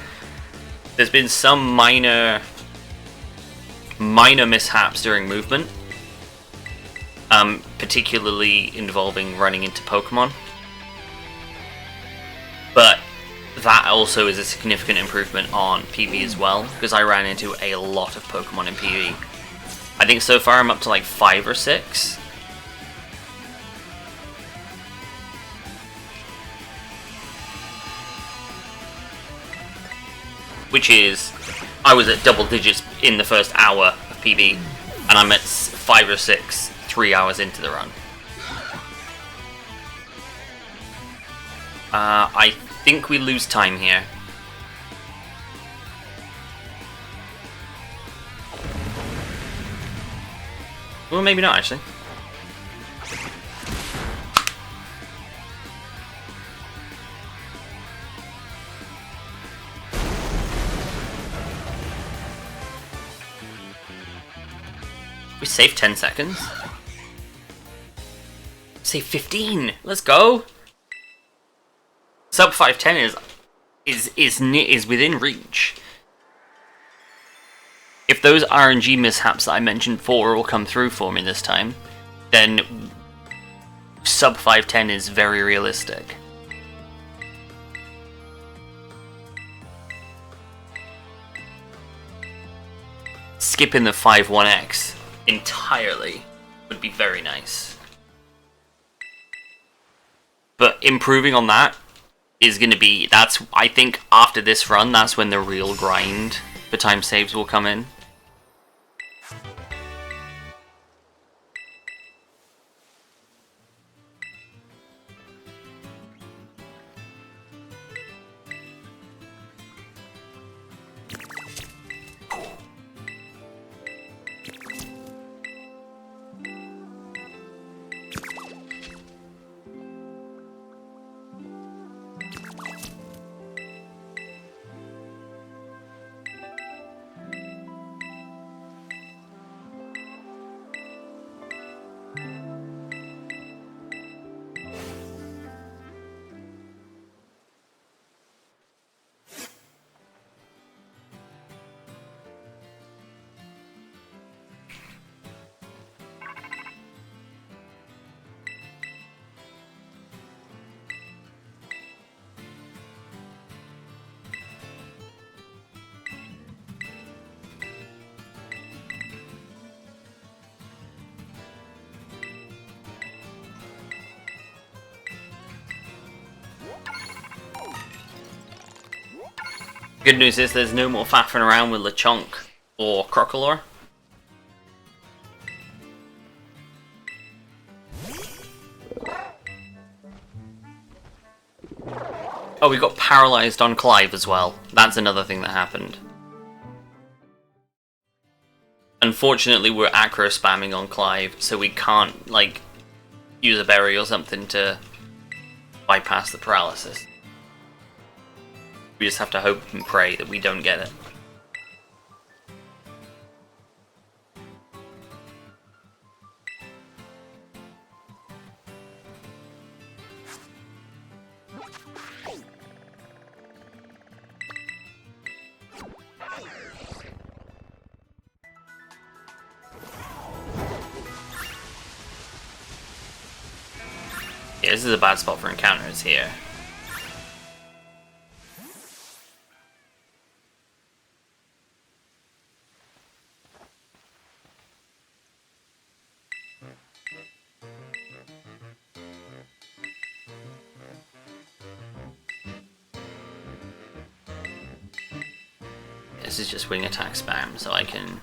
There's been some minor mishaps during movement, particularly involving running into Pokemon. But that also is a significant improvement on PB as well, because I ran into a lot of Pokemon in PB. I think so far I'm up to like 5 or 6. Which is, I was at double digits in the first hour of PB, and I'm at 5 or 6 3 hours into the run. I think we lose time here. Well, maybe not actually. We saved 10 seconds. Save 15. Let's go. Sub 510 is within reach. If those RNG mishaps that I mentioned before will come through for me this time, then sub 510 is very realistic. Skipping the 5-1x entirely would be very nice. But improving on that is going to be, I think after this run, that's when the real grind for time saves will come in. Good news is there's no more faffing around with Lechonk or Crocolore. Oh, we got paralysed on Clive as well. That's another thing that happened. Unfortunately, we're acro spamming on Clive, so we can't, like, use a berry or something to bypass the paralysis. We just have to hope and pray that we don't get it. Yeah, this is a bad spot for encounters here. This is just wing attack spam, so I can...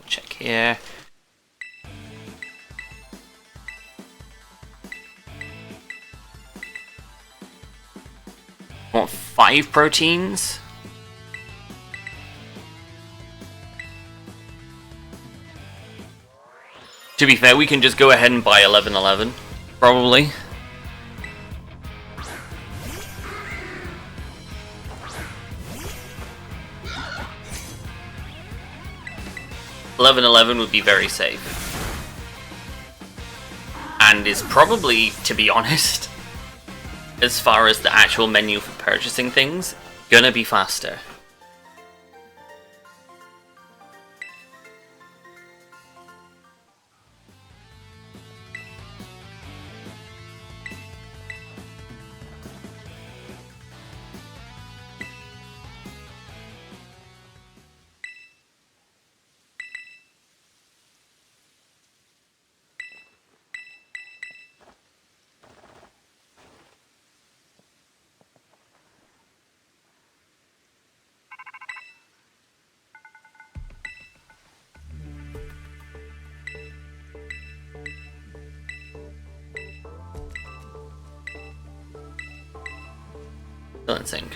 check here. want 5 proteins? To be fair, we can just go ahead and buy 1111, probably. $11.11 would be very safe. And is probably, to be honest, as far as the actual menu for purchasing things, gonna be faster. Don't think.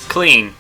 Clean.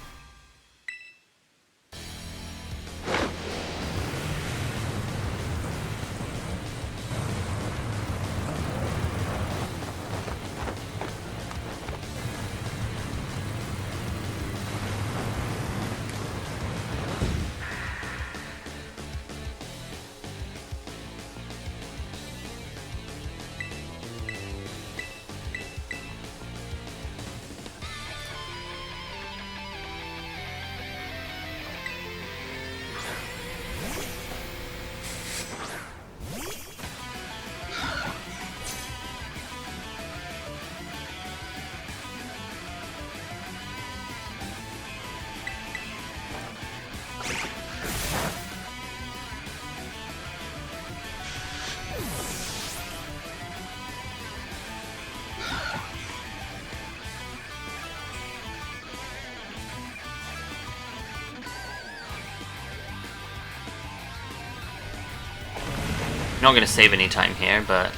Not going to save any time here, but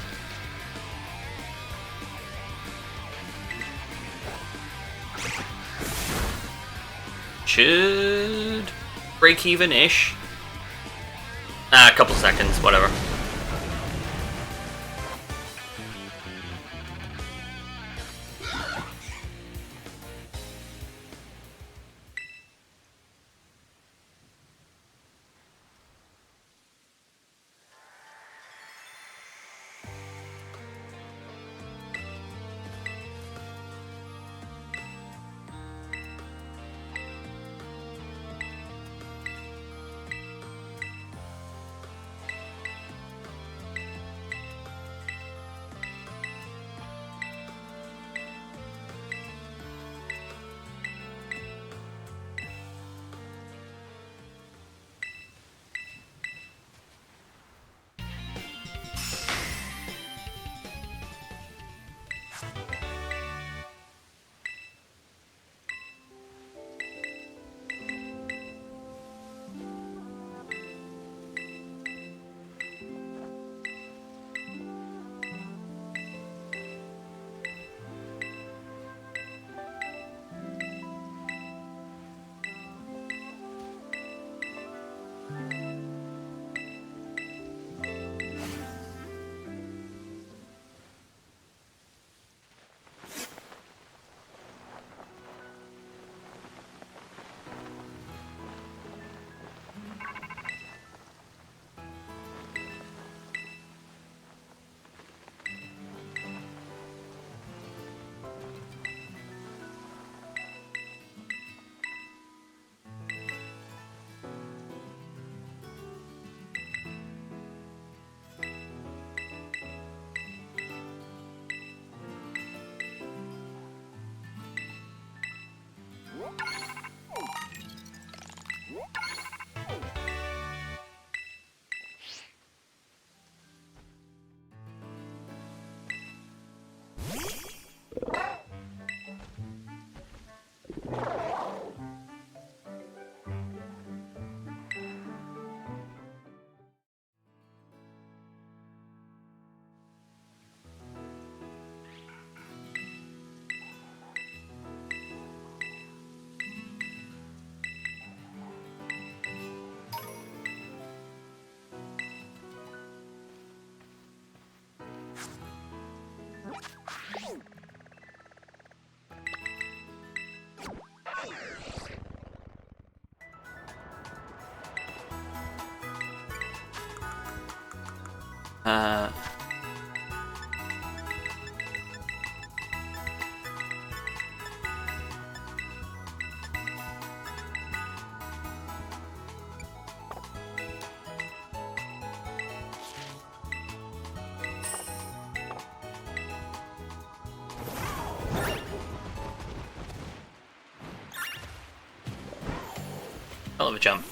should break even-ish. A couple seconds, whatever. Uh... Hell of a jump.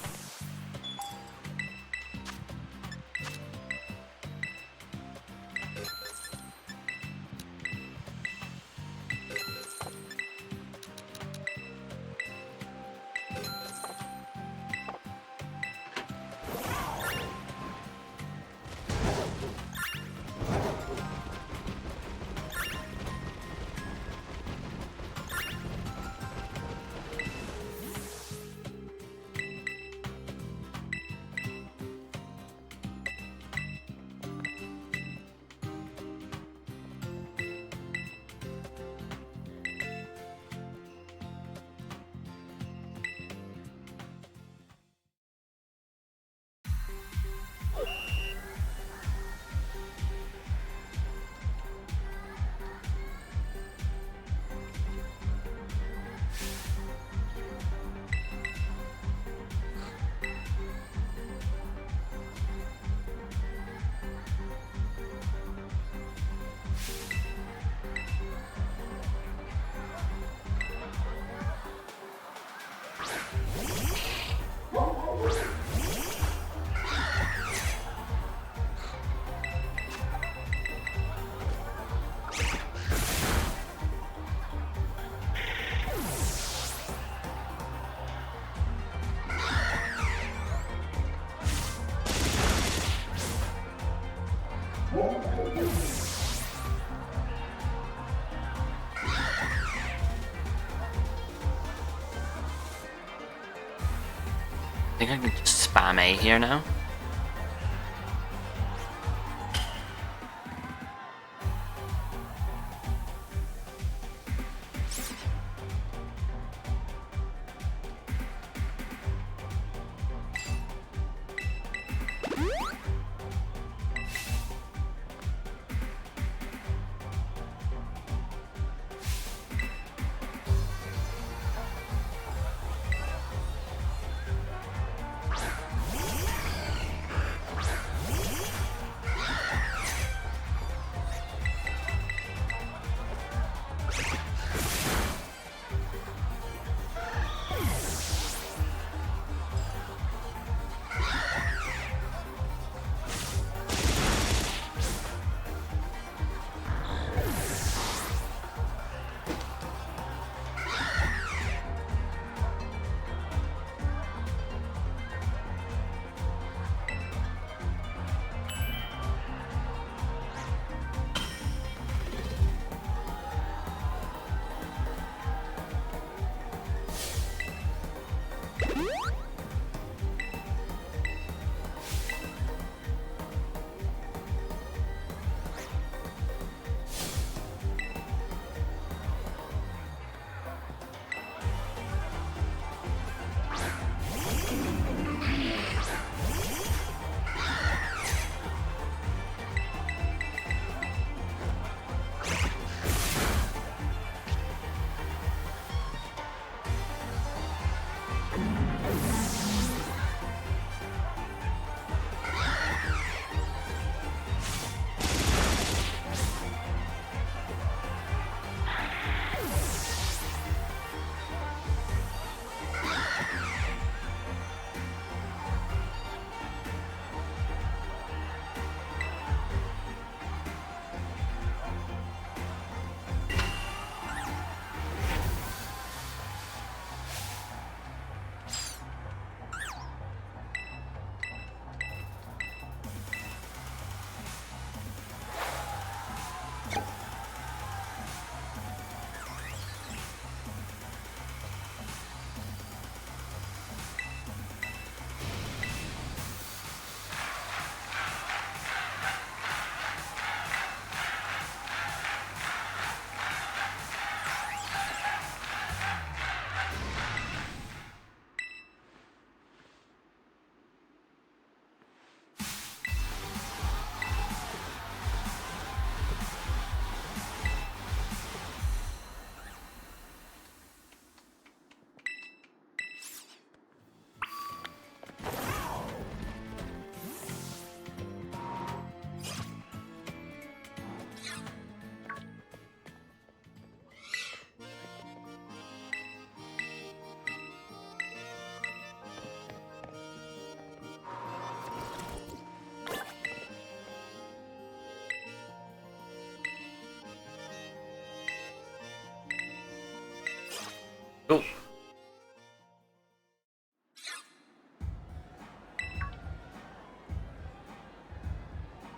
I think I can just spam A here now.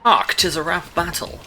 Hark, 'tis a rap battle.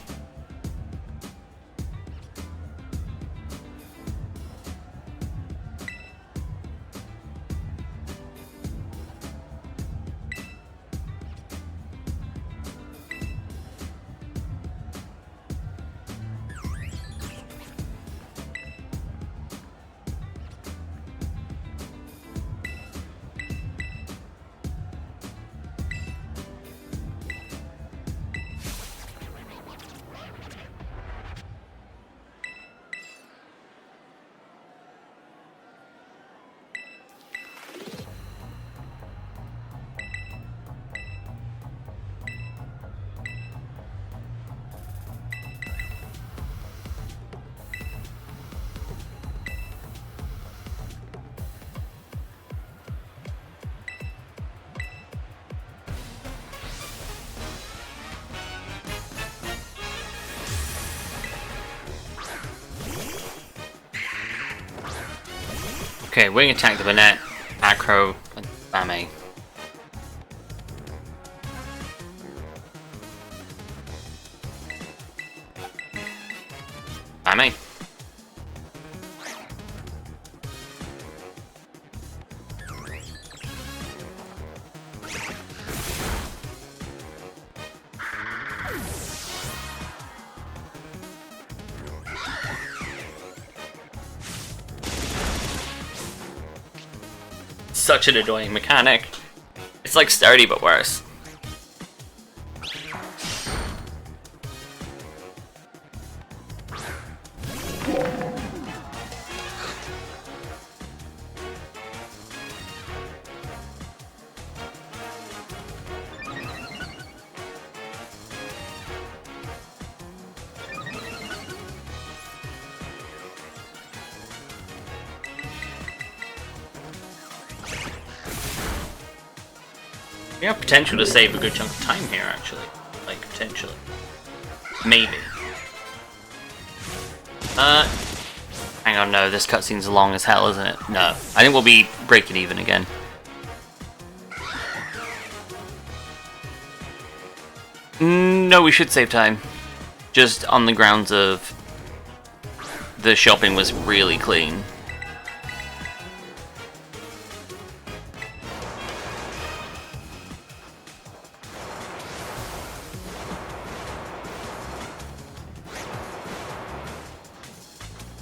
Okay, wing attack the Banette, Acro, and Bame. Bame. Such an annoying mechanic. It's like Sturdy but worse. We have potential to save a good chunk of time here, actually. Like, potentially. Maybe. Hang on, no, this cutscene's long as hell, isn't it? No. I think we'll be breaking even again. No, we should save time. Just on the grounds of the shopping was really clean.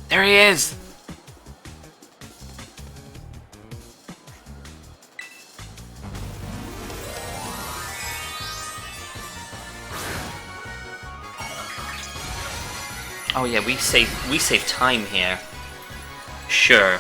There he is! Oh yeah, we save time here. Sure.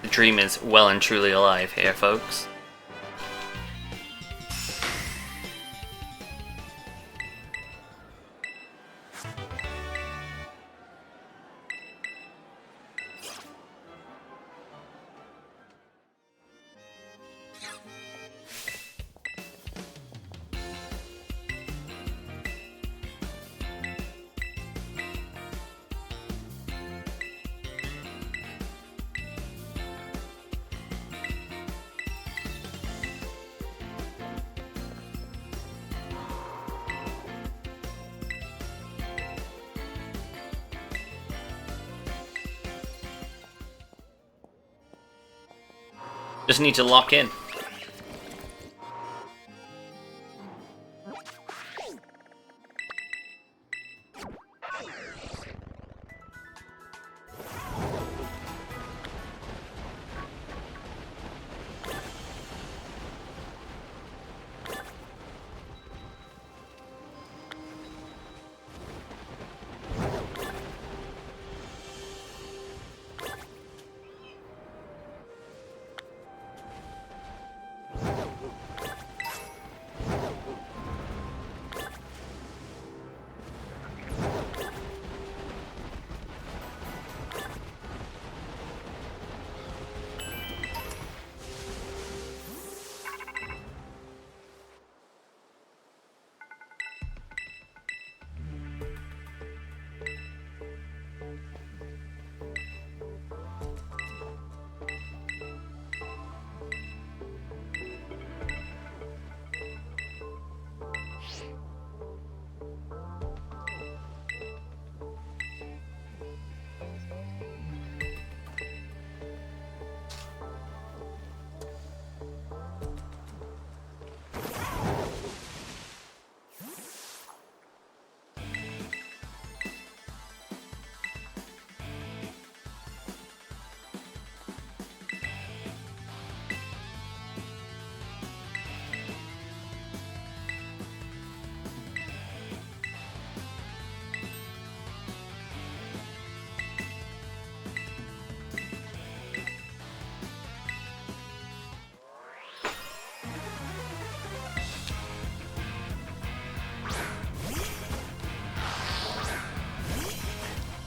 The dream is well and truly alive here, folks. Just need to lock in.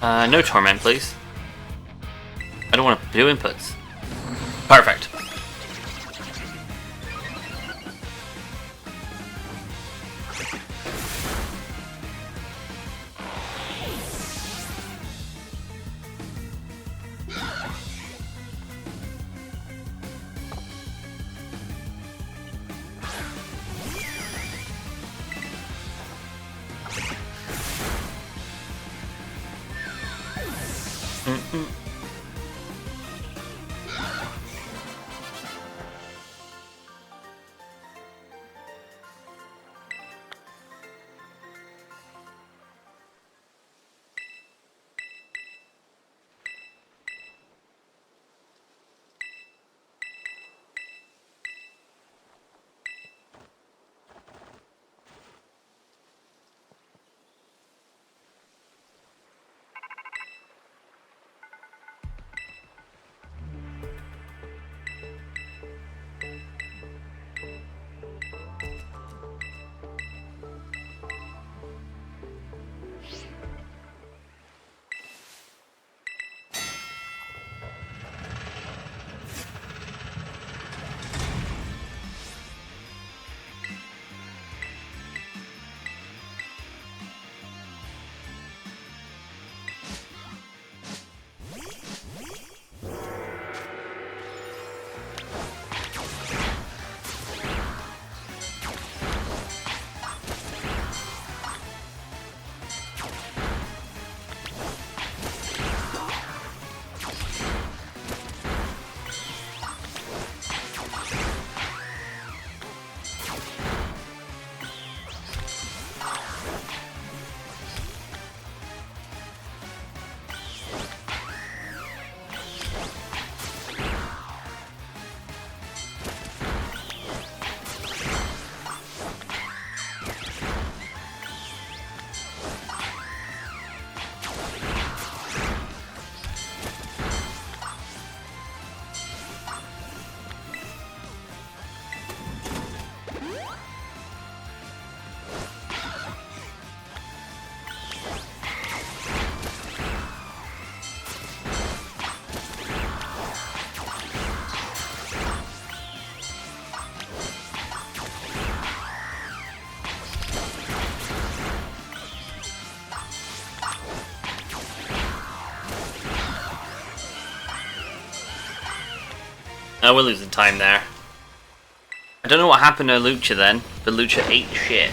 No torment, please. I don't want to do inputs. Perfect. Oh, we're losing time there. I don't know what happened to Lucha then, but Lucha ate shit.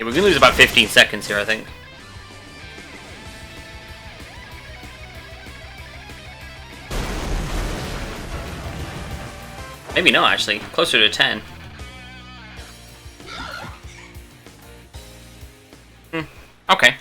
Yeah, we're gonna lose about 15 seconds here, I think. Maybe not, actually. Closer to 10. Okay.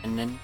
And then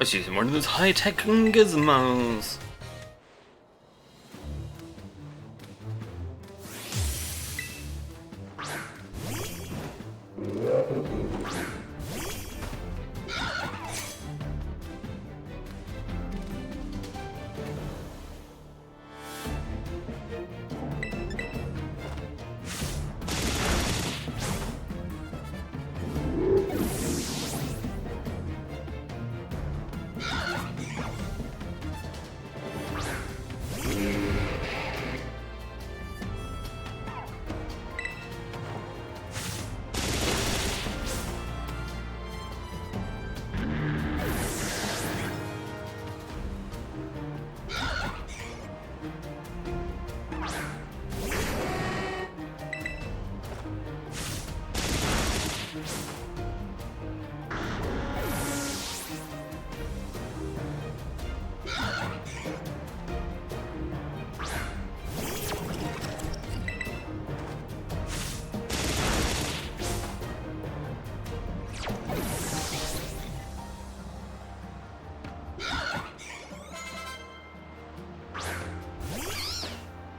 let's use one of those high-tech gizmos.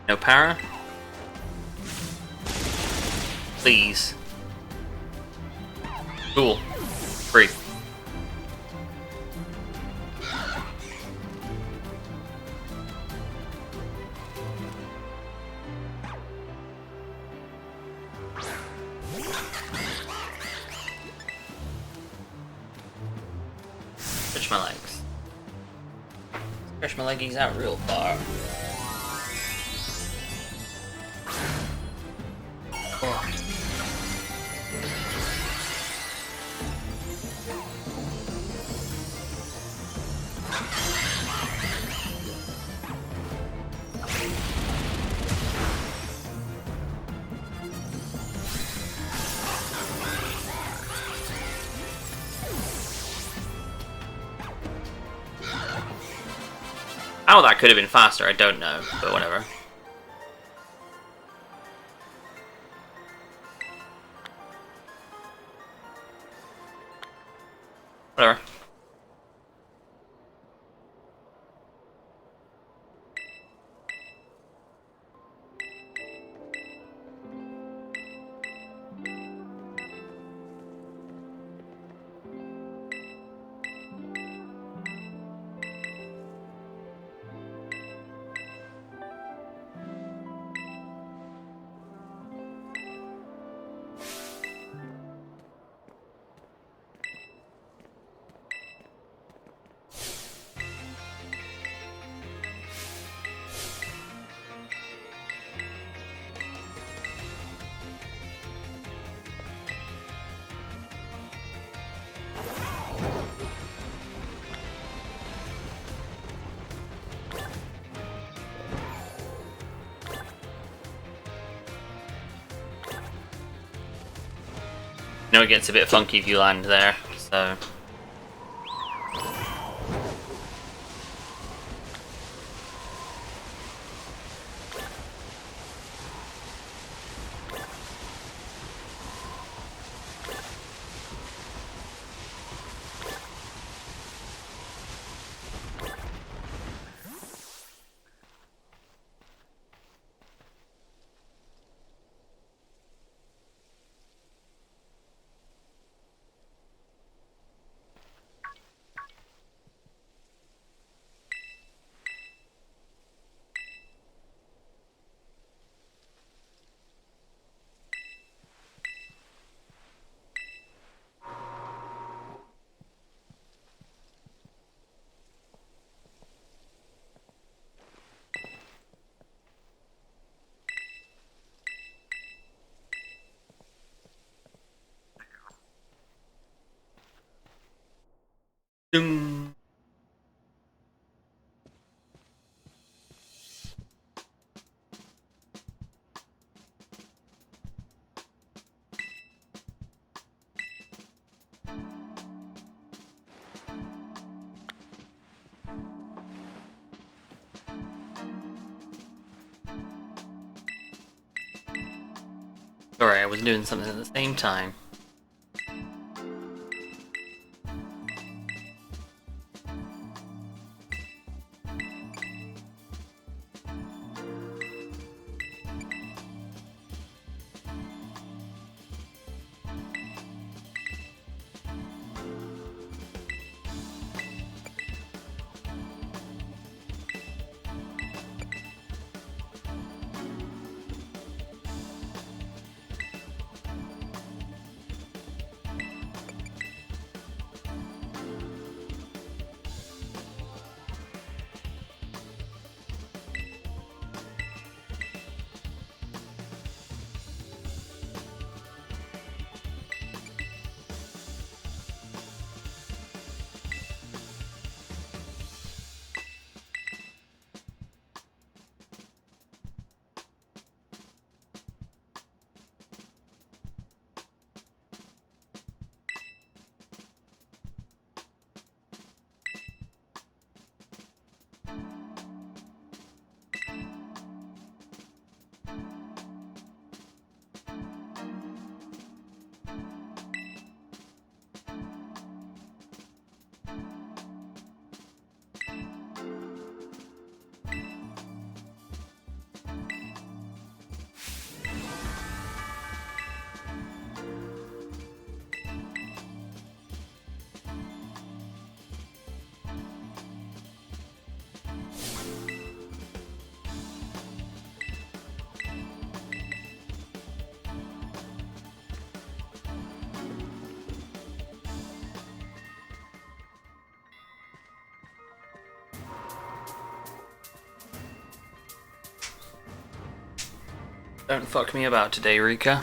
No para? Please. Cool. Free. Stretch my legs. Stretch my leggies out real far. Oh. How that could have been faster, I don't know, but whatever. Whatever. You know it gets a bit funky if you land there, so... Doom. Sorry, I was doing something at the same time. Don't fuck me about today, Rika.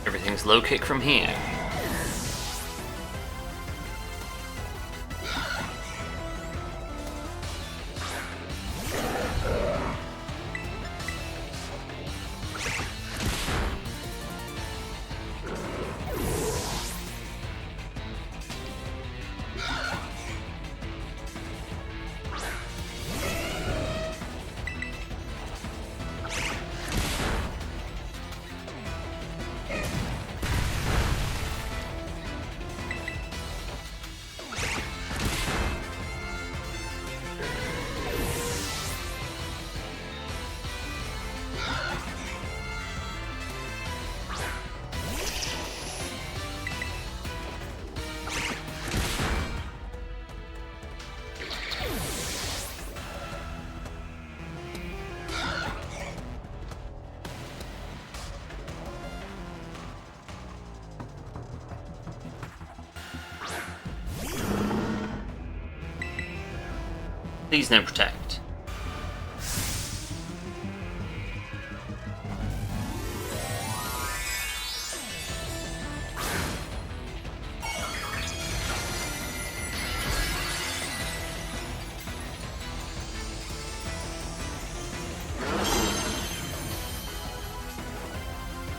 Everything's low kick from here. Please no protect.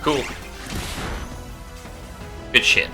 Cool. Good shit.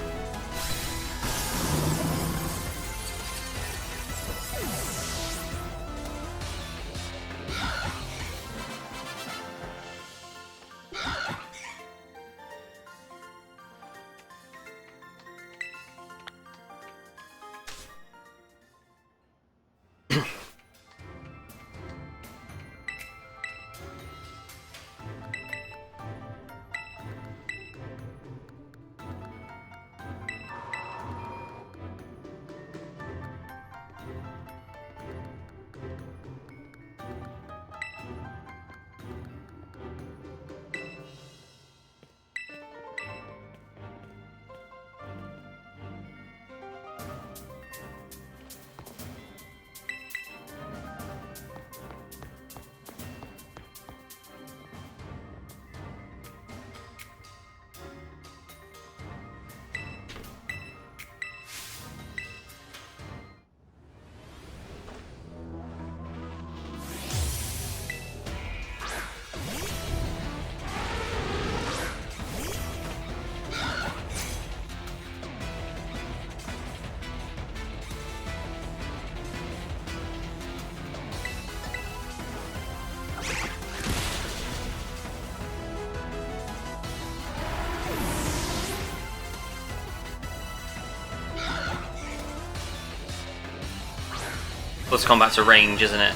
Plus combat's a range, isn't it?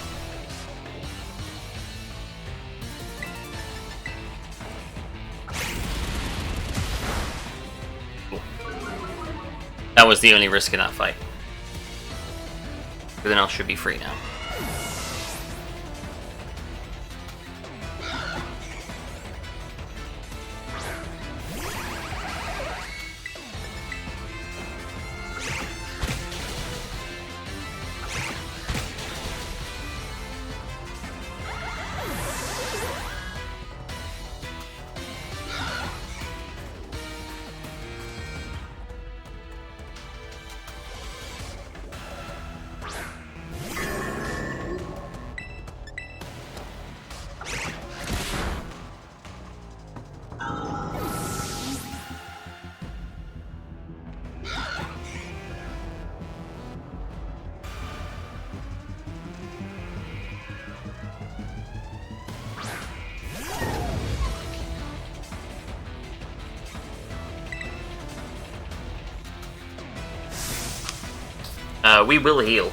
Cool. That was the only risk in that fight. Everything else should be free now. We will heal.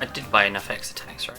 I did buy enough X attacks, right?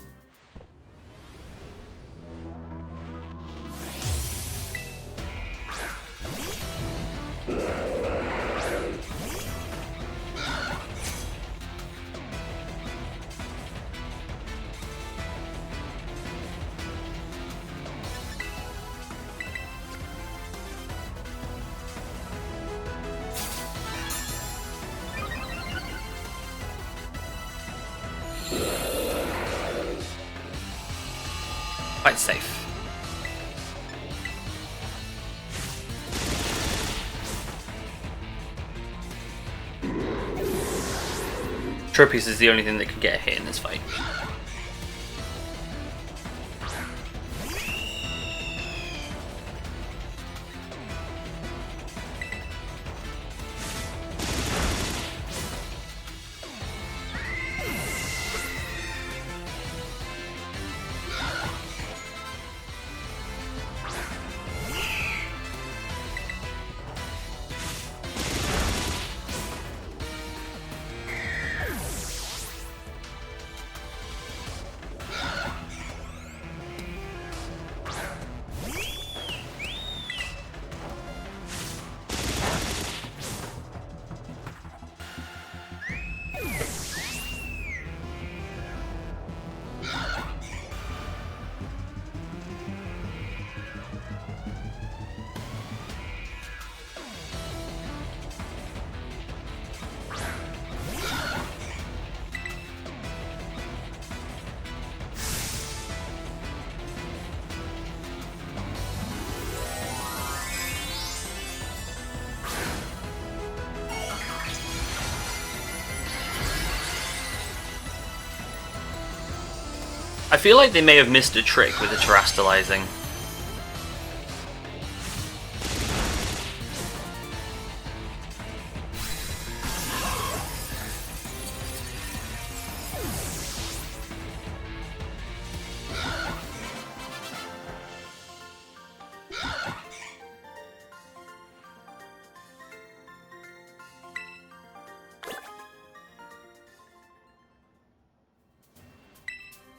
Quite safe. Tropius is the only thing that can get a hit in this fight. I feel like they may have missed a trick with the terastallizing.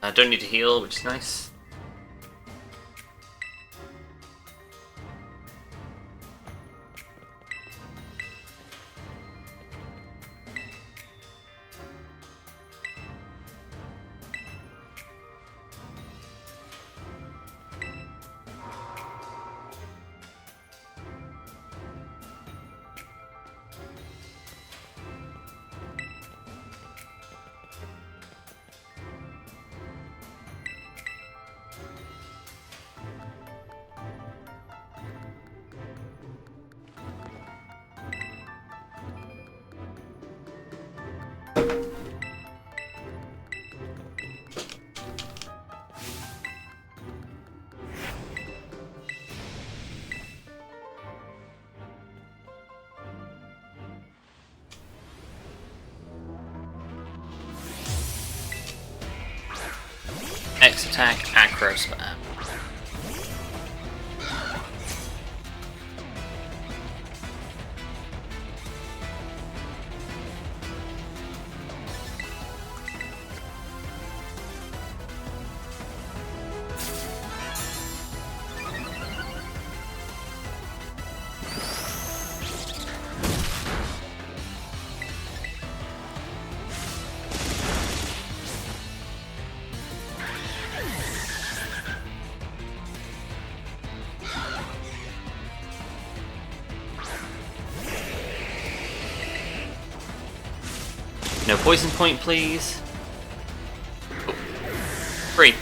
I don't need to heal, which is nice. attack, acro spam. No poison point, please. Oh. Free.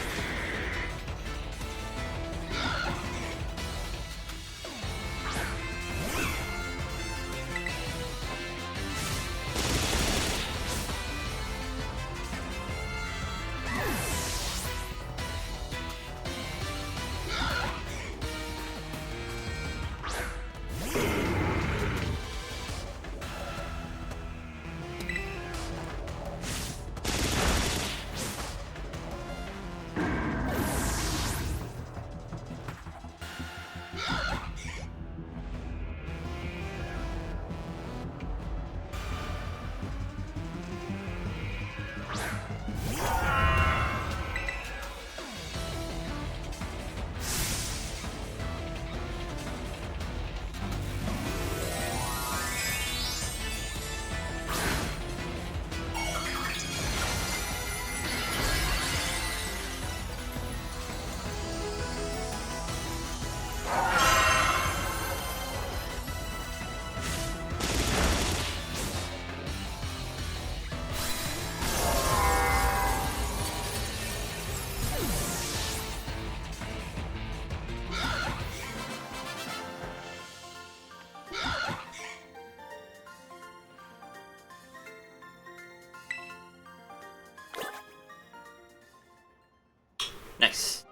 Nice.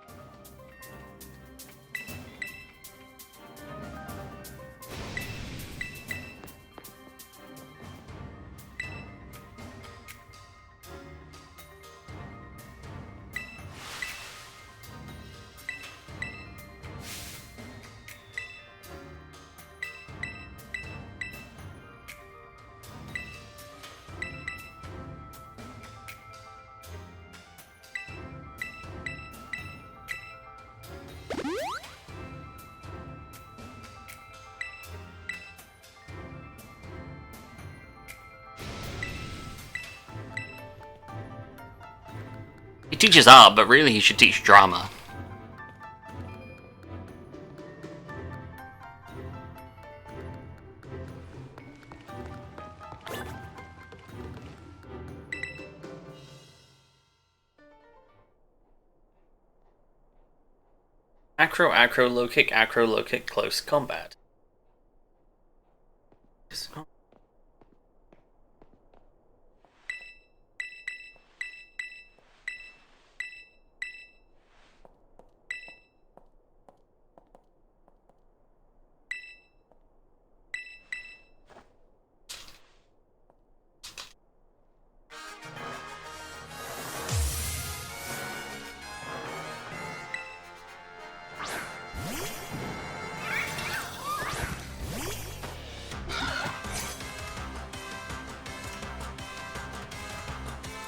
He teaches art, but really he should teach drama. Acro, acro, low kick, close combat.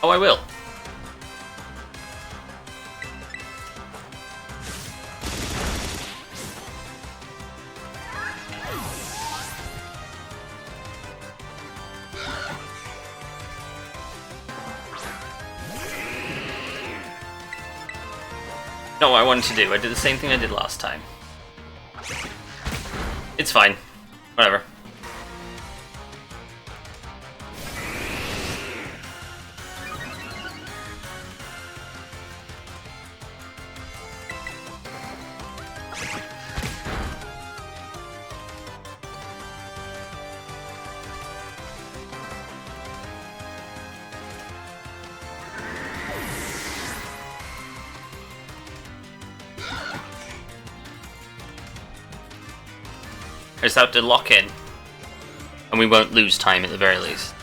Oh, I will. Not what I wanted to do. I did the same thing I did last time. It's fine. Whatever. I just have to lock in, and we won't lose time at the very least.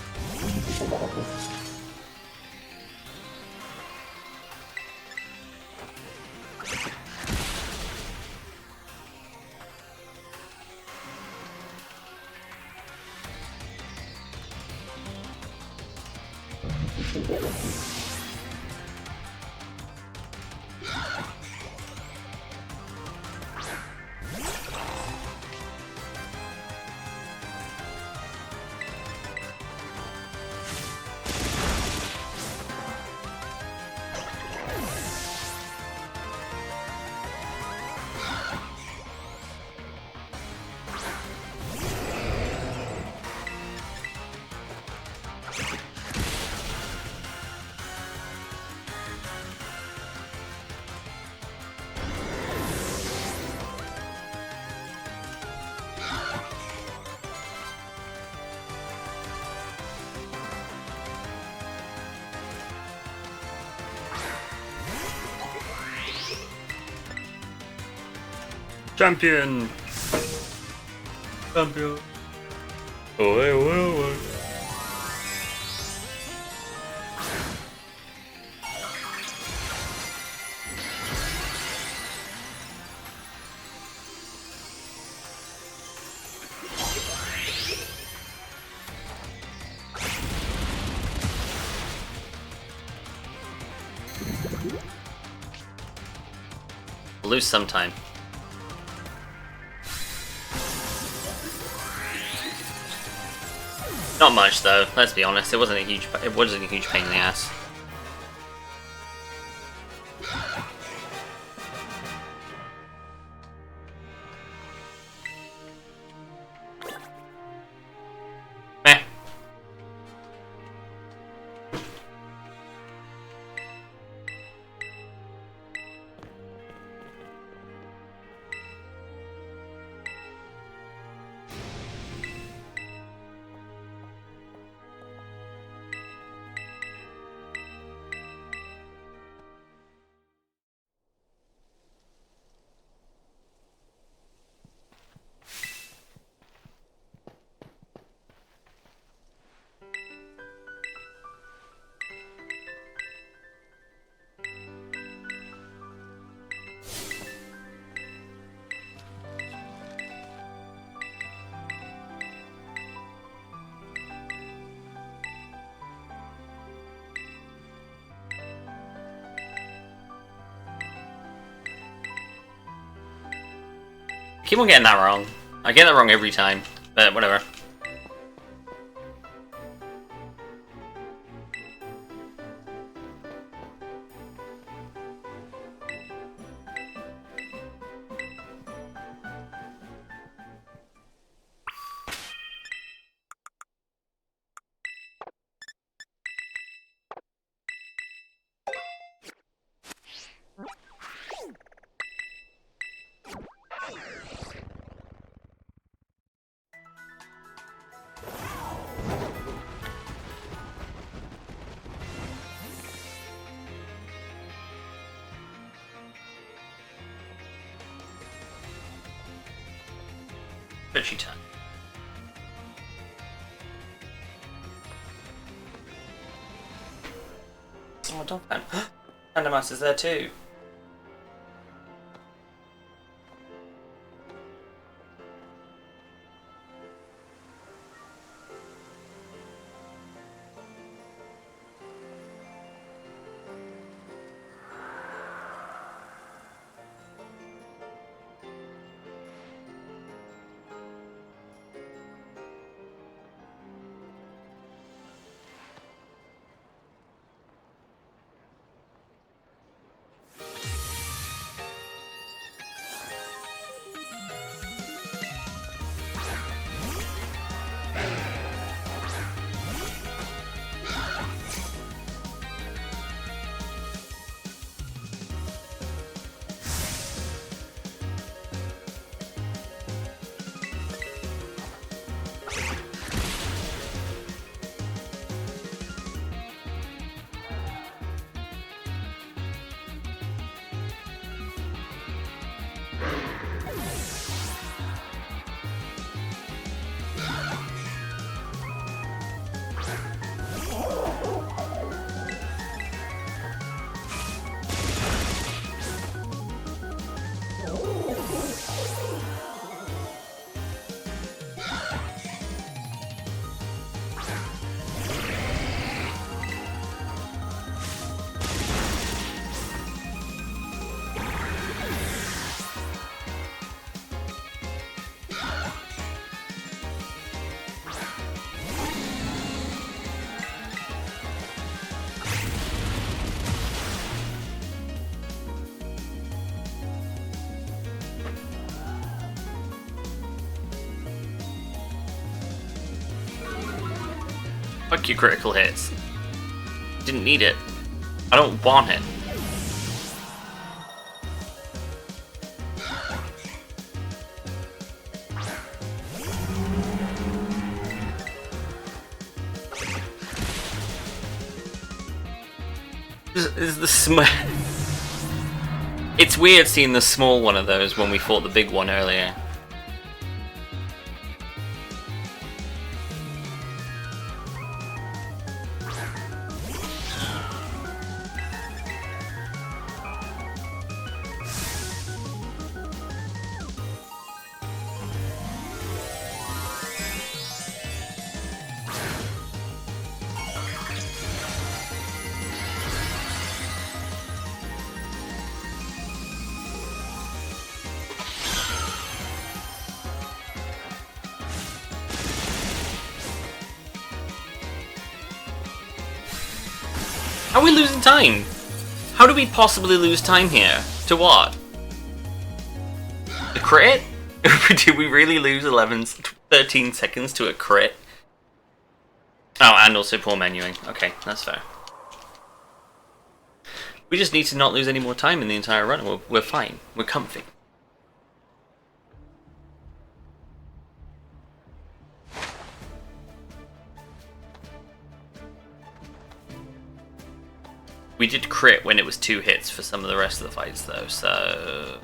Champion! Champion! Oi, oi, oi. We'll lose sometime. Not much though. Let's be honest. It wasn't a huge pain in the ass. Meh. I keep on getting that wrong. I get that wrong every time, but whatever. Bitchy time. Oh, dog fan. Pandamas is there too. Fuck your critical hits. Didn't need it. I don't want it. Is the It's weird seeing the small one of those when we fought the big one earlier. How are we losing time? How do we possibly lose time here? To what? A crit? Did we really lose 13 seconds to a crit? Oh, and also poor menuing. Okay, that's fair. We just need to not lose any more time in the entire run. We're fine. We're comfy. We did crit when it was 2 hits for some of the rest of the fights though, so...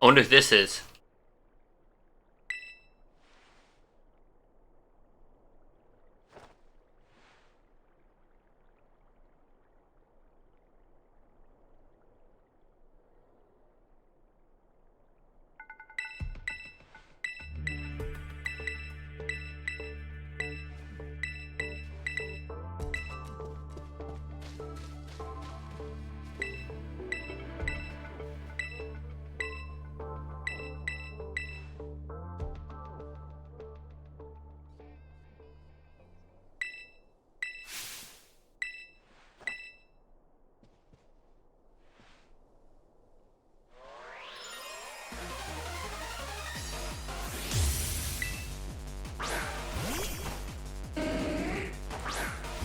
I wonder if this is.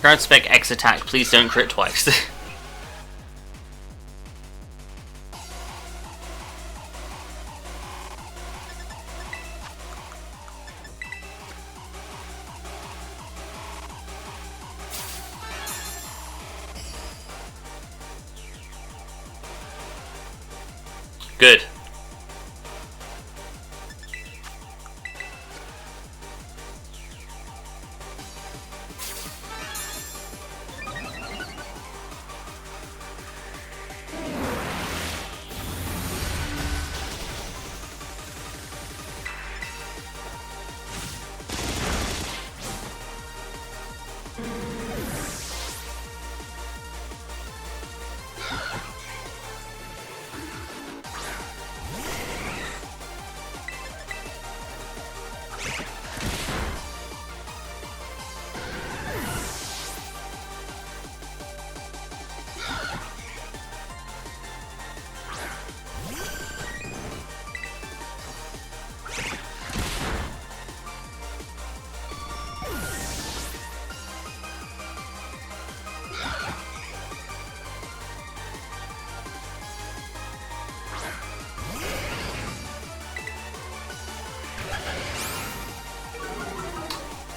Current spec X attack, please don't crit twice. Good.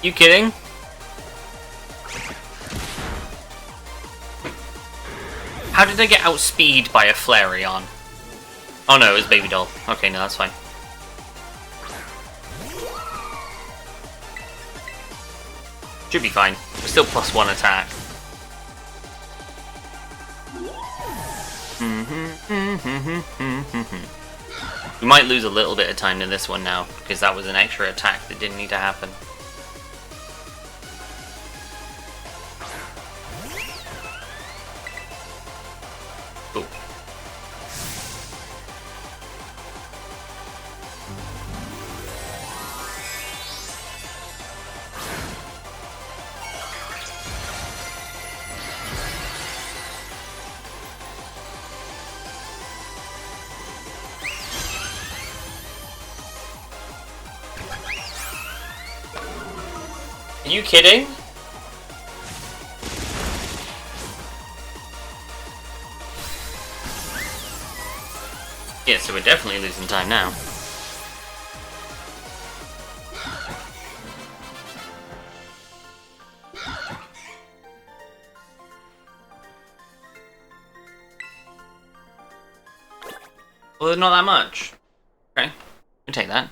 You kidding? How did I get outspeed by a Flareon? Oh no, it was Baby Doll. Okay, no, that's fine. Should be fine. We're still +1 attack. We might lose a little bit of time in this one now, because that was an extra attack that didn't need to happen. Cool. Are you kidding? Yeah, so we're definitely losing time now. Well, not that much. Okay, we'll take that.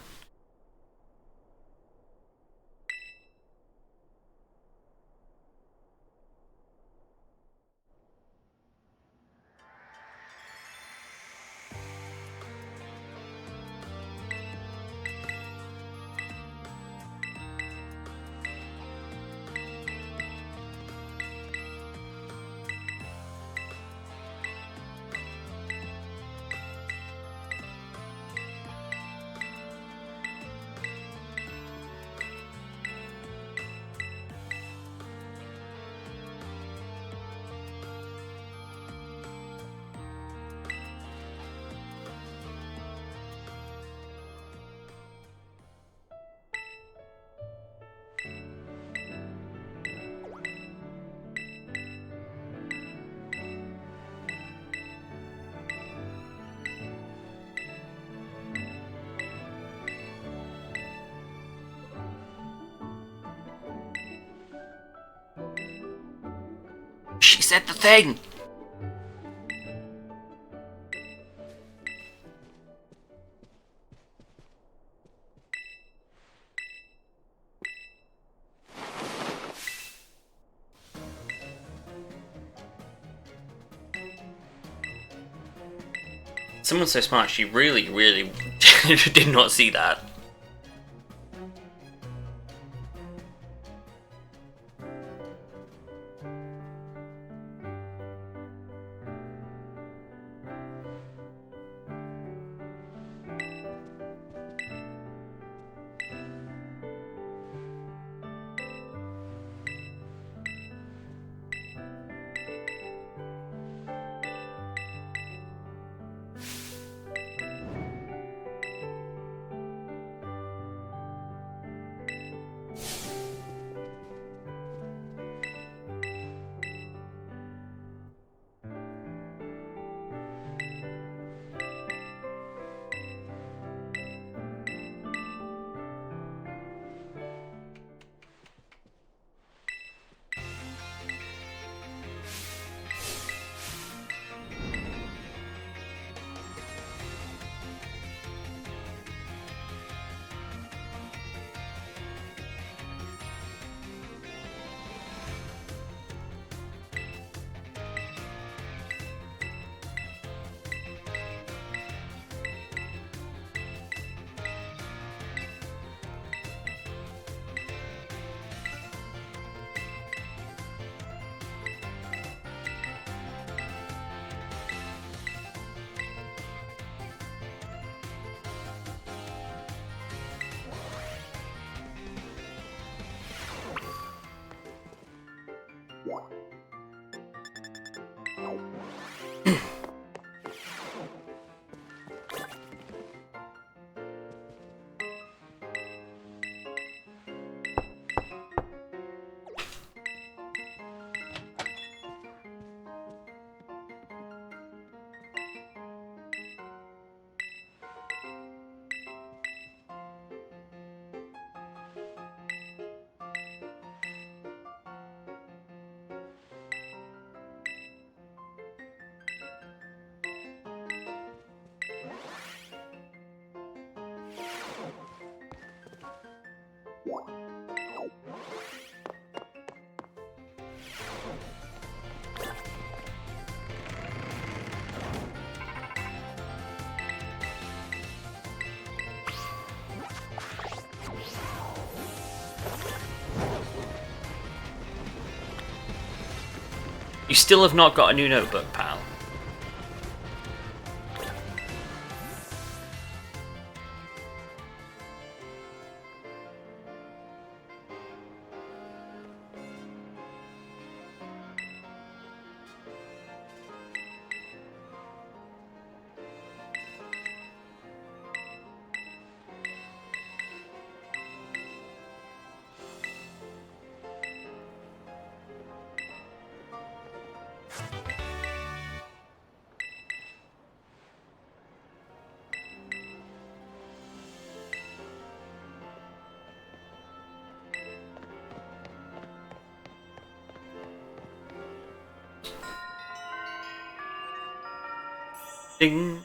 She said the thing! Someone so smart, she really, really did not see that. You still have not got a new notebook, pal. Ding.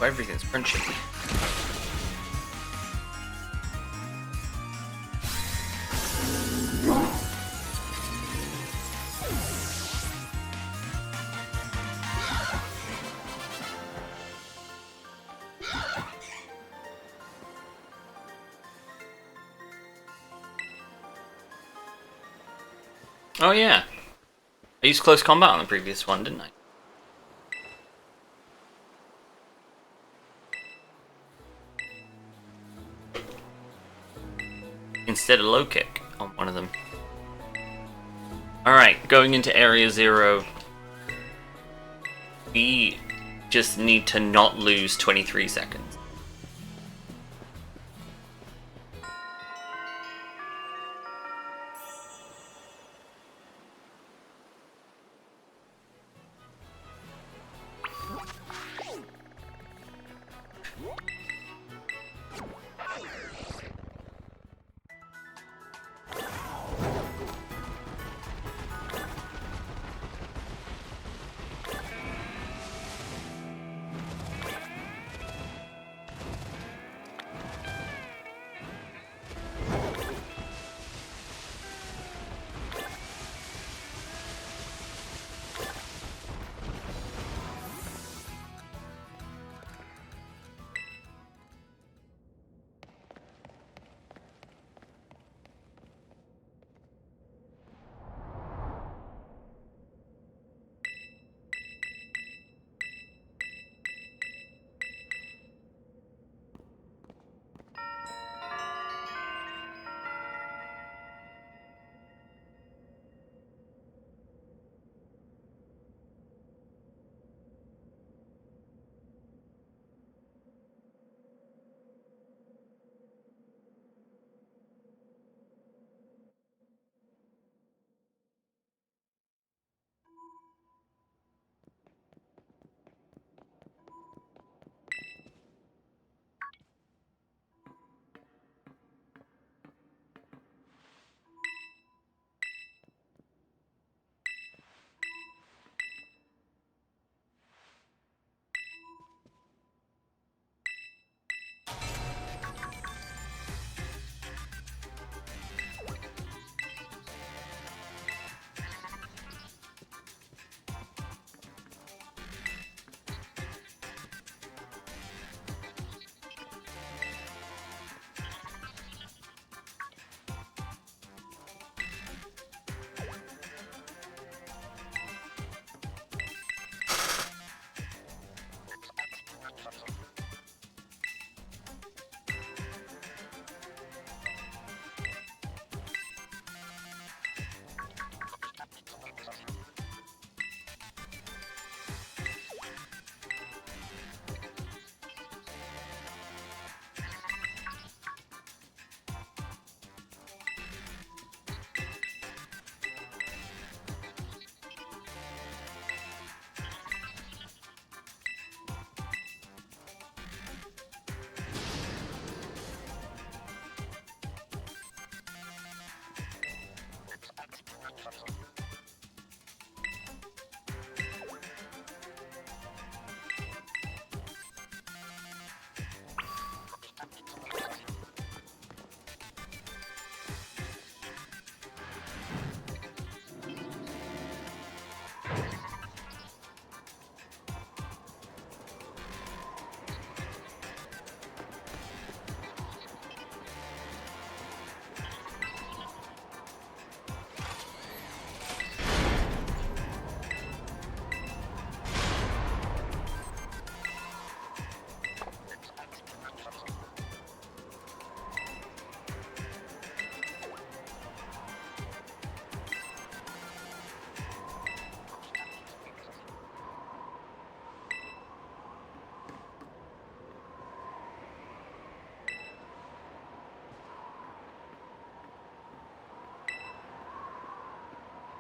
Why everything's crunchy. Oh yeah, I used close combat on the previous one, didn't I? Instead of low kick on one of them. Alright, going into Area 0. We just need to not lose 23 seconds.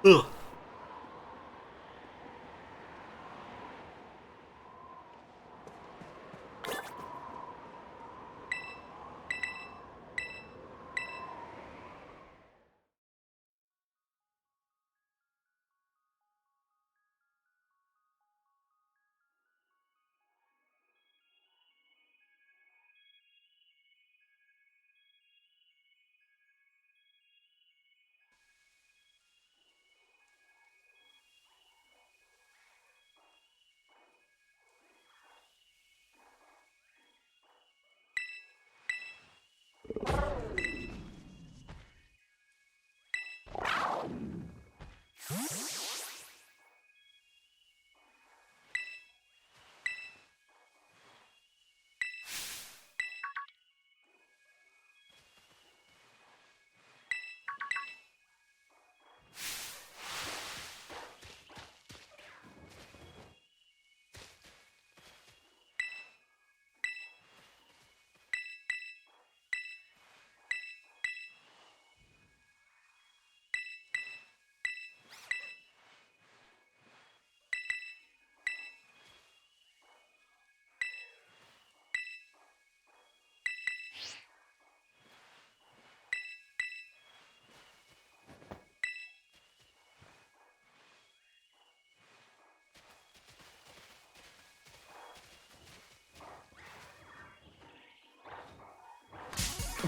Ugh.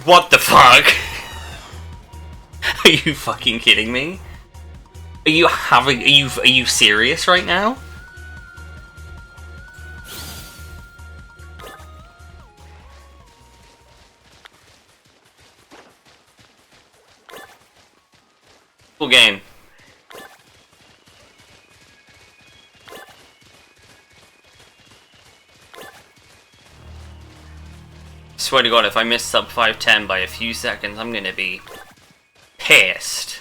What the fuck? Are you fucking kidding me? Are you serious right now? Full game. Swear to God, if I miss sub 510 by a few seconds, I'm gonna be pissed.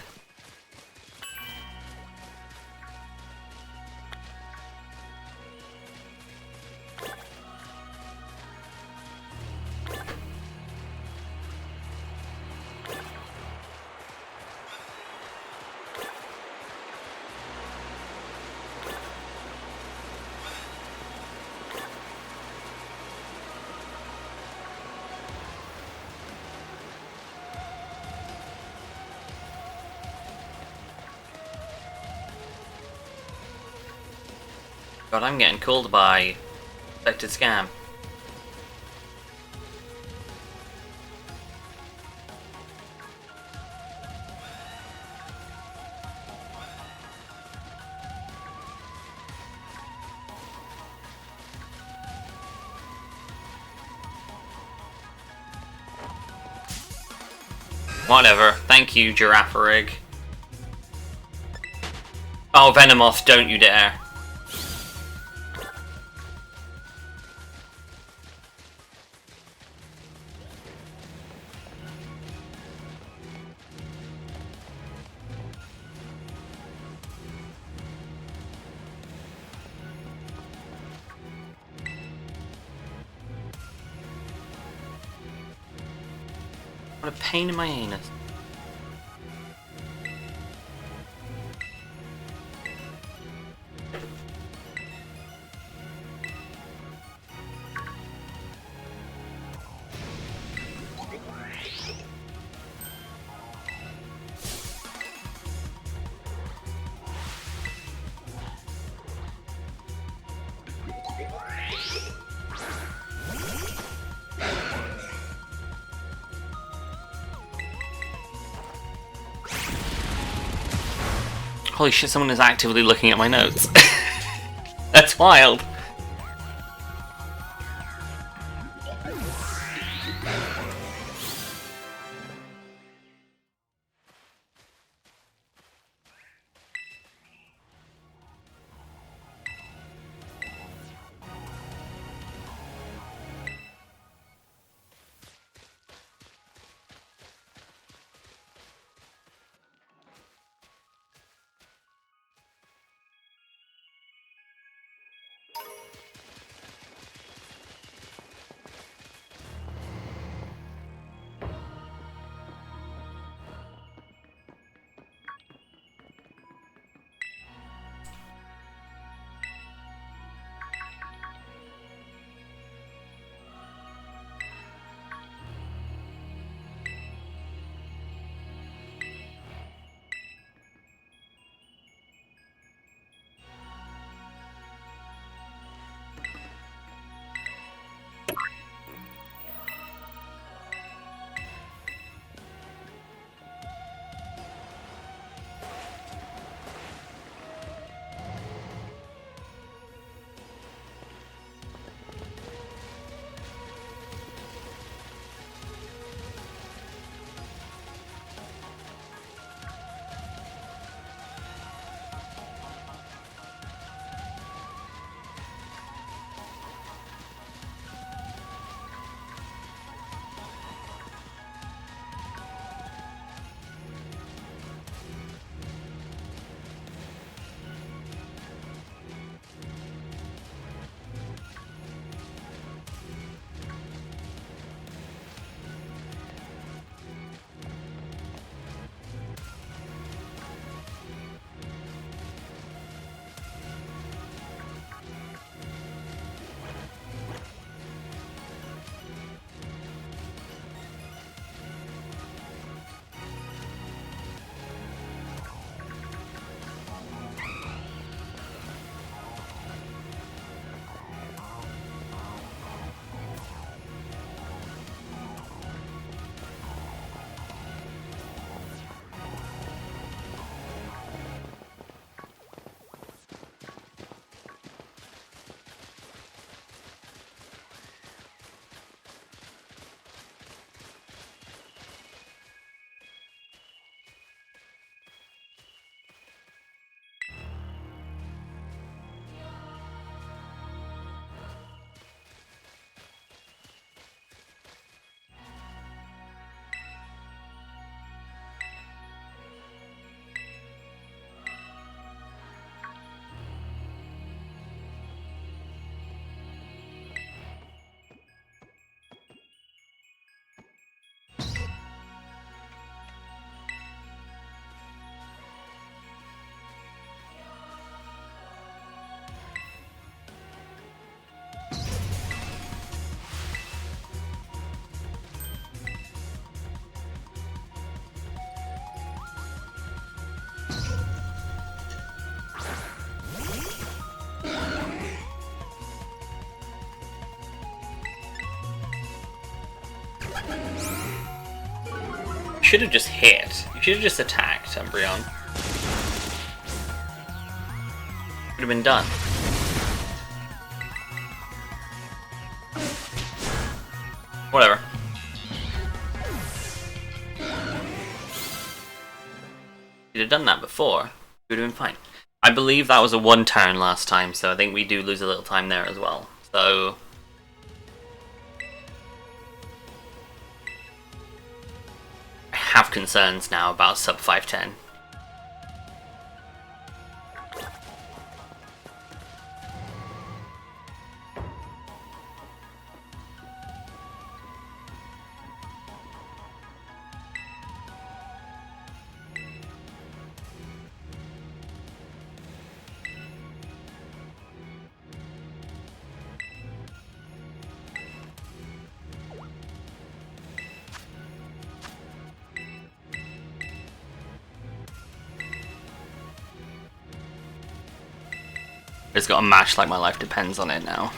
God, I'm getting called by Expected Scam. Whatever. Thank you, Giraffe Rig. Oh, Venomoth, don't you dare. What a pain in my anus. Holy shit, someone is actively looking at my notes. That's wild. should have just hit. You should have just attacked, Umbreon. Would have been done. Whatever. You'd have done that before. You would have been fine. I believe that was a 1 turn last time, so I think we do lose a little time there as well. So I have concerns now about sub 510. It's got a mash like my life depends on it now.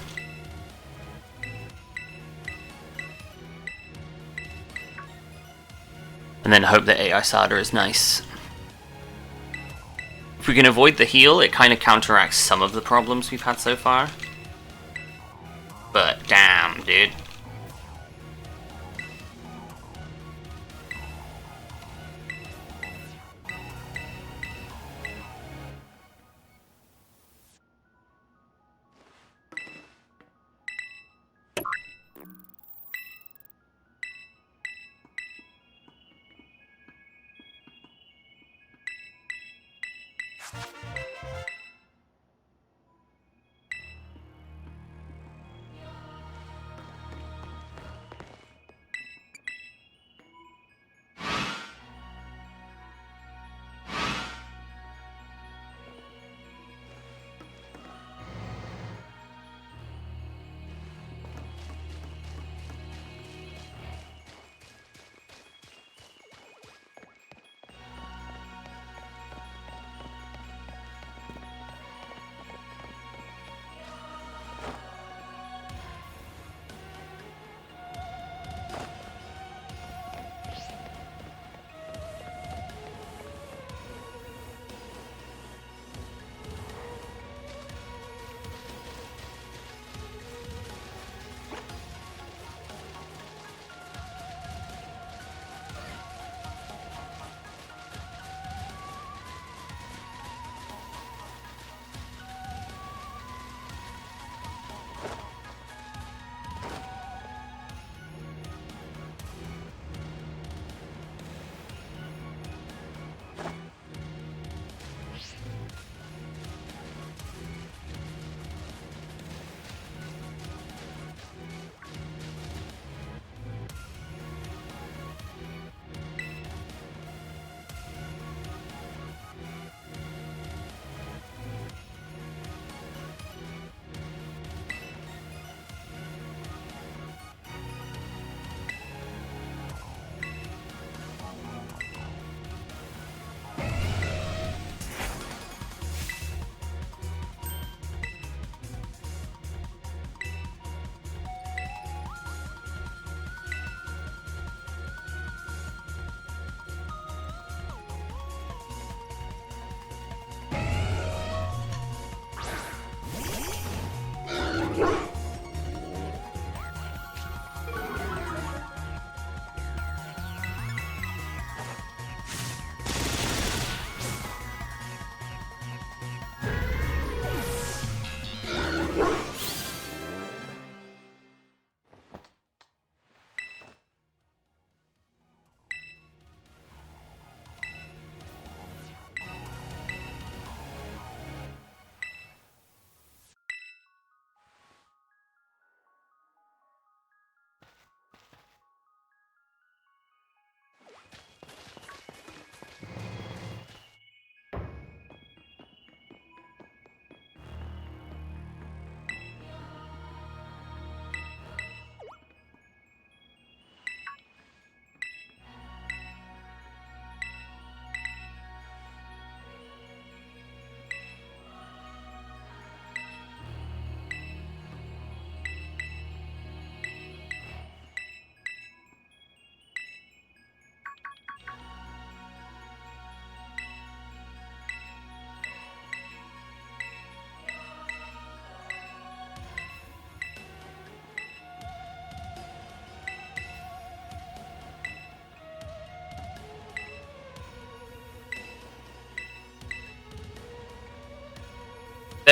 And then hope that AI Sada is nice. If we can avoid the heal, it kind of counteracts some of the problems we've had so far. But damn, dude.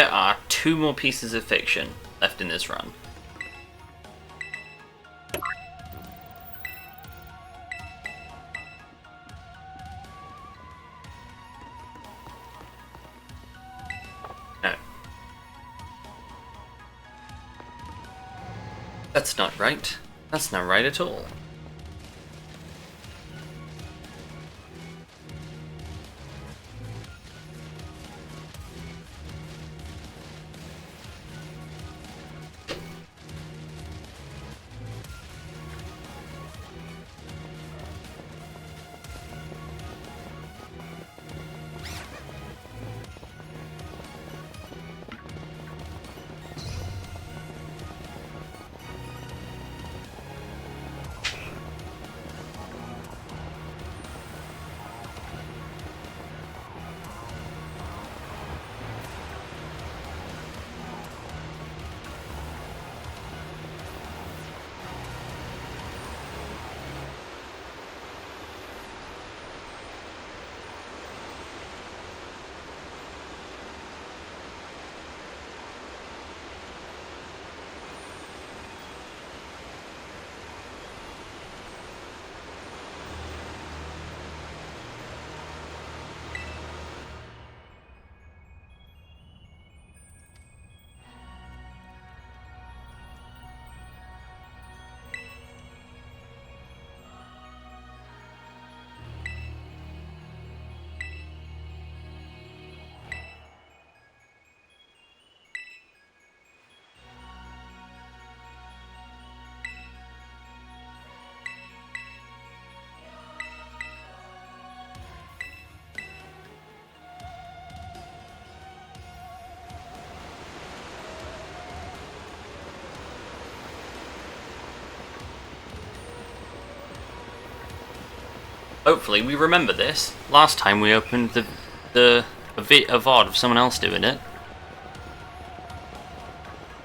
There are 2 more pieces of fiction left in this run. No. That's not right. That's not right at all. Hopefully we remember this. Last time we opened a VOD of someone else doing it.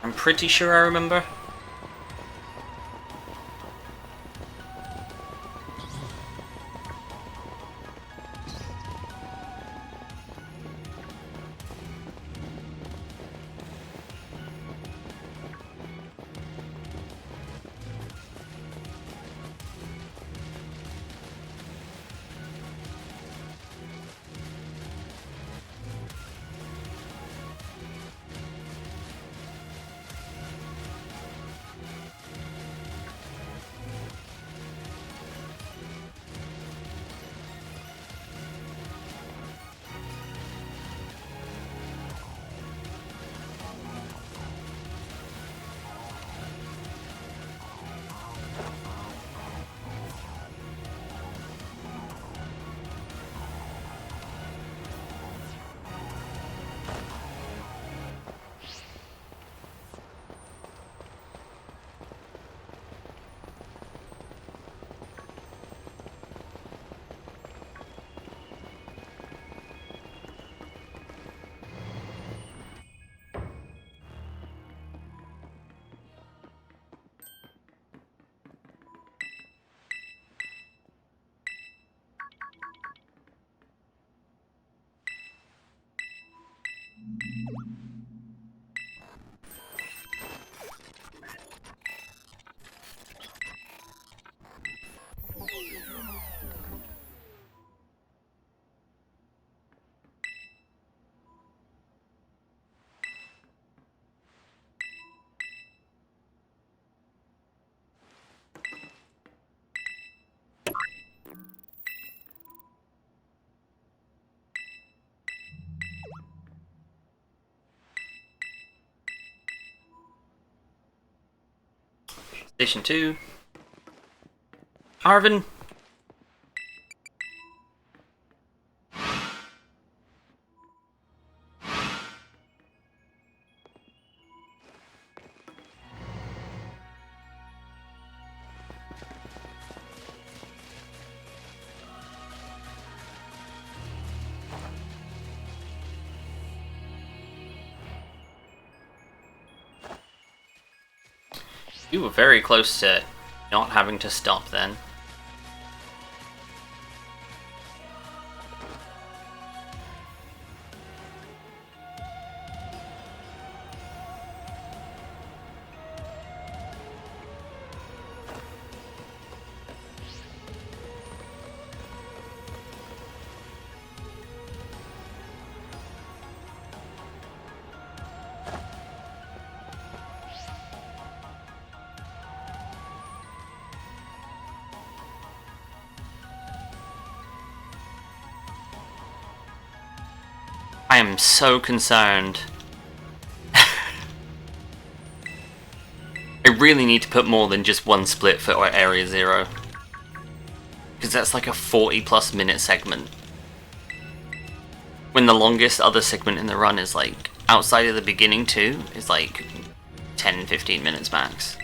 I'm pretty sure I remember. Station 2. Arvin. You were very close to not having to stop then. I am so concerned. I really need to put more than just one split for Area 0. Because that's like a 40+ minute segment. When the longest other segment in the run is like, outside of the beginning too, is like 10-15 minutes max.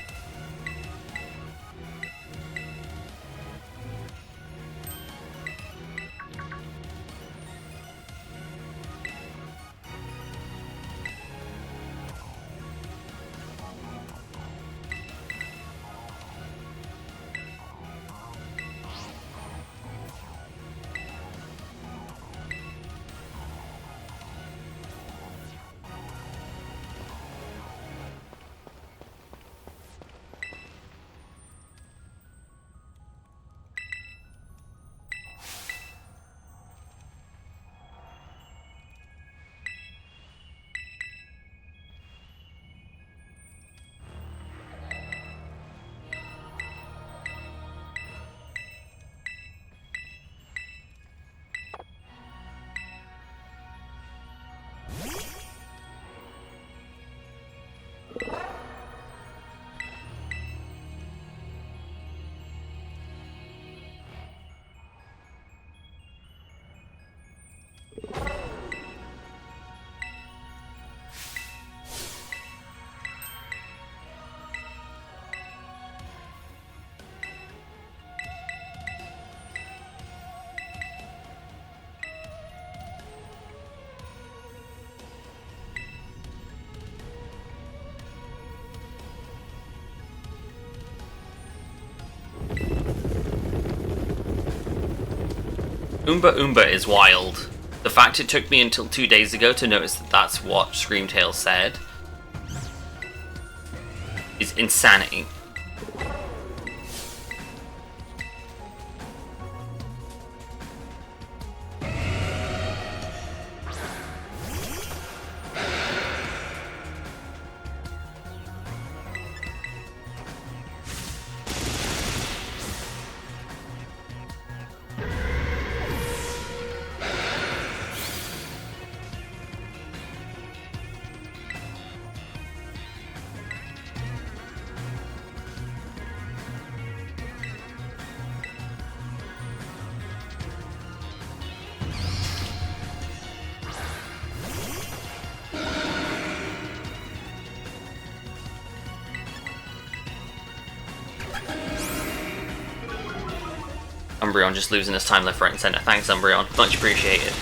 Oomba Oomba is wild. The fact it took me until 2 days ago to notice that that's what Screamtail said is insanity. Umbreon just losing his time left, right, and centre. Thanks, Umbreon. Much appreciated.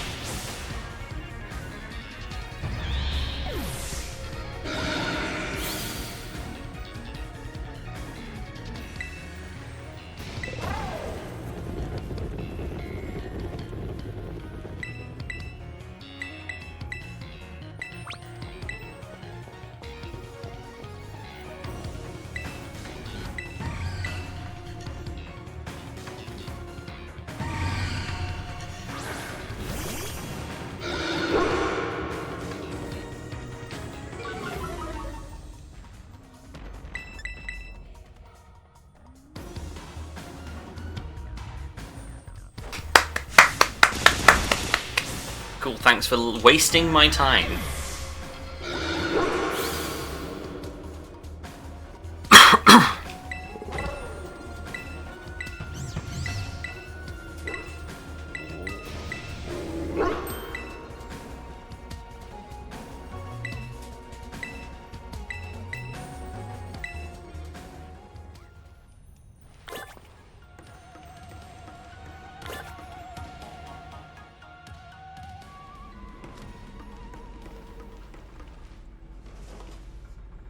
Cool, thanks for wasting my time.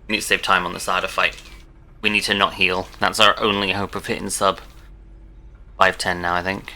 We need to save time on the Sada fight. We need to not heal. That's our only hope of hitting sub 510 now, I think.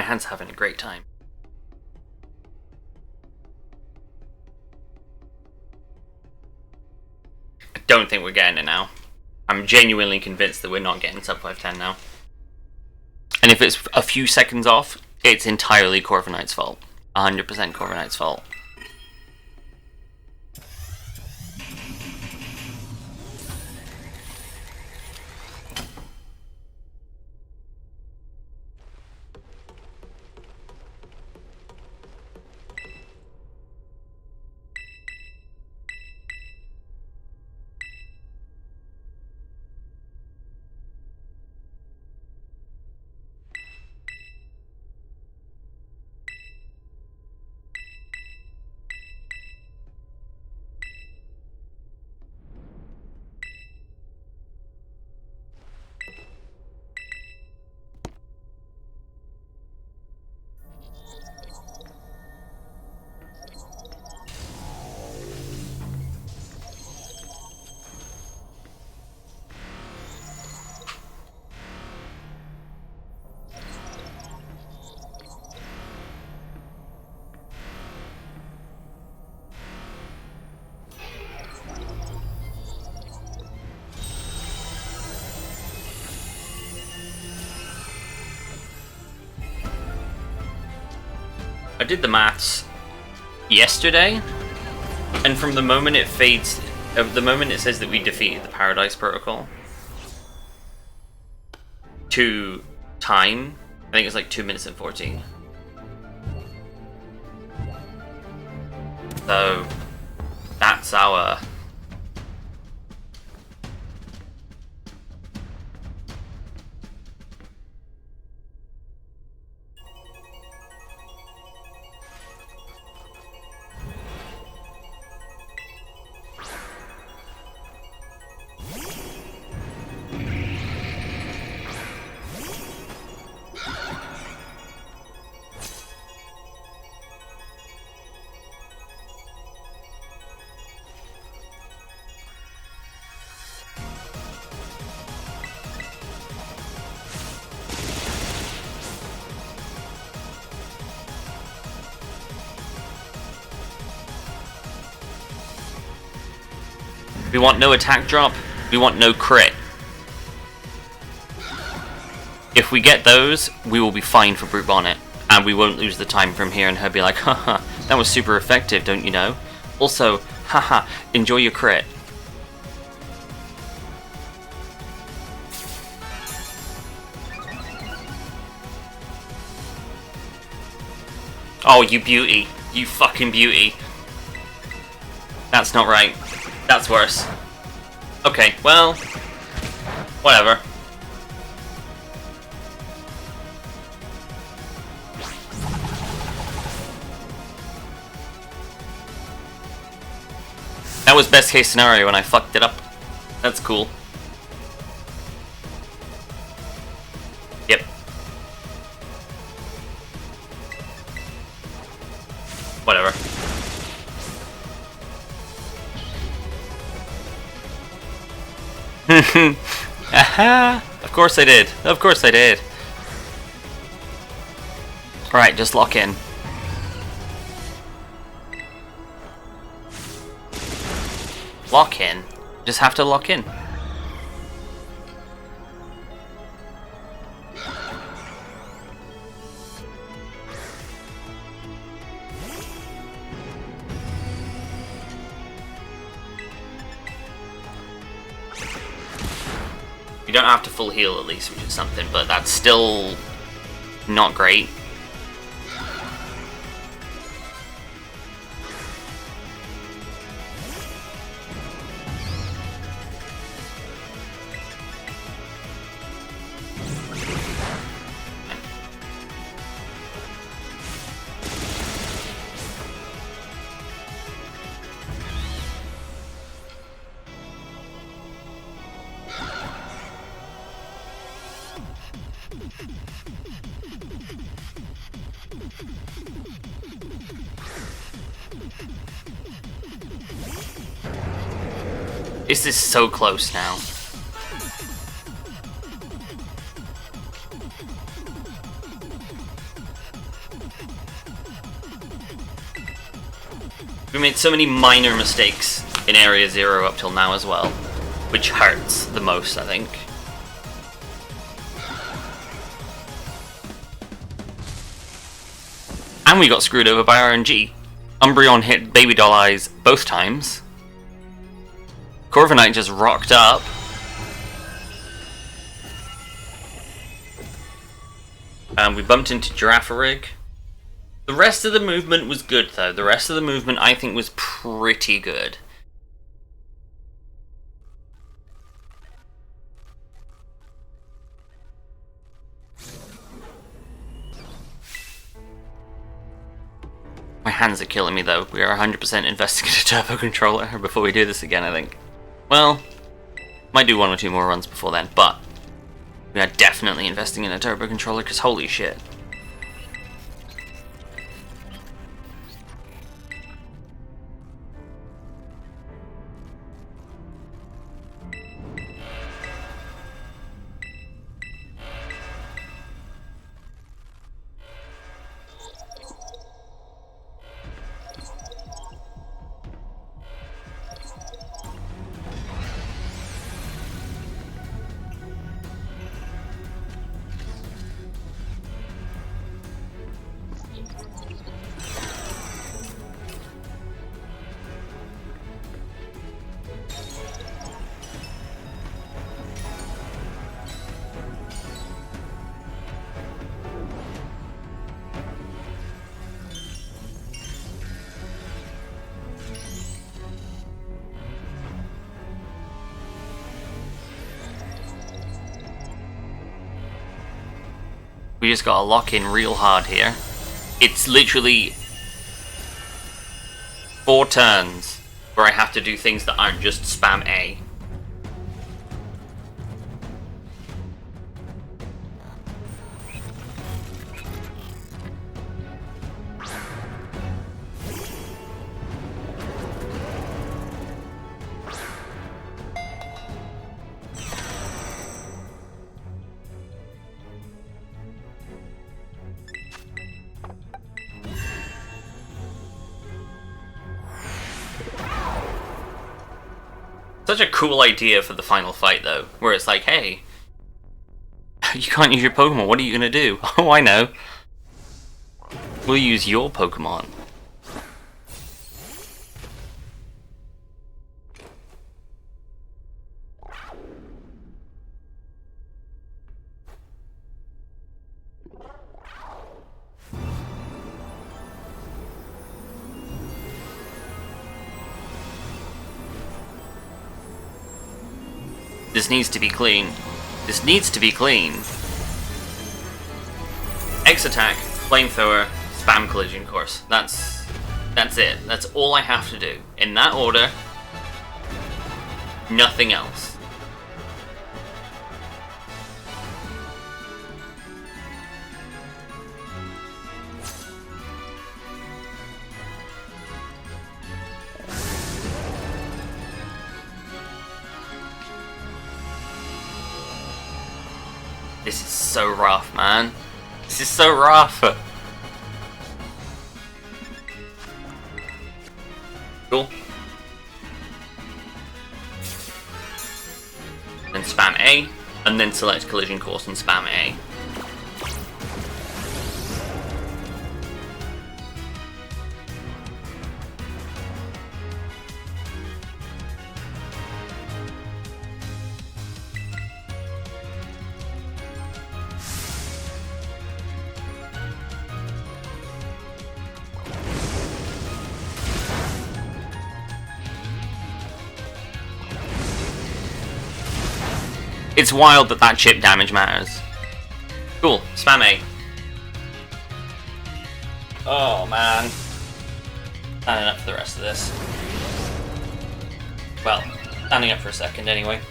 Dan's having a great time. I don't think we're getting it now. I'm genuinely convinced that we're not getting sub 510 now. And if it's a few seconds off, it's entirely Corviknight's fault. 100% Corviknight's fault. I did the maths yesterday, and from the moment it fades, the moment it says that we defeated the Paradise Protocol, to time, I think it's like 2 minutes and 14. So, that's our... We want no attack drop, we want no crit. If we get those, we will be fine for Brute Bonnet, and we won't lose the time from here and her be like, haha, that was super effective, don't you know? Also, haha, enjoy your crit. Oh, you beauty. You fucking beauty. That's not right. That's worse. Okay, well, whatever. That was best case scenario when I fucked it up. That's cool. Yep. Whatever. Aha! Of course I did. Of course I did. Alright, just lock in. Lock in? Just have to lock in. You don't have to full heal at least, which is something, but that's still not great. This is so close now. We made so many minor mistakes in Area 0 up till now as well, which hurts the most, I think. And we got screwed over by RNG. Umbreon hit Baby Doll Eyes both times. Corviknight just rocked up. And we bumped into Girafarig. The rest of the movement was good though. The rest of the movement I think was pretty good. My hands are killing me though. We are 100% investing in a turbo controller before we do this again, I think. Well, might do 1 or 2 more runs before then, but we are definitely investing in a turbo controller because holy shit. We just gotta lock in real hard here. It's literally 4 turns where I have to do things that aren't just spam A. Such a cool idea for the final fight though, where it's like, hey, you can't use your Pokemon, what are you gonna do? Oh, I know. We'll use your Pokemon. This needs to be clean. This needs to be clean. X attack, flamethrower, spam collision course. That's it. That's all I have to do. In that order. Nothing else. This is so rough, man. This is so rough. Cool. Then spam A, and then select collision course and spam A. It's wild that that chip damage matters. Cool, spam A. Oh man. Standing up for the rest of this. Well, standing up for a second anyway.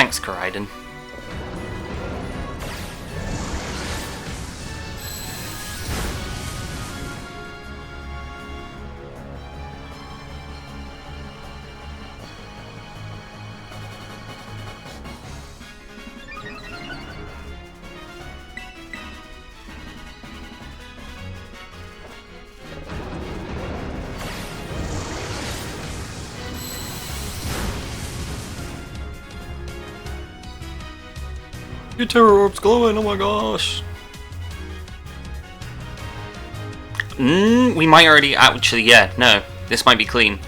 Thanks, Koraiden. Your terror orb's glowing, oh my gosh! We might already, actually, yeah, no. This might be clean.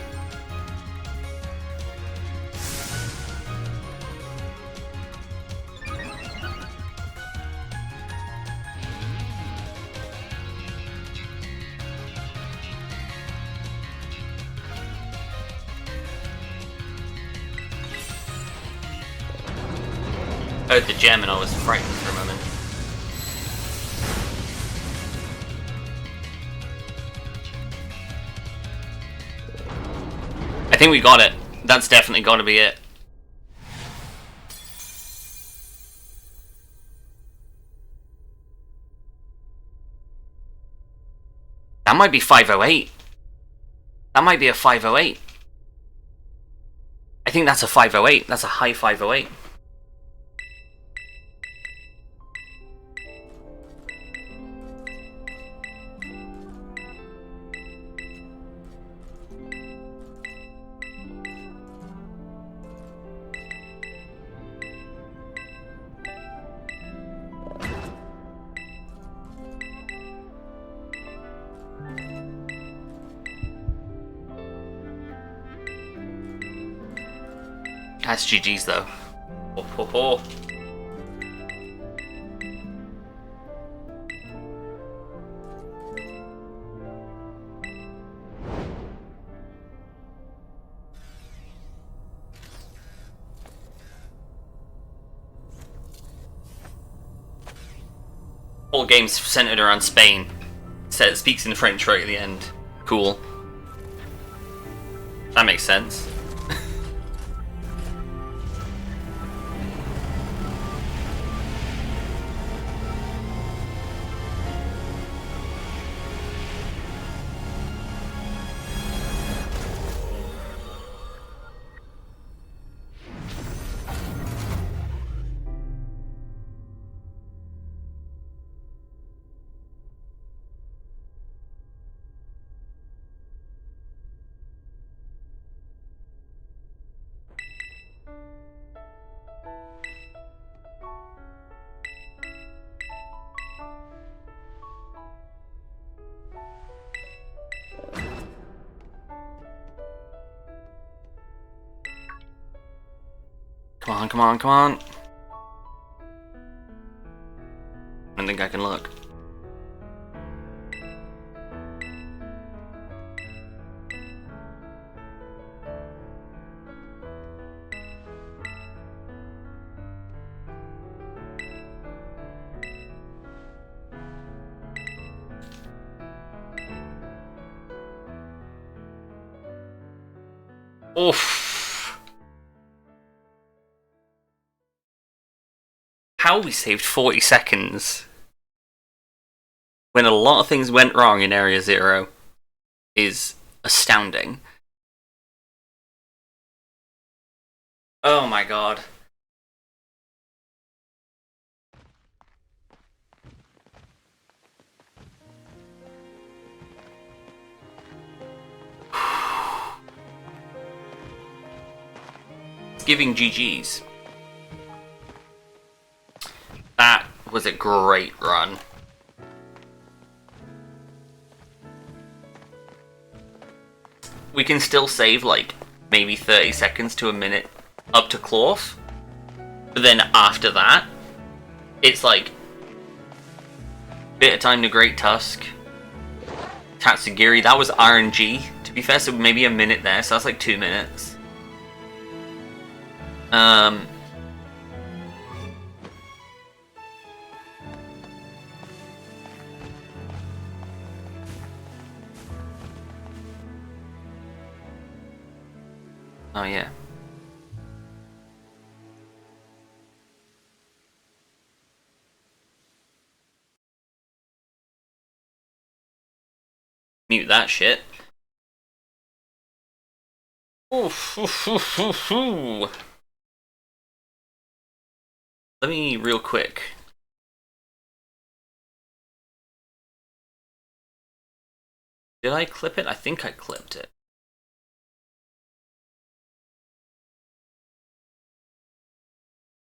I heard the gem and I was frightened for a moment. I think we got it. That's definitely got to be it. That might be 508. That might be a 508. I think that's a 508. That's a high 508. That's GG's though. Ho, ho, ho. Whole game's centered around Spain. So it speaks in French right at the end. Cool. That makes sense. Come on, come on, come on. I don't think I can look. Oof. How we saved 40 seconds when a lot of things went wrong in Area Zero is astounding. Oh my god. It's giving GG's. That was a great run. We can still save like maybe 30 seconds to a minute up to Cloth. But then after that, it's like bit of time to Great Tusk. Tatusgiri, that was RNG to be fair, so maybe a minute there, so that's like 2 minutes. Oh yeah. Mute that shit. Oof, oof, oof, oof, oof. Let me real quick. Did I clip it? I think I clipped it.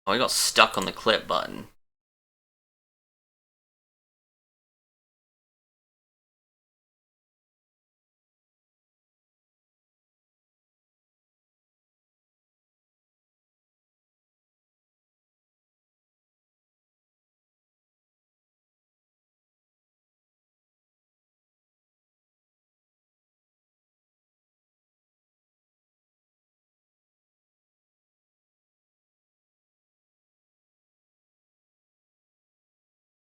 Oh, I got stuck on the clip button.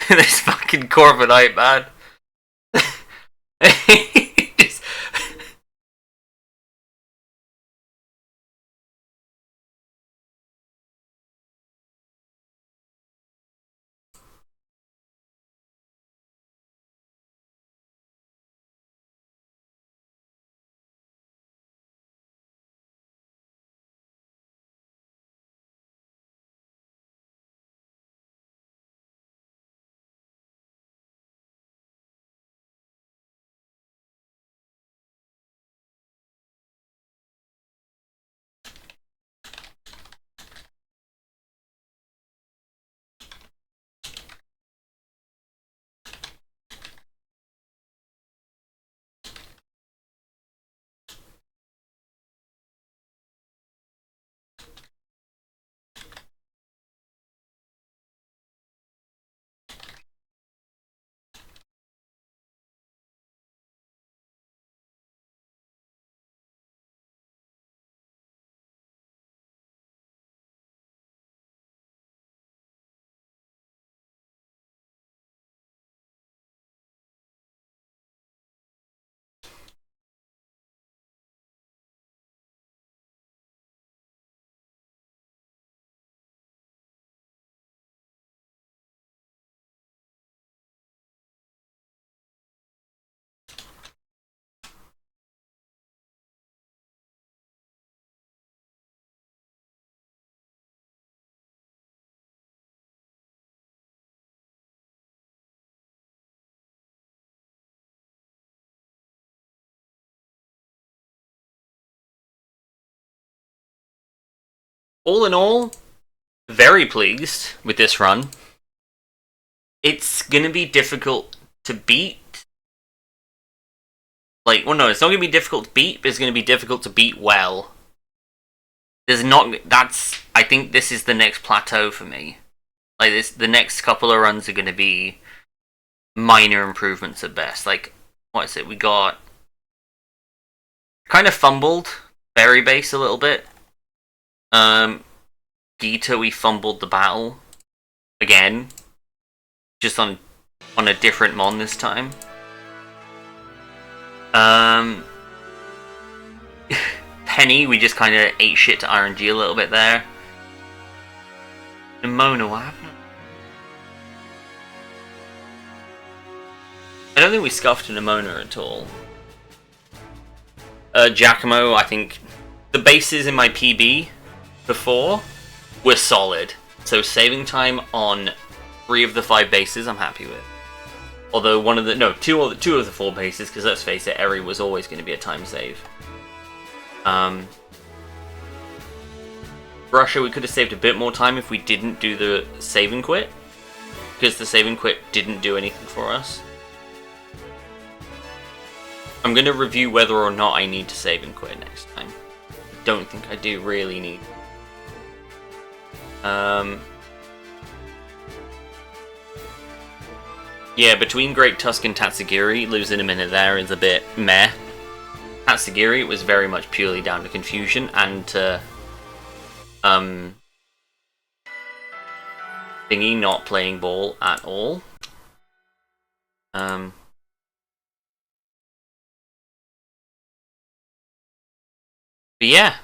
This fucking Corviknight, man. Just... All in all, very pleased with this run. It's gonna be difficult to beat. Like, well, no, it's not gonna be difficult to beat, but it's gonna be difficult to beat well. There's not. That's. I think this is the next plateau for me. Like this, the next couple of runs are gonna be minor improvements at best. Like, what is it? We got kind of fumbled Berry Base a little bit. Gita, we fumbled the battle again, just on a different mon this time. Penny, we just kind of ate shit to RNG a little bit there. Nimona, what happened? I don't think we scuffed a Nimona at all. Giacomo, I think the bases in my PB before were solid. So saving time on 3 of the 5 bases, I'm happy with. Although two of the 4 bases, because let's face it, Eri was always going to be a time save. Russia, we could have saved a bit more time if we didn't do the save and quit, because the save and quit didn't do anything for us. I'm going to review whether or not I need to save and quit next time. Don't think I do really need. Yeah, between Great Tusk and Tatusgiri, losing a minute there is a bit meh. Tatusgiri was very much purely down to confusion and to Thingy not playing ball at all. But yeah,